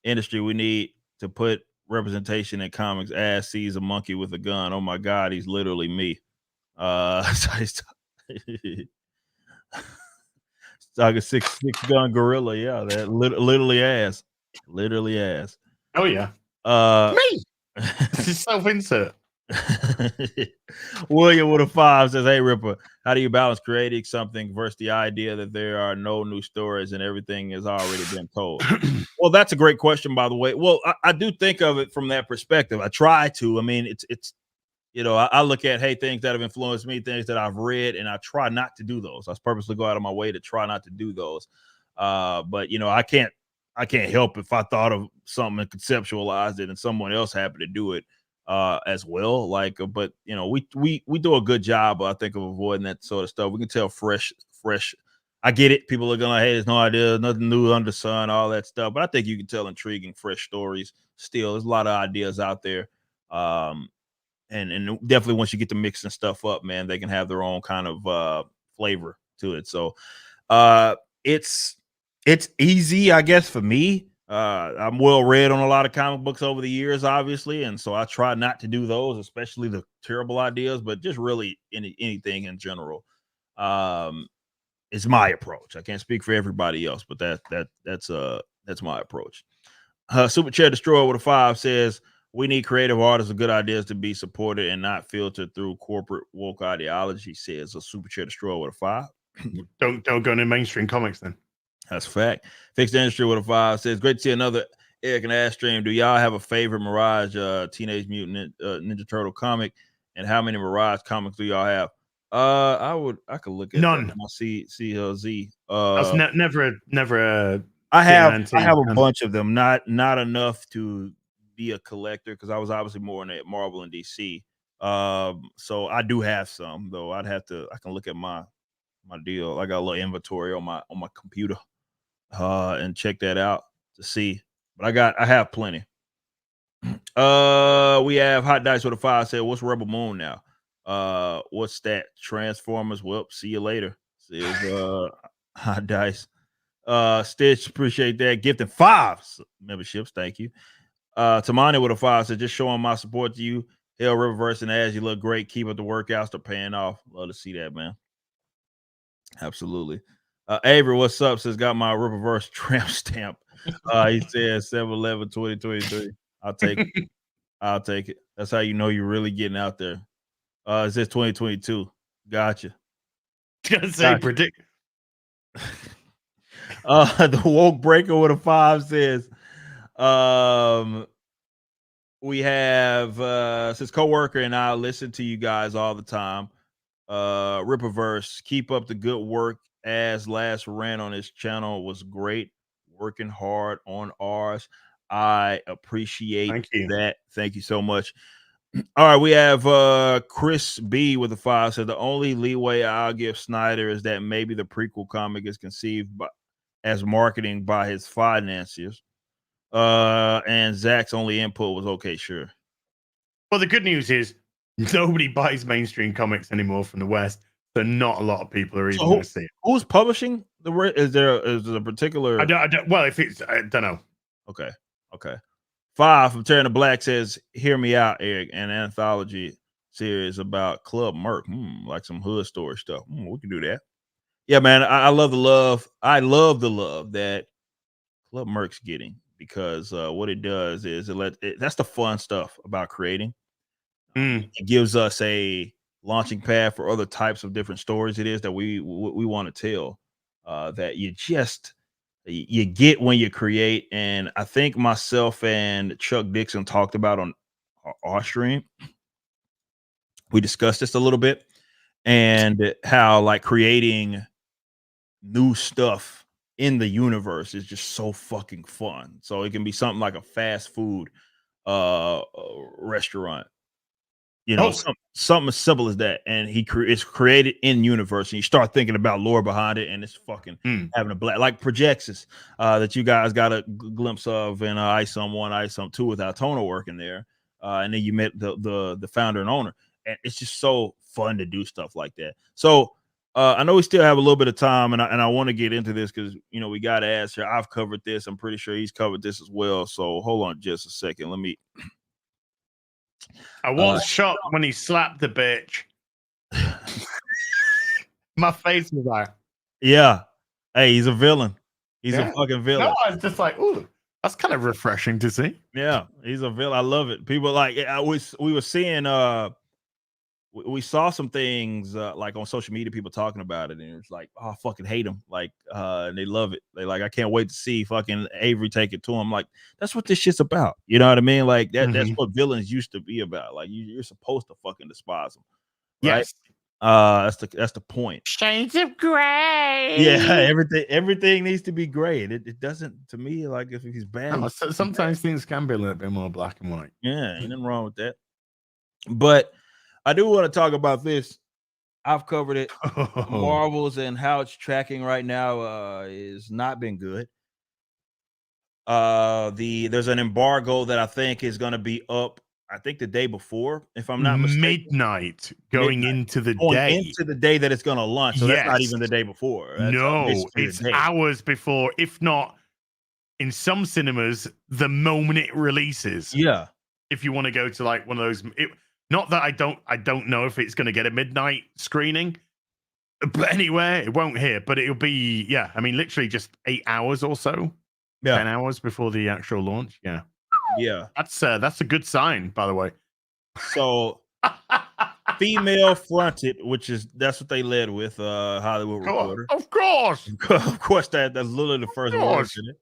industry, we need to put representation in comics. Ass sees a monkey with a gun. Oh my God, he's literally me. Like a 6'6" gun gorilla. Yeah, that literally ass. Oh yeah. Me. This is self-insert. William with a 5 says, "Hey Ripper, how do you balance creating something versus the idea that there are no new stories and everything has already been told?" Well, that's a great question, by the way. Well, I do think of it from that perspective. I try to. I mean, it's I look at things that have influenced me, things that I've read, and I try not to do those. I purposely go out of my way to try not to do those. But I can't help if I thought of something and conceptualized it, and someone else happened to do it as well. But we do a good job, I think, of avoiding that sort of stuff. We can tell fresh. I get it. People are gonna, hey, there's no idea, nothing new under the sun, all that stuff. But I think you can tell intriguing, fresh stories. Still, there's a lot of ideas out there. And definitely once you get to mixing stuff up, man, they can have their own kind of flavor to it. So it's easy, I guess, for me. I'm well read on a lot of comic books over the years, obviously, and so I try not to do those, especially the terrible ideas, but just really anything in general. It's my approach. I can't speak for everybody else, but that's my approach. Super Chair Destroyer with a 5 says, "We need creative artists with good ideas to be supported and not filtered through corporate woke ideology," says a Super Chair Destroyer with a 5. Don't go into mainstream comics then. That's a fact. Fixed Industry with a 5 says, "Great to see another Eric and Ash stream. Do y'all have a favorite Mirage Teenage Mutant Ninja Turtle comic? And how many Mirage comics do y'all have?" I could look at none. my CLZ. That's never. I have a TNT. bunch of them. Not enough to be a collector because I was obviously more in Marvel and DC. So I do have some though. I can look at my deal. I got a little inventory on my computer and check that out to see. But I have plenty. We have Hot Dice with a 5 said, "What's Rebel Moon now? What's that? Transformers? Well, see you later." Says Hot Dice. Stitch, appreciate that. Gifting 5 memberships. Thank you. Tamani with a 5 said, "Just showing my support to you. Hell Riververse and As, you look great. Keep up the workouts. They're paying off." Love to see that, man. Absolutely. Avery, what's up? Says, "Got my Riververse tramp stamp." He says 7/11/2023. I'll take it. I'll take it. That's how you know you're really getting out there. It says 2022. Gotcha. Gonna say predict. The woke breaker with a 5 says, we have says coworker and I listen to you guys all the time. Ripperverse, keep up the good work. As last rant on his channel was great. Working hard on ours. I appreciate that. Thank you so much. All right, we have Chris B with a 5 said, "The only leeway I'll give Snyder is that maybe the prequel comic is conceived as marketing by his financiers. And Zach's only input was okay, sure." Well, the good news is nobody buys mainstream comics anymore from the West, so not a lot of people are even going to see it. Who's publishing the? Is there a particular? I don't. Well, if it's, I don't know. Okay. 5 from Terry the Black says, "Hear me out, Eric. An anthology series about Club Merc, like some hood story stuff. We can do that." Yeah, man. I love the love. I love the love that Club Merc's getting because what it does is that's the fun stuff about creating. It gives us a launching pad for other types of different stories. It is that we want to tell that you get when you create. And I think myself and Chuck Dixon talked about on our stream. We discussed this a little bit and how like creating new stuff in the universe is just so fucking fun. So it can be something like a fast food restaurant, something as simple as that. And it's created in universe, and you start thinking about lore behind it, and it's fucking having a blast. Like Projexus that you guys got a glimpse of in Ice on 1, Ice on 2 with Altona working there, and then you met the founder and owner, and it's just so fun to do stuff like that. So I know we still have a little bit of time, and I want to get into this because we got to ask here. I've covered this. I'm pretty sure he's covered this as well. So hold on just a second. Let me. I was shocked when he slapped the bitch. My face was like, yeah. Hey, he's a villain. He's a fucking villain. No, I was just like, ooh, that's kind of refreshing to see. Yeah, he's a villain. I love it. People like we were seeing we saw some things like on social media, people talking about it, and it's like, oh, I fucking hate them. Like, and they love it. They like, I can't wait to see fucking Avery take it to him. Like, that's what this shit's about. You know what I mean? Like that's what villains used to be about. Like you're supposed to fucking despise them, right? Yes. That's the point. Shades of gray. Yeah, everything needs to be gray. It doesn't, to me, like if he's bad. No, sometimes things can be a little bit more black and white. Yeah, ain't nothing wrong with that. But I do want to talk about this. I've covered it. Marvels and how it's tracking right now is not been good. There's an embargo that I think is going to be up. I think the day before, if I'm not mistaken. Midnight going into the day that it's going to launch. So that's not Yes. even the day before. That's No, basically it's the day. hours before, if not in some cinemas, the moment it releases. Yeah. If you want to go to like one of those, not that I don't know if it's going to get a midnight screening, but anywhere it won't here. But it'll be, yeah. I mean, literally just 8 hours or so. Yeah. 10 hours before the actual launch. Yeah. Yeah. That's a good sign, by the way. So female fronted, that's what they led with Hollywood Reporter. Of course. Of course, that's literally the first words in it.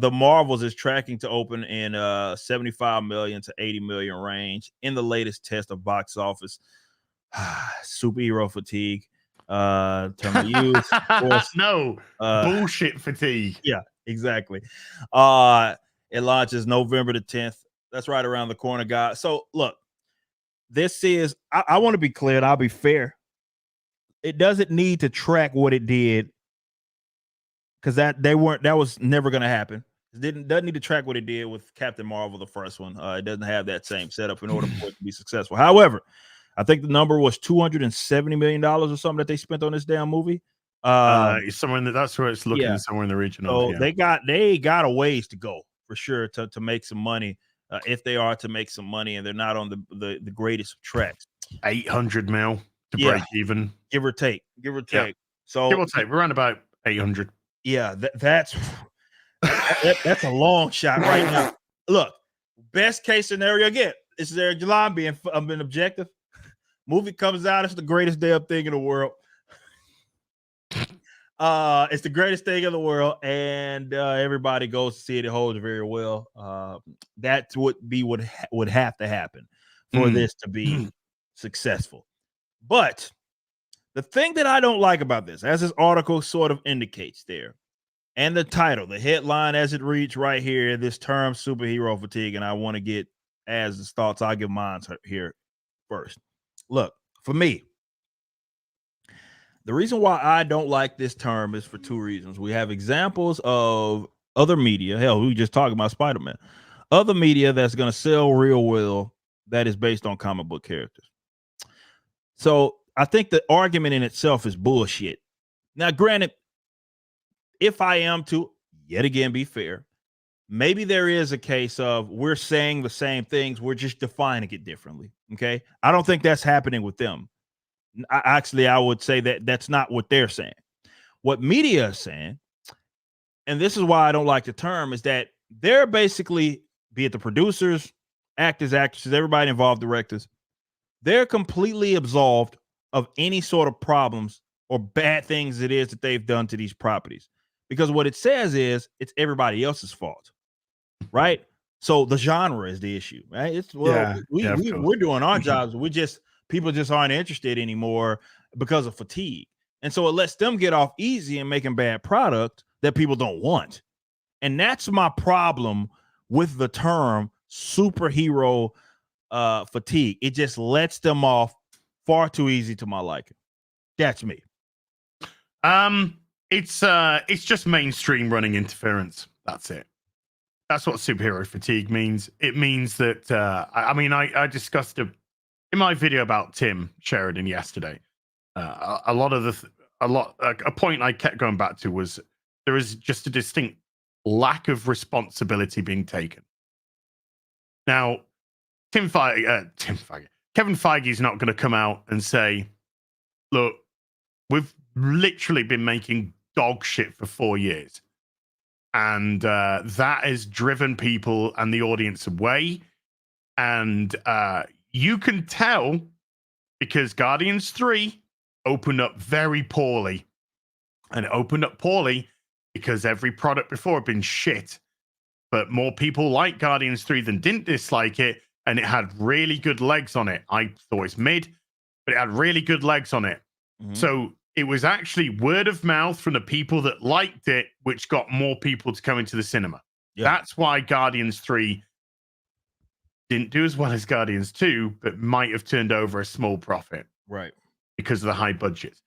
The Marvels is tracking to open in 75 million to 80 million range in the latest test of box office. Superhero fatigue. Term of use. Of course. No, bullshit fatigue. Yeah, exactly. It launches November the 10th. That's right around the corner, guys. So look, this is, I want to be clear and I'll be fair. It doesn't need to track what it did, because that was never going to happen. It doesn't need to track what it did with Captain Marvel, the first one. It doesn't have that same setup in order for it to be successful. However, I think the number was $270 million or something that they spent on this damn movie. Somewhere that's where it's looking, somewhere in the region. So they got a ways to go for sure to make some money, if they are to make some money, and they're not on the greatest of tracks. 800 mil to break even, give or take. Yeah. So give or take, we're around about 800. Yeah, that's a long shot right now. Look, best case scenario again. This is Eric July being objective. Movie comes out, it's the greatest damn thing in the world. It's the greatest thing in the world, and everybody goes to see it. It holds very well. That would have to happen for this to be successful. But the thing that I don't like about this, as this article sort of indicates there, and the title, the headline as it reads right here, this term superhero fatigue, and I want to get as his thoughts. I'll give mine here first. Look, for me, the reason why I don't like this term is for two reasons. We have examples of other media. Hell, we just talking about Spider-Man. Other media that's going to sell real well that is based on comic book characters. So I think the argument in itself is bullshit. Now, granted, if I am to, yet again, be fair, maybe there is a case of we're saying the same things, we're just defining it differently. Okay. I don't think that's happening with them. I would say that that's not what they're saying. What media is saying, and this is why I don't like the term, is that they're basically, be it the producers, actors, actresses, everybody involved, directors, they're completely absolved of any sort of problems or bad things it is that they've done to these properties. Because what it says is it's everybody else's fault, right? So the genre is the issue, right? It's we're doing our jobs. People just aren't interested anymore because of fatigue. And so it lets them get off easy and making bad product that people don't want. And that's my problem with the term superhero fatigue. It just lets them off far too easy to my liking. That's me. It's just mainstream running interference. That's it. That's what superhero fatigue means. It means that I discussed it in my video about Tim Sheridan yesterday. A point I kept going back to was there is just a distinct lack of responsibility being taken. Now, Kevin Feige is not going to come out and say, look, we've literally been making dog shit for 4 years. And that has driven people and the audience away. And you can tell because Guardians 3 opened up very poorly. And it opened up poorly because every product before had been shit. But more people liked Guardians 3 than didn't dislike it. And it had really good legs on it. I thought it's mid, but it had really good legs on it. Mhm. So it was actually word of mouth from the people that liked it, which got more people to come into the cinema. Yeah. That's why Guardians 3 didn't do as well as Guardians 2, but might have turned over a small profit Right. because of the high budget.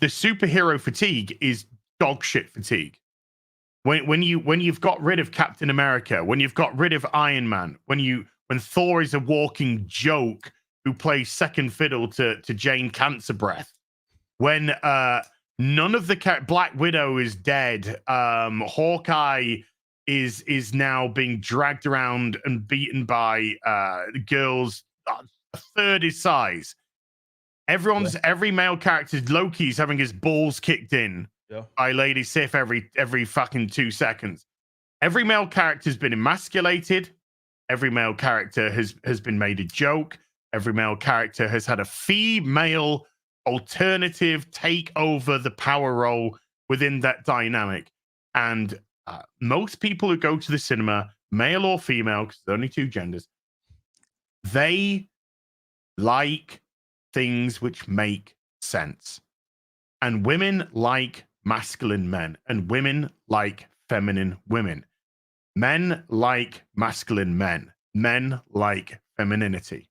The superhero fatigue is dog shit fatigue. When you've got rid of Captain America, when you've got rid of Iron Man, when Thor is a walking joke who plays second fiddle to Jane Cancer Breath, when none of the Black Widow is dead, Hawkeye is now being dragged around and beaten by girls a third his size. Every male character, Loki's having his balls kicked in by Lady Sif every fucking 2 seconds. Every male character's been emasculated. Every male character has been made a joke. Every male character has had a female alternative take over the power role within that dynamic. And most people who go to the cinema, male or female, because there's only 2 genders, they like things which make sense. And women like masculine men, and women like feminine women. Men like masculine men. Men like femininity.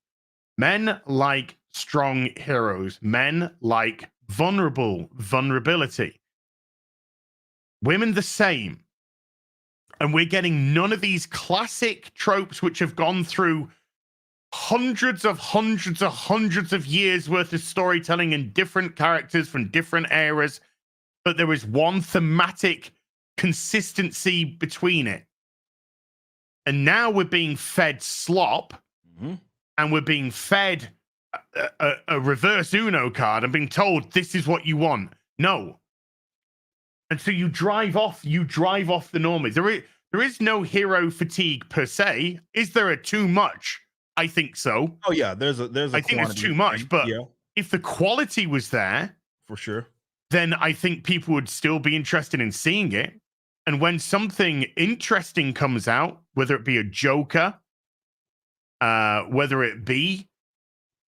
Men like strong heroes. Men like vulnerability. Women the same. And we're getting none of these classic tropes which have gone through hundreds of years worth of storytelling and different characters from different eras, but there is one thematic consistency between it. And now we're being fed slop, and we're being fed a reverse Uno card and being told this is what you want. No. And so you drive off the normies. There is no hero fatigue per se. Is there a too much? I think so. Oh yeah, there's a I think there's too much, but if the quality was there, for sure, then I think people would still be interested in seeing it. And when something interesting comes out, whether it be a Joker, whether it be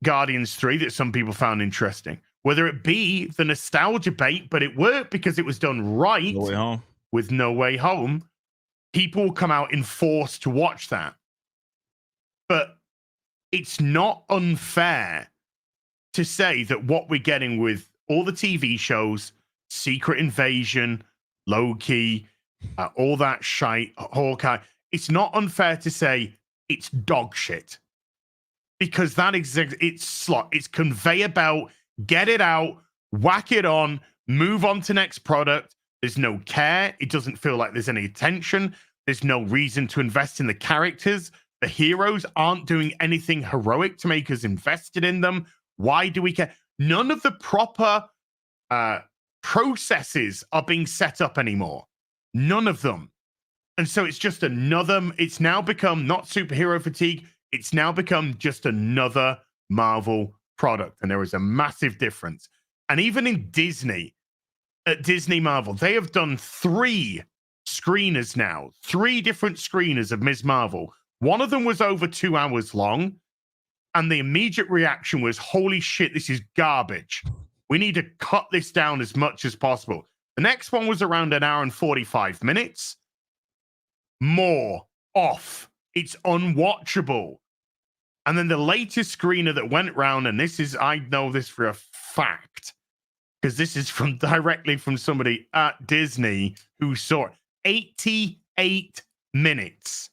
Guardians 3 that some people found interesting, whether it be the nostalgia bait, but it worked because it was done right with No Way Home, people will come out in force to watch that. But it's not unfair to say that what we're getting with all the TV shows, Secret Invasion, Loki, all that shite, Hawkeye, it's not unfair to say it's dog shit. Because that is, it's slot, it's conveyor belt, get it out, whack it on, move on to next product. There's no care. It doesn't feel like there's any attention. There's no reason to invest in the characters. The heroes aren't doing anything heroic to make us invested in them. Why do we care? None of the proper processes are being set up anymore. None of them. And so it's just it's now become not superhero fatigue. It's now become just another Marvel product. And there is a massive difference. And even in Disney, at Disney Marvel, they have done 3 screeners now, 3 different screeners of Ms. Marvel. One of them was over 2 hours long, and the immediate reaction was, holy shit, this is garbage. We need to cut this down as much as possible. The next one was around 1 hour and 45 minutes. More off. It's unwatchable. And then the latest screener that went round, and I know this for a fact, because this is directly from somebody at Disney who saw it. 88 minutes.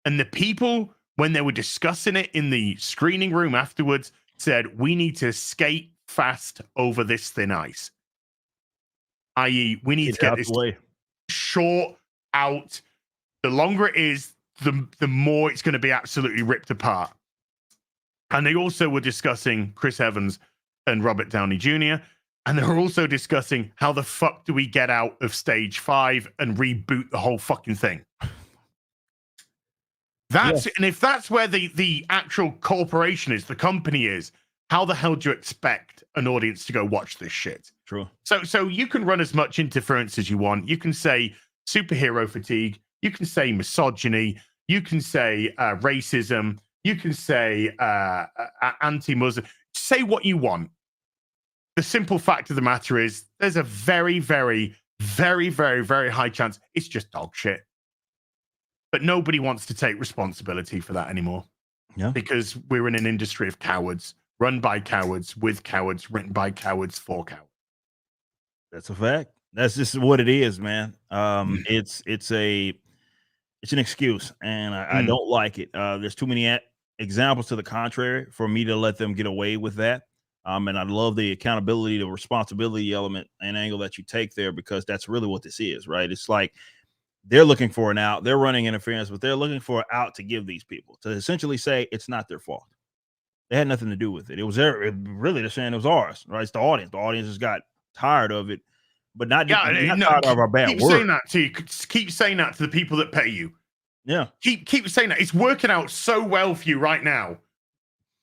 And the people, when they were discussing it in the screening room afterwards, said, we need to skate fast over this thin ice. I.e., we need to get this short out. The longer it is, the more it's going to be absolutely ripped apart. And they also were discussing Chris Evans and Robert Downey Jr., and they were also discussing how the fuck do we get out of stage 5 and reboot the whole fucking thing. And if that's where the actual corporation is, the company is, how the hell do you expect an audience to go watch this shit? True. So you can run as much interference as you want. You can say superhero fatigue. You can say misogyny. You can say racism. You can say anti-Muslim. Say what you want. The simple fact of the matter is there's a very, very, very, very, very high chance it's just dog shit. But nobody wants to take responsibility for that anymore. Yeah. Because we're in an industry of cowards, run by cowards, with cowards, written by cowards, for cowards. That's a fact. That's just what it is, man. It's an excuse, and I don't like it. There's too many examples to the contrary for me to let them get away with that. And I love the accountability, the responsibility element and angle that you take there, because that's really what this is, right? It's like they're looking for an out, they're running interference, but they're looking for an out to give these people to essentially say it's not their fault. They had nothing to do with it. It was really they're saying it was ours, right? It's the audience. The audience just got tired of it, but not tired of our bad keep work. Saying that to you. Keep saying that to the people that pay you. Yeah. Keep saying that. It's working out so well for you right now.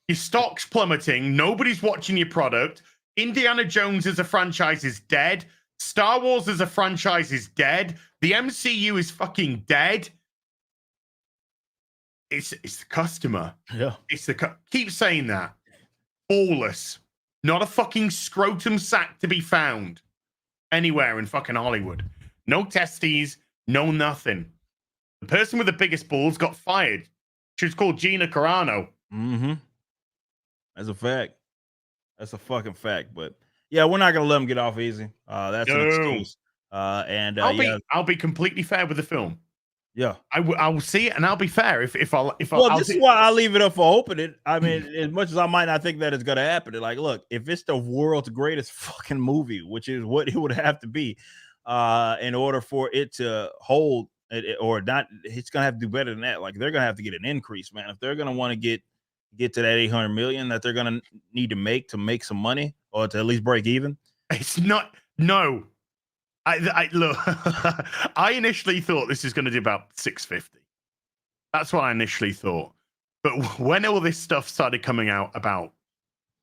Your stock's plummeting. Nobody's watching your product. Indiana Jones as a franchise is dead. Star Wars as a franchise is dead. The MCU is fucking dead. It's the customer. Yeah. It's the keep saying that. Ballless. Not a fucking scrotum sack to be found anywhere in fucking Hollywood. No testes, no nothing. The person with the biggest balls got fired. She was called Gina Carano. Mm-hmm. That's a fact. That's a fucking fact. But yeah, we're not gonna let them get off easy. That's an excuse. I'll be completely fair with the film. Yeah, I will see it and I'll be fair. This is why I leave it up for opening. I mean, as much as I might not think that it's gonna happen, like, look, if it's the world's greatest fucking movie, which is what it would have to be, in order for it to hold it or not, it's gonna have to do better than that. Like, they're gonna have to get an increase, man. If they're gonna want to get to that 800 million that they're gonna need to make some money or to at least break even. It's not no. I look. I initially thought this is going to do about 650. That's what I initially thought. But when all this stuff started coming out about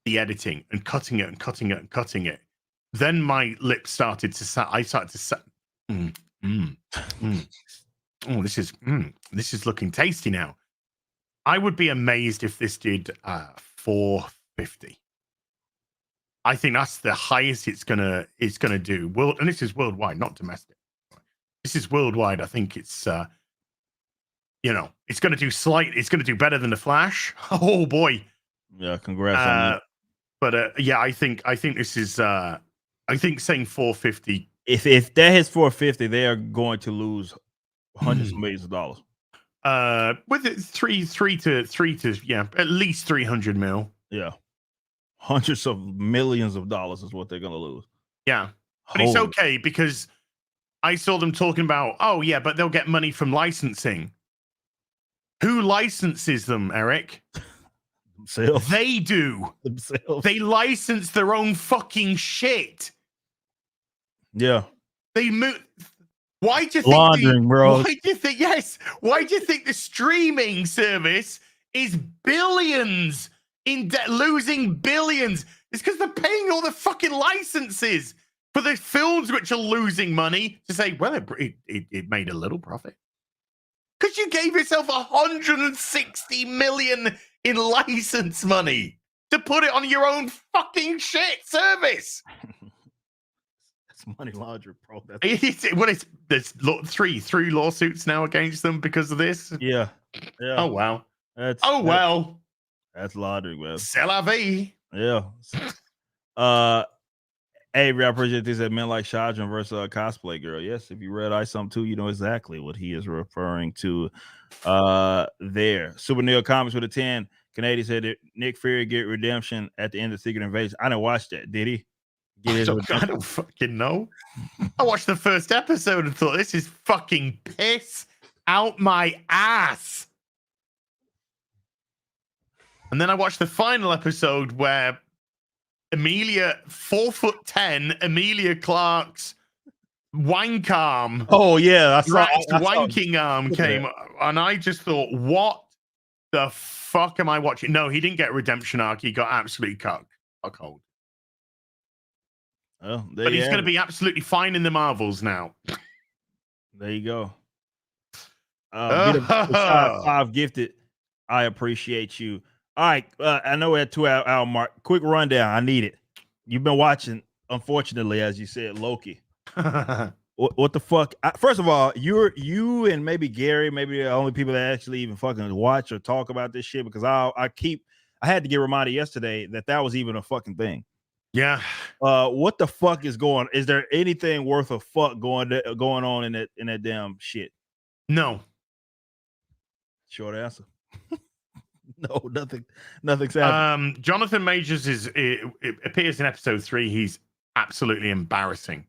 the editing and cutting it and cutting it and cutting it, then my lips started to. I started to say, "Oh, this is looking tasty now." I would be amazed if this did 450. I think that's the highest it's gonna do. And this is worldwide, not domestic. This is worldwide. I think it's it's gonna do better than The Flash. Oh boy. Yeah, congrats on that. But yeah, I think this is I think saying 450. If that hits 450, they are going to lose hundreds of millions of dollars. With it three to yeah, at least 300 mil. Yeah. Hundreds of millions of dollars is what they're going to lose. Yeah. But it's okay because I saw them talking about, oh, yeah, but they'll get money from licensing. Who licenses them, Eric? Themselves. They do. Themselves. They license their own fucking shit. Yeah. They move. Why do you think laundering, bro? Why do you think Why do you think the streaming service is billions in debt, losing billions? It's because they're paying all the fucking licenses for the films which are losing money to say, well, it made a little profit. Because you gave yourself 160 million in license money to put it on your own fucking shit service. That's money laundering, bro. There's three lawsuits now against them because of this. Yeah. Oh wow. That's laundering, man. C'est la vie. Yeah. Hey, I appreciate this. That men like Shadran versus a cosplay girl. Yes, if you read I Some 2, you know exactly what he is referring to there. Super Neil Comics with a 10. Canadian said that Nick Fury get redemption at the end of Secret Invasion. I didn't watch that. Did he? I don't fucking know. I watched the first episode and thought, this is fucking piss out my ass. And then I watched the final episode where Emilia, 4'10", Emilia Clarke's wank arm. Oh yeah, wanking arm came, and I just thought, what the fuck am I watching? No, he didn't get a redemption arc. He got absolutely cuckold. Well, But he's going to be absolutely fine in the Marvels now. There you go. Bit of Rashad 5 gifted. I appreciate you. All right. I know we're at 2-hour mark. Quick rundown. I need it. You've been watching, unfortunately, as you said, Loki. What the fuck? First of all, you and maybe Gary, maybe the only people that actually even fucking watch or talk about this shit, because I had to get reminded yesterday that was even a fucking thing. Yeah. What the fuck is going? Is there anything worth a fuck going on in that damn shit? No. Short answer. No, nothing's happening. Jonathan Majors it appears in episode 3. He's absolutely embarrassing.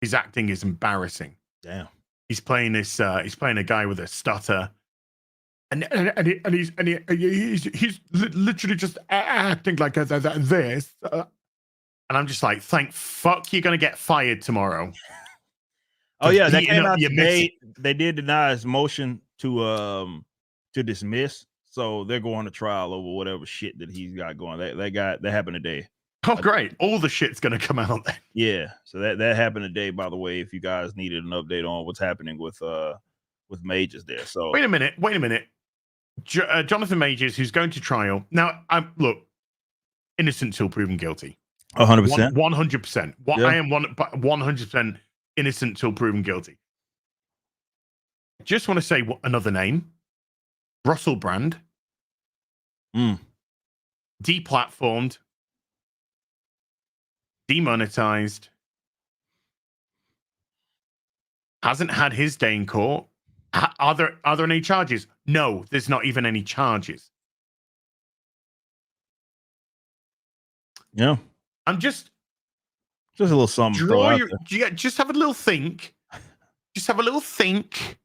His acting is embarrassing. Damn. He's playing this. He's playing a guy with a stutter, and he's literally just acting like this. And I'm just like, thank fuck, you're gonna get fired tomorrow. Oh yeah, that came out today. They did deny his motion to dismiss, so they're going to trial over whatever shit that he's got going. That happened today. Oh great, all the shit's gonna come out then. Yeah, so that happened today. By the way, if you guys needed an update on what's happening with Majors there, so wait a minute. Jonathan Majors, who's going to trial now. Look, innocent till proven guilty. 100%. 100%. I am 100% innocent till proven guilty. Just want to say another name: Russell Brand. Deplatformed, demonetized, hasn't had his day in court. Are there any charges? No, there's not even any charges. Yeah. I'm just a little something. Just have a little think. Just have a little think.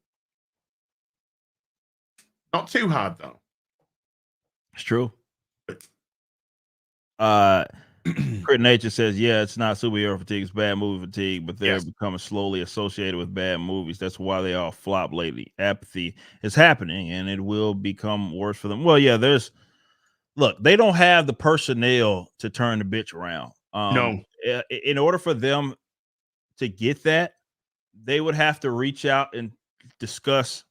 Not too hard though. It's true. Crit Nature says, yeah, it's not superhero fatigue, it's bad movie fatigue, but they're becoming slowly associated with bad movies. That's why they all flop lately. Apathy is happening and it will become worse for them. Well, yeah, look, they don't have the personnel to turn the bitch around. No. In order for them to get that, they would have to reach out and discuss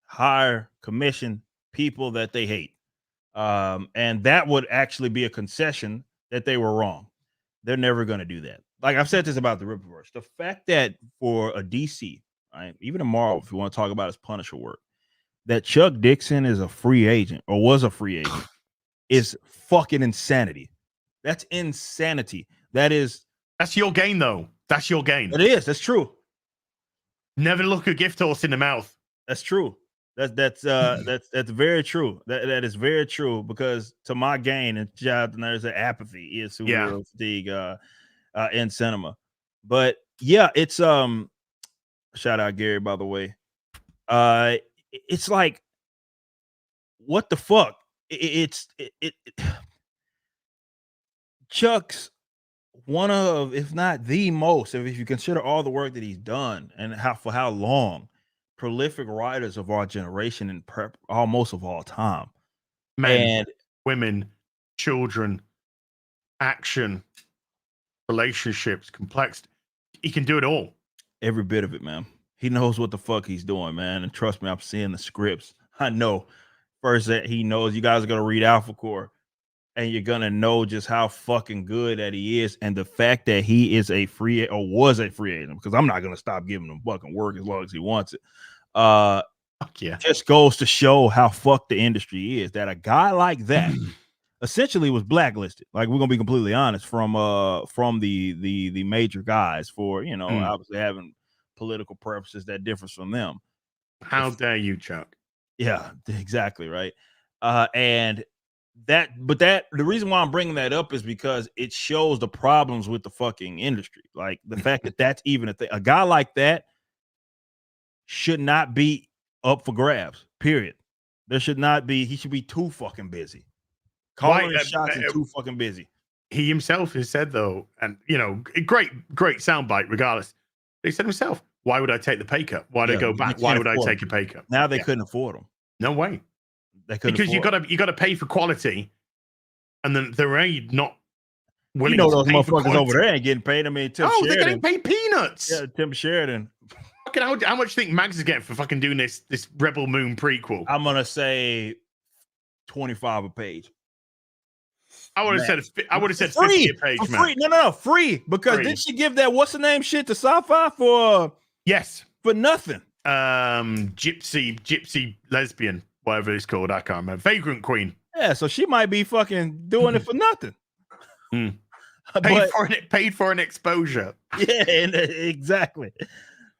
hire commission people that they hate. And that would actually be a concession that they were wrong. They're never going to do that. Like I've said this about the Rippaverse. The fact that for a DC, right, even a Marvel, if you want to talk about his Punisher work, that Chuck Dixon is a free agent or was a free agent is fucking insanity. That's insanity. That's your gain, though. That's your gain. It is. That's true. Never look a gift horse in the mouth. That's true. That's very true. That is very true, because to my gain, and there's an apathy is superhero fatigue in cinema. But yeah, it's shout out Gary, by the way. It's like, what the fuck? Chuck's one of, if not the most, if you consider all the work that he's done and for how long, prolific writers of our generation and almost of all time. Men, women, children, action, relationships, complexity. He can do it all. Every bit of it, man. He knows what the fuck he's doing, man. And trust me, I'm seeing the scripts. I know first that he knows you guys are going to read Alpha Core and you're going to know just how fucking good that he is. And the fact that he is was a free agent, because I'm not going to stop giving him fucking work as long as he wants it. Just goes to show how fucked the industry is, that a guy like that essentially was blacklisted. Like, we're gonna be completely honest, from the major guys for, obviously having political purposes that differs from them. How dare you, Chuck? Yeah, exactly right. And the reason why I'm bringing that up is because it shows the problems with the fucking industry. Like the fact that that's even a thing. A guy like that should not be up for grabs, period. There should not be. He should be too fucking busy. Calling shots and too fucking busy. He himself has said, though, and great soundbite regardless. He said himself, why would I take the pay cut? Why would I go back? Why would I take a pay cut? Now they couldn't afford him. No way. they couldn't because afford. you gotta pay for quality, and then they're really not willing You know to those pay for motherfuckers over quality. there ain't getting paid. I mean, Tim Oh, they're Sheridan. getting paid peanuts. Yeah, Tim Sheridan. Fucking how much do you think Mags is getting for fucking doing this Rebel Moon prequel? I'm gonna say 25 a page. I would have said free 50 a page, for man. free. No, free because Free. didn't she give that what's the name shit to sci-fi for Yes. for nothing? Gypsy lesbian, whatever it's called. I can't remember. Vagrant Queen. Yeah, so she might be fucking doing it for nothing. Mm. But Paid for an exposure. yeah, exactly.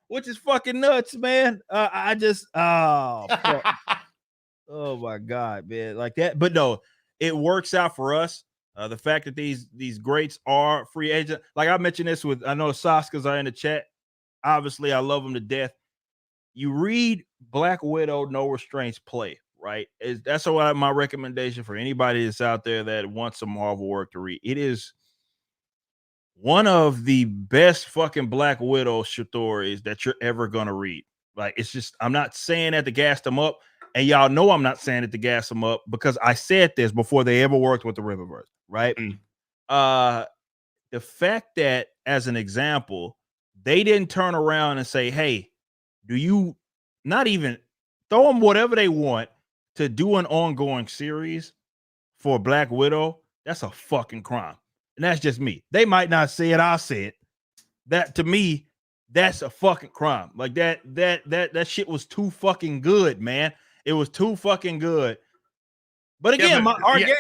Which is fucking nuts, man. I just fuck. Oh my god, man, like that. But no, it works out for us. The fact that these greats are free agent, like I mentioned this with, I know Saskas are in the chat. Obviously, I love them to death. You read Black Widow, No Restraints play, right? That's what my recommendation for anybody that's out there that wants some Marvel work to read. It is one of the best fucking Black Widow stories that you're ever gonna read. Like, it's just, I'm not saying that to gas them up, and y'all know I'm not saying it to gas them up because I said this before they ever worked with the Riververse, right? The fact that, as an example, they didn't turn around and say, hey, do you not even throw them whatever they want to do an ongoing series for Black Widow? That's a fucking crime. And that's just me. They might not say it, I'll say it. That, to me, that's a fucking crime. Like that shit was too fucking good, man. It was too fucking good. But again,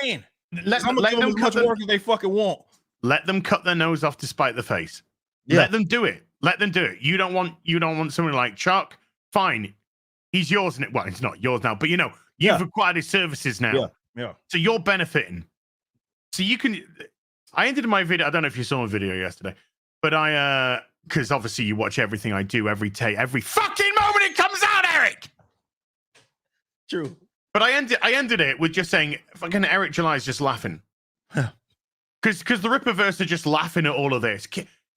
game. Let I'm gonna give them as much work as they fucking want. Let them cut their nose off to spite the face. Yeah. Let them do it. Let them do it. You don't want someone like Chuck. Fine, he's yours. Well, it's not yours now, but you've acquired his services now. Yeah. So you're benefiting. So you can. I ended my video. I don't know if you saw my video yesterday, but because obviously you watch everything I do every fucking moment it comes out, Eric. True. But I ended it with just saying, fucking Eric July's just laughing. Because the Ripperverse are just laughing at all of this.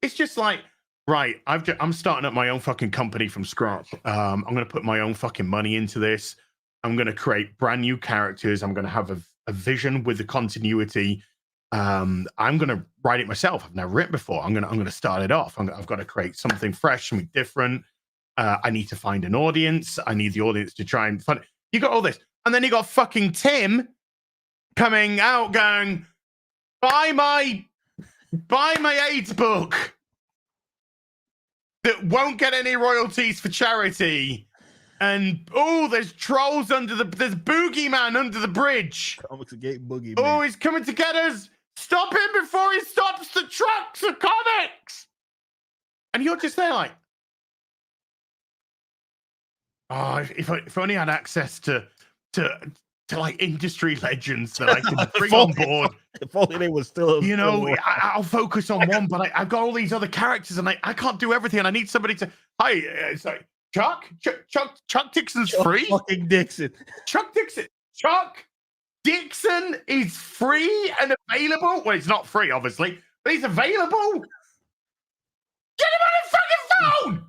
It's just like, right, I'm starting up my own fucking company from scratch. I'm going to put my own fucking money into this. I'm going to create brand new characters. I'm going to have a vision with the continuity. I'm going to write it myself. I've never written before. I'm going to start it off. I've got to create something fresh, something different. I need to find an audience. I need the audience to try and find it. You got all this. And then you got fucking Tim coming out going, buy my AIDS book that won't get any royalties for charity. And there's trolls there's Boogeyman under the bridge. Comics Gate Boogeyman. Oh, he's coming to get us. Stop him before he stops the trucks of comics. And you're just there like, if I only had access to like industry legends that I could bring on board. If only they were still, I'll focus on one, but I've got all these other characters and I can't do everything. And I need somebody to, sorry, Chuck Dixon's free. Fucking Dixon. Chuck Dixon is free and available. Well, he's not free, obviously, but he's available. Get him on the fucking phone.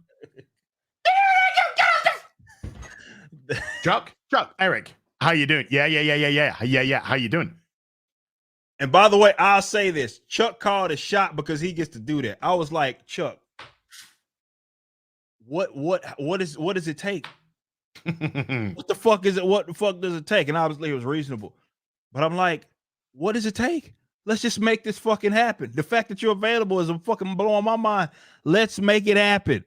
Chuck, Eric, how you doing? Yeah. How you doing? And by the way, I'll say this: Chuck called a shot because he gets to do that. I was like, Chuck, what does it take? What the fuck is it? What the fuck does it take? And obviously, it was reasonable, but I'm like, what does it take? Let's just make this fucking happen. The fact that you're available is fucking blowing my mind. Let's make it happen.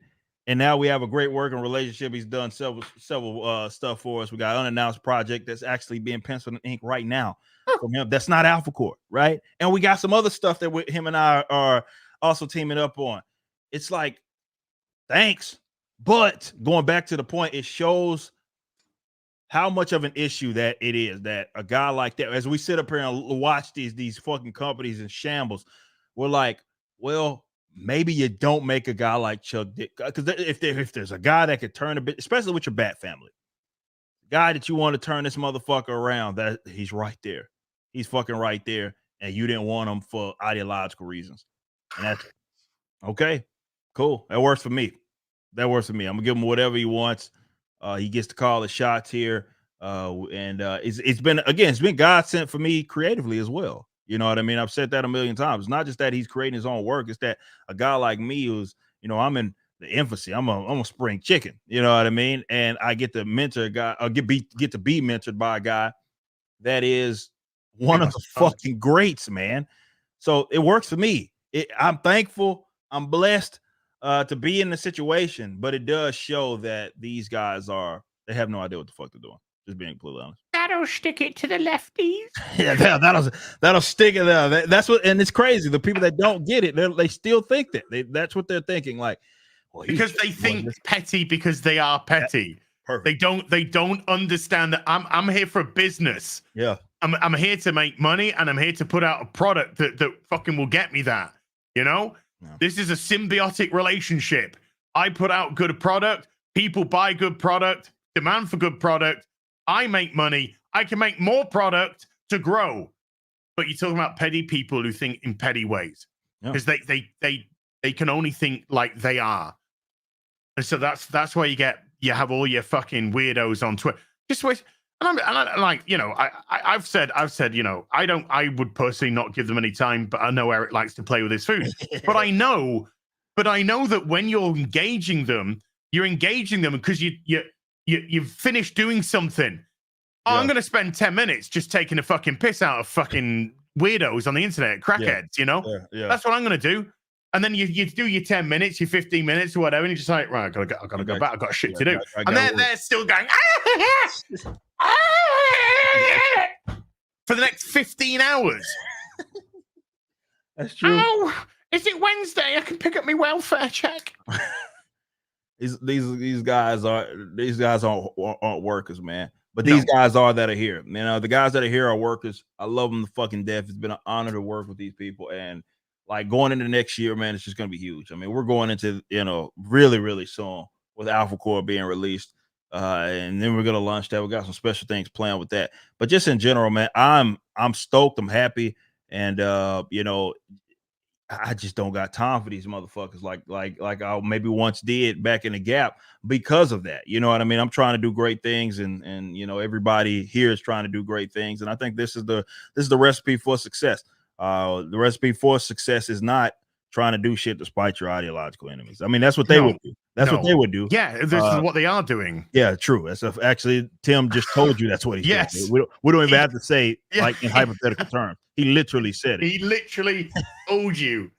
And now we have a great working relationship. He's done several stuff for us. We got an unannounced project that's actually being penciled in ink right now from him. That's not Alpha Core, right? And we got some other stuff that him and I are also teaming up on. It's like, thanks. But going back to the point, it shows how much of an issue that it is that a guy like that, as we sit up here and watch these fucking companies in shambles, we're like, well, maybe you don't make a guy like Chuck Dick, because if there's a guy that could turn a bit, especially with your Bat family, guy that you want to turn this motherfucker around, that he's right there. He's fucking right there, and you didn't want him for ideological reasons. And that's okay. Cool. That works for me. I'm gonna give him whatever he wants. He gets to call the shots here. It's been God sent for me creatively as well. You know what I mean? I've said that a million times. It's not just that he's creating his own work, it's that a guy like me who's, I'm in the infancy. I'm a spring chicken. You know what I mean? And I get to mentor a guy, or get to be mentored by a guy that is one of the fucking greats, man. So it works for me. I'm thankful. I'm blessed to be in the situation, but it does show that these guys they have no idea what the fuck they're doing. Just being completely honest. That'll stick it to the lefties. Yeah, that'll stick it there. That's what, and it's crazy. The people that don't get it, they still think that. That's what they're thinking. Like, well, because they think petty because they are petty. Perfect. They don't understand that I'm here for business. Yeah. I'm here to make money, and I'm here to put out a product that fucking will get me that. Yeah. This is a symbiotic relationship. I put out good product, people buy good product, demand for good product. I make money. I can make more product to grow. But you're talking about petty people who think in petty ways because they can only think like they are. And so that's why you have all your fucking weirdos on Twitter. Just wait. And I'm like, I've said, I would personally not give them any time, but I know Eric likes to play with his food. but I know that when you're engaging them because you've finished doing something. Oh, yeah. I'm going to spend 10 minutes just taking a fucking piss out of fucking weirdos on the internet, crackheads, Yeah. That's what I'm going to do. And then you do your 10 minutes, your 15 minutes or whatever, and you're just like, right, I gotta go back. I've got shit to do. And they're still going, for the next 15 hours. That's true. Oh, is it Wednesday? I can pick up my welfare check. These guys aren't workers, man. But these guys that are here. The guys that are here are workers. I love them to fucking death. It's been an honor to work with these people, and like going into next year, man, it's just gonna be huge. I mean, we're going into really, really soon with Alpha Core being released, and then we're gonna launch that. We got some special things planned with that. But just in general, man, I'm stoked. I'm happy, and I just don't got time for these motherfuckers like I maybe once did back in the Gap because of that. You know what I mean? I'm trying to do great things, and everybody here is trying to do great things, and I think this is the recipe for success. The recipe for success is not trying to do shit despite your ideological enemies. I mean, that's what they would do. That's what they would do. Yeah, this is what they are doing. Yeah, true. Actually, Tim just told you that's what he's doing. We don't even have to say like in hypothetical terms. He literally said it. He literally told you.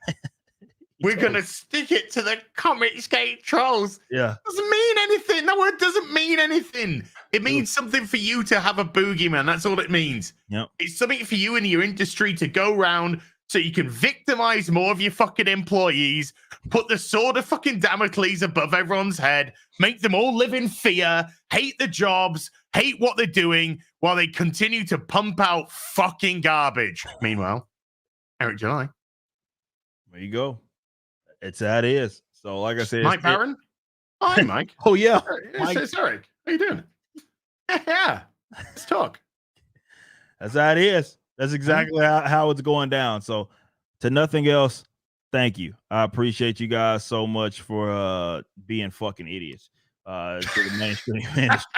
We're going to stick it to the Comicsgate trolls. Yeah. Doesn't mean anything. That word doesn't mean anything. It means something for you to have a boogeyman. That's all it means. Yep. It's something for you in your industry to go around so you can victimize more of your fucking employees, put the sword of fucking Damocles above everyone's head, make them all live in fear, hate the jobs, hate what they're doing, while they continue to pump out fucking garbage. Meanwhile, Eric July. There you go. It's how it is. So, like I said, Mike Barron. Oh, hi, Mike. Oh yeah, It's Eric. How you doing? Yeah, let's talk. That's how it is. That's exactly how it's going down. So, to nothing else, thank you. I appreciate you guys so much for being fucking idiots. To the mainstream industry.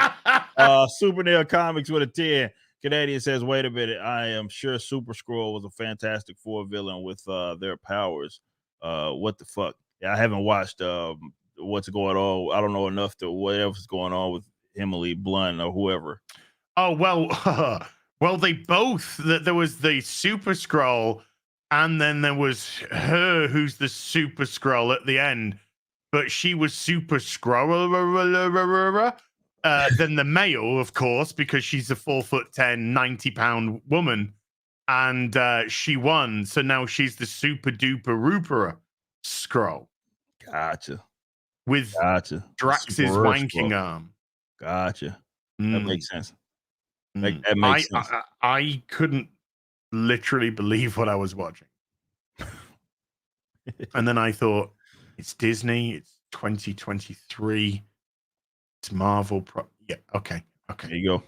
Super Nail Comics with a 10. Canadian says, wait a minute. I am sure Super Skrull was a Fantastic Four villain with their powers. What the fuck? Yeah, I haven't watched what's going on. I don't know enough to whatever's going on with Emily Blunt or whoever. Oh, well, they both, there was the Super Skrull, and then there was her who's the Super Skrull at the end, but she was Super Skrull. Then the male, of course, because she's a 4'10", 90-pound woman, and she won. So now she's the Super Duper Rooper Skrull. Gotcha. With Drax's wanking arm. Gotcha. That makes sense. That makes sense. I couldn't literally believe what I was watching. And then I thought, it's Disney, it's 2023, it's Marvel. Yeah, okay. There you go.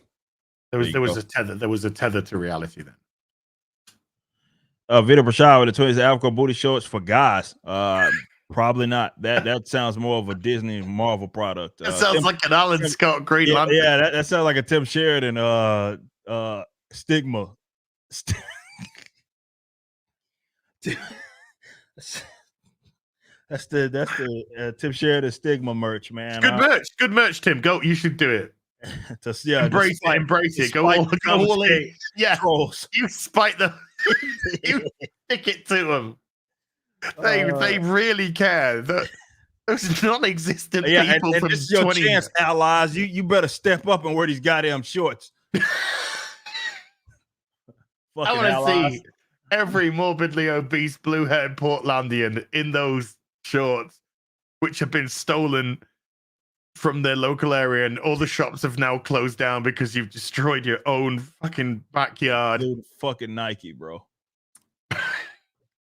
There was a tether to reality then. Vito Brashad with the 20s Alco booty shorts for guys. Probably not. That sounds more of a Disney Marvel product. It sounds like an Alan Scott Green Lantern. Yeah, that sounds like a Tim Sheridan Stigma. That's the Tim Sheridan Stigma merch, man. Good merch. Good merch, Tim. Go. You should do it. Embrace it. Go all in. Yeah. Trolls. You spite them. You stick it to them. They really care. Those non-existent people and from this is your 20 chance, allies. You better step up and wear these goddamn shorts. I want to see every morbidly obese blue-haired Portlandian in those shorts, which have been stolen from their local area, and all the shops have now closed down because you've destroyed your own fucking backyard. Dude, fucking Nike, bro.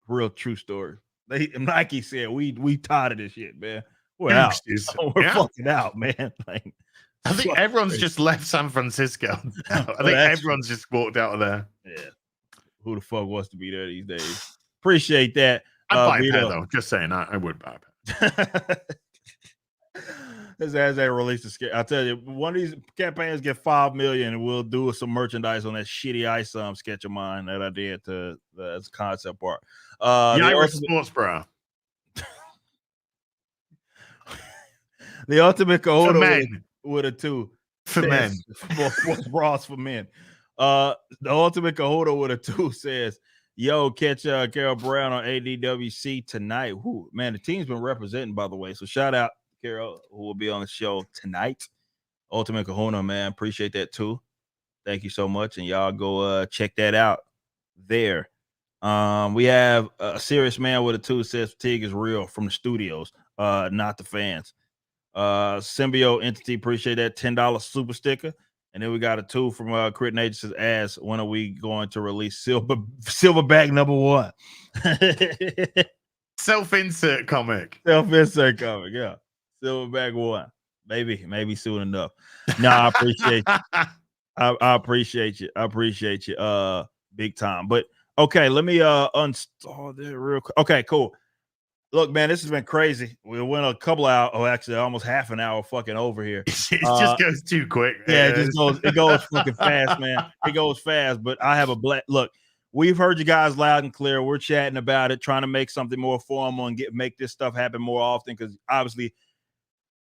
Real true story. Nike said we tired of this shit, man. We're out. We're fucking out, man. Like, I think everyone's just left San Francisco. I think everyone's just walked out of there. Yeah. Who the fuck wants to be there these days? Appreciate that. I'd buy a pair, though. Just saying, I would buy a pair. As they release the sketch, I'll tell you, one of these campaigns get 5 million, and we'll do some merchandise on that shitty ice sketch of mine that I did as a concept art. The Irish sports bra. The ultimate Kahuna with a 2 for men. Sports bras for men. The ultimate Kahuna with a 2 says, "Yo, catch Carol Brown on ADWC tonight." Whew, man, the team's been representing, by the way. So shout out Carol, who will be on the show tonight. Ultimate Kahuna, man, appreciate that too. Thank you so much, and y'all go check that out there. We have a serious man with a 2 says fatigue is real from the studios, not the fans. Symbio Entity, appreciate that $10 super sticker. And then we got a 2 from Crit Nature's ass. When are we going to release Silverback #1? Self-insert comic. Self-insert comic, yeah. Silverback 1. Maybe soon enough. No, I appreciate you. I appreciate you. I appreciate you big time. But okay, let me uninstall that real quick. Okay, cool. Look, man, this has been crazy. We went a couple hours, actually almost half an hour fucking over here. It just goes too quick. Yeah, it goes fucking fast, man. It goes fast, but I have a look. We've heard you guys loud and clear. We're chatting about it, trying to make something more formal and make this stuff happen more often, because obviously,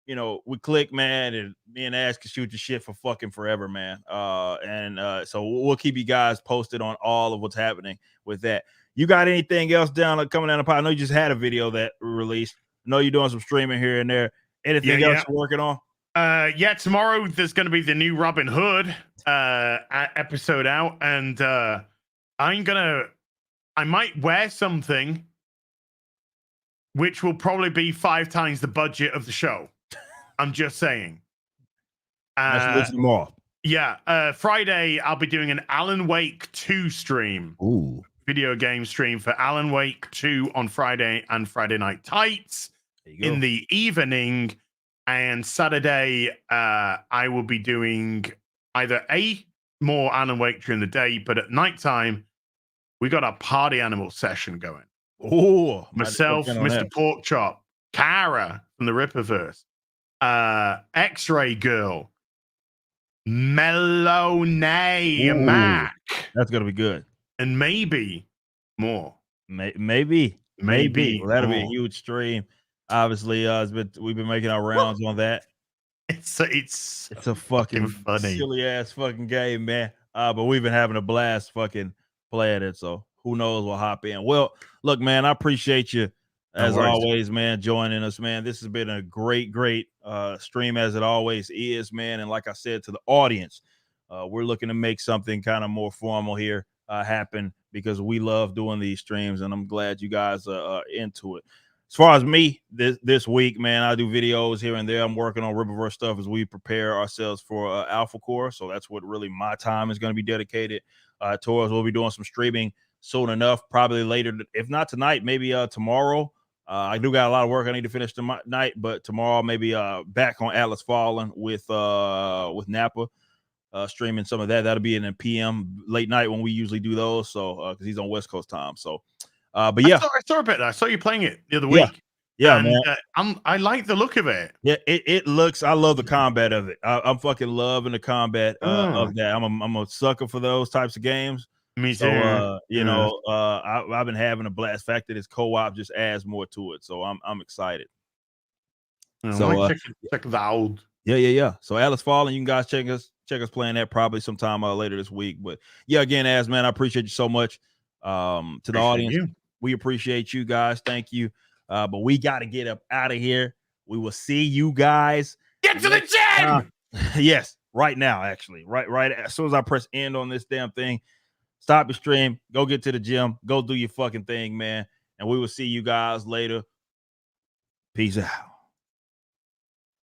you know, we click, man, and me and Ash can shoot your shit for fucking forever, man. So we'll keep you guys posted on all of what's happening with that. You got anything else coming down the pipe? I know you just had a video that released. I know you're doing some streaming here and there. Anything else you're working on? Tomorrow there's going to be the new Robin Hood episode out, and I might wear something which will probably be 5 times the budget of the show. I'm just saying. Let's more. Yeah, Friday I'll be doing an Alan Wake 2 stream. Ooh. Video game stream for Alan Wake 2 on Friday and Friday Night Tights in the evening. And Saturday, I will be doing either more Alan Wake during the day, but at nighttime, we got a party animal session going. Oh, myself, Mr. Porkchop, Kara from the Ripperverse, X-Ray Girl, Melonay Mac. That's gonna be good. And maybe more. Maybe. Well, that'll be a huge stream. Obviously, we've been making our rounds on that. It's a fucking funny, silly ass fucking game, man. But we've been having a blast fucking playing it. So who knows? We'll hop in. Well, look, man, I appreciate you as always, man, joining us, man. This has been a great stream, as it always is, man. And like I said to the audience, we're looking to make something kind of more formal here happen, because we love doing these streams, and I'm glad you guys are into it. As far as me, this week, man, I do videos here and there. I'm working on Ripperverse stuff as we prepare ourselves for Alpha Core, so that's what really my time is going to be dedicated towards. We'll be doing some streaming soon enough, probably later, if not tonight, maybe tomorrow. I do got a lot of work I need to finish tonight, but tomorrow maybe back on Atlas Fallen with Napa. Streaming some of that. That'll be in the PM late night when we usually do those. So because he's on West Coast time. So but yeah, I saw a bit. I saw you playing it the other week. Yeah, and, man. I like the look of it. Yeah, it looks. I love the combat of it. I'm fucking loving the combat of that. I'm a sucker for those types of games. Me So too. you know, I've been having a blast. The fact that it's co-op just adds more to it. So I'm excited. So check that out. Yeah. So Alice Fallen, you can guys check us playing that probably sometime later this week. But yeah, again, man, I appreciate you so much. To the audience, we appreciate you guys. Thank you. But we got to get up out of here. We will see you guys. Get to the gym. Yes, right now, actually. Right as soon as I press end on this damn thing, stop your stream, go get to the gym, go do your fucking thing, man. And we will see you guys later. Peace out.